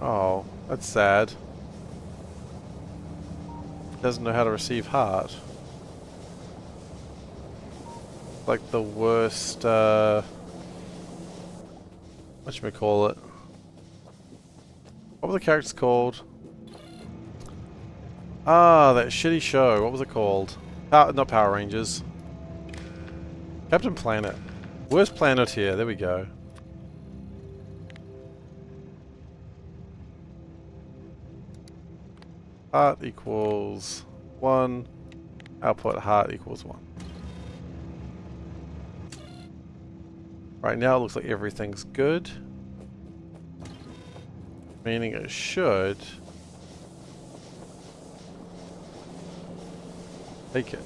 Oh, that's sad. Doesn't know how to receive heart. Like the worst, whatchamacallit. What were the characters called? Ah, that shitty show. What was it called? Not Power Rangers. Captain Planet. Worst planet here. There we go. Heart equals 1. Output heart equals 1. Right now it looks like everything's good. Meaning it should take it.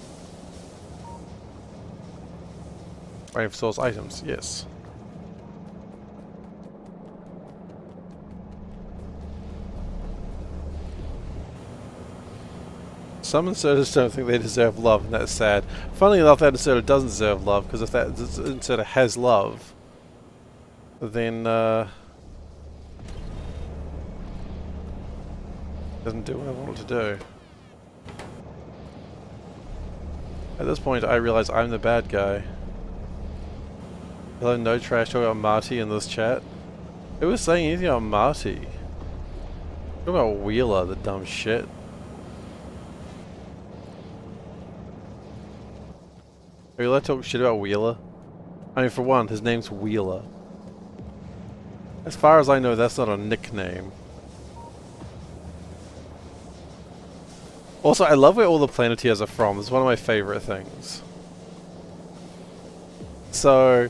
Waiting for source items, yes. Some inserters don't think they deserve love, and that's sad. Funnily enough, that inserter doesn't deserve love, because if that inserter has love, then doesn't do what I want it to do. At this point, I realize I'm the bad guy. Hello, no trash talking about Marty in this chat. Who was saying anything about Marty? Talking about Wheeler, the dumb shit. Are you allowed to talk shit about Wheeler? I mean, for one, his name's Wheeler. As far as I know, that's not a nickname. Also, I love where all the Planeteers are from. It's one of my favorite things. So,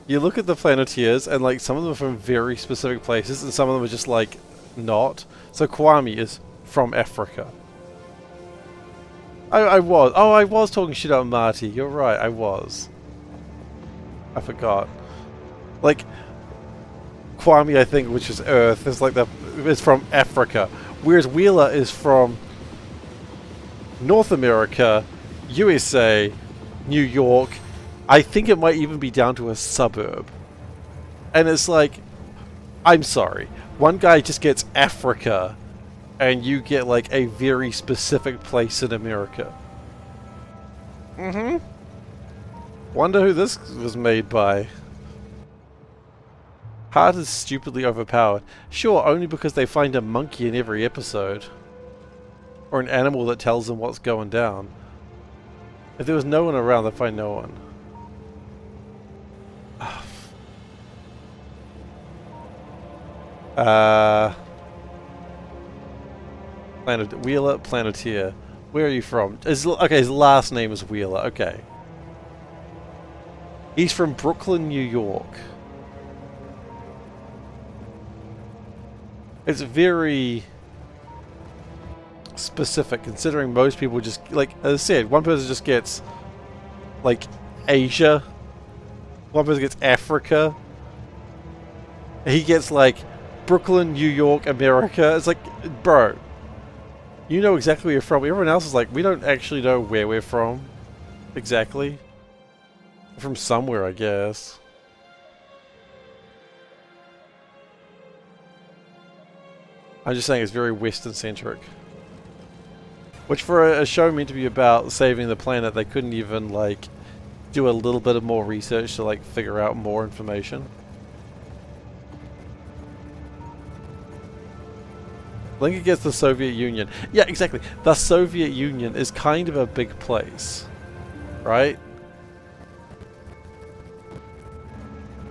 you look at the Planeteers, and like some of them are from very specific places, and some of them are just like not. So Kwame is from Africa. I was talking shit about Marty. You're right, I was. I forgot. Like Kwame, I think, which is Earth, is like is from Africa, whereas Wheeler is from North America, USA, New York. I think it might even be down to a suburb. And it's like, I'm sorry, one guy just gets Africa, and you get like a very specific place in America. Mm-hmm. Wonder who this was made by. Heart is stupidly overpowered. Sure, only because they find a monkey in every episode. Or an animal that tells them what's going down. If there was no one around, they'd find no one. Wheeler, Planeteer. Where are you from? Okay, his last name is Wheeler. Okay. He's from Brooklyn, New York. It's very specific, considering most people just, like, as I said, one person just gets, like, Asia. One person gets Africa. He gets, like, Brooklyn, New York, America. It's like, bro, you know exactly where you're from. Everyone else is like, we don't actually know where we're from. Exactly. We're from somewhere, I guess. I'm just saying it's very Western-centric. Which for a show meant to be about saving the planet, they couldn't even, like, do a little bit of more research to, like, figure out more information. Link against the Soviet Union. Yeah, exactly. The Soviet Union is kind of a big place. Right?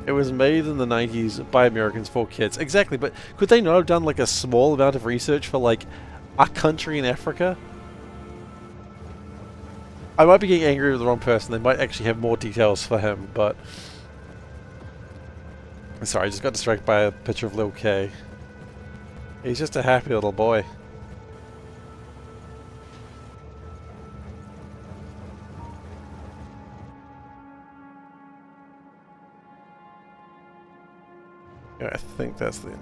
It was made in the 90s by Americans for kids. Exactly, but could they not have done like a small amount of research for like a country in Africa? I might be getting angry with the wrong person. They might actually have more details for him, but... Sorry, I just got distracted by a picture of Lil K. He's just a happy little boy. Yeah, I think that's the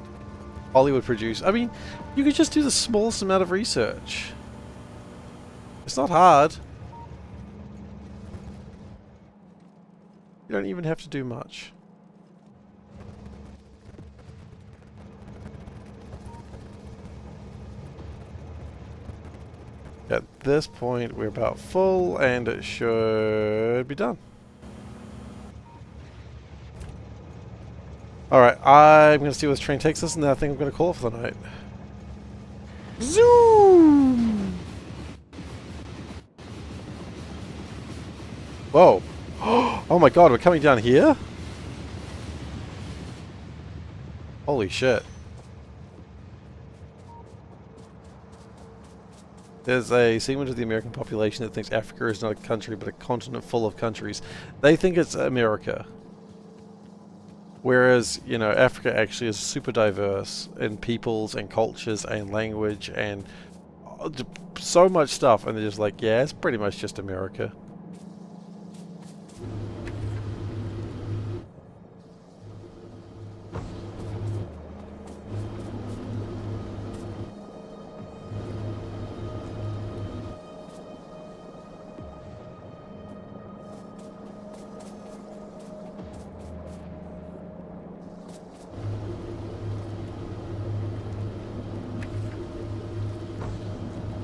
Hollywood produce. I mean, you could just do the smallest amount of research. It's not hard. You don't even have to do much. At this point, we're about full, and it should be done. Alright, I'm going to see where this train takes us, and then I think I'm going to call it for the night. Zoom! Whoa. Oh my god, we're coming down here? Holy shit. There's a segment of the American population that thinks Africa is not a country, but a continent full of countries. They think it's America. Whereas, you know, Africa actually is super diverse in peoples and cultures and language and so much stuff. And they're just like, yeah, it's pretty much just America.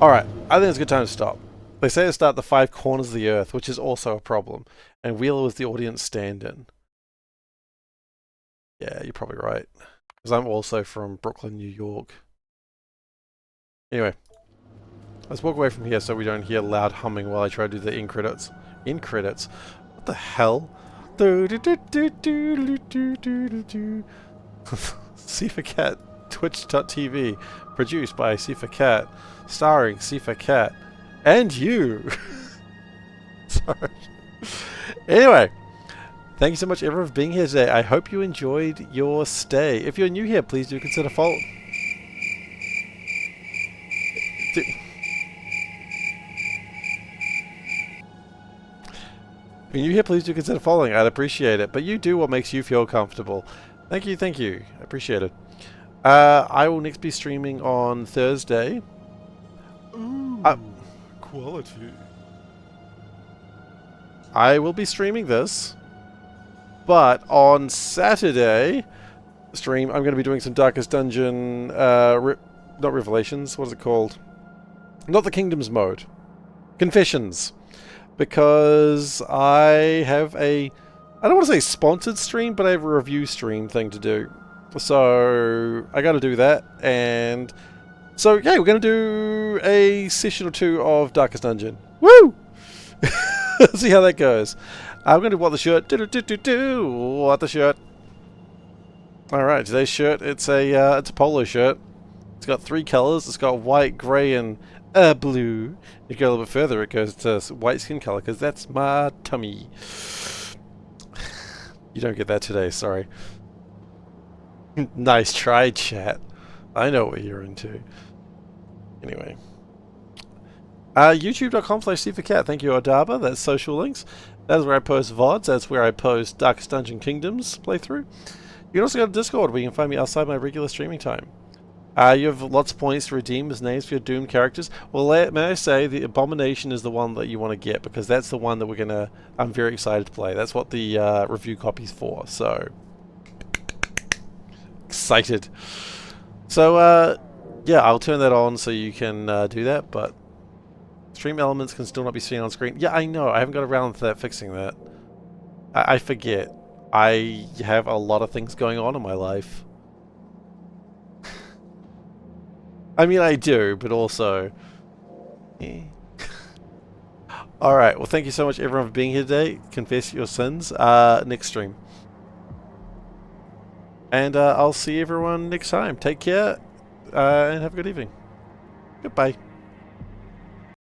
Alright, I think it's a good time to stop. They say to start the 5 corners of the earth, which is also a problem. And Wheeler was the audience stand-in. Yeah, you're probably right. Because I'm also from Brooklyn, New York. Anyway. Let's walk away from here so we don't hear loud humming while I try to do the end credits. End credits? What the hell? SeiferKatt, Twitch.tv. Produced by SeiferKatt. Starring SeiferKatt. And you! Sorry. Anyway. Thank you so much everyone for being here today. I hope you enjoyed your stay. If you're new here, please do consider following. If you're new here, please do consider following. I'd appreciate it. But you do what makes you feel comfortable. Thank you, thank you. I appreciate it. I will next be streaming on Thursday. Ooh, quality. I will be streaming this. But on Saturday stream, I'm going to be doing some Darkest Dungeon, not Revelations, what is it called? Not the Kingdoms mode. Confessions. Because I have I don't want to say sponsored stream, but I have a review stream thing to do. So I got to do that. And so, yeah, we're going to do a session or 2 of Darkest Dungeon. Woo! See how that goes. I'm going to do what the shirt. What the shirt. Alright, today's shirt, it's a polo shirt. It's got 3 colors. It's got white, grey, and blue. If you go a little bit further, it goes to white skin color, because that's my tummy. You don't get that today, sorry. Nice try, chat. I know what you're into. Anyway. YouTube.com/SeiferKatt. Thank you, Odaba. That's social links. That is where I post VODs. That's where I post Darkest Dungeon Kingdoms playthrough. You can also go to Discord, where you can find me outside my regular streaming time. You have lots of points to redeem as names for your Doom characters. Well, may I say, the Abomination is the one that you want to get, because that's the one that I'm very excited to play. That's what the review copy's for, so... Excited. So, yeah, I'll turn that on so you can do that, but... Stream elements can still not be seen on screen. Yeah, I know. I haven't got around to fixing that. I forget. I have a lot of things going on in my life. I mean, I do, but also... Eh. Alright, well thank you so much everyone for being here today. Confess your sins. Next stream. And I'll see everyone next time. Take care, and have a good evening. Goodbye.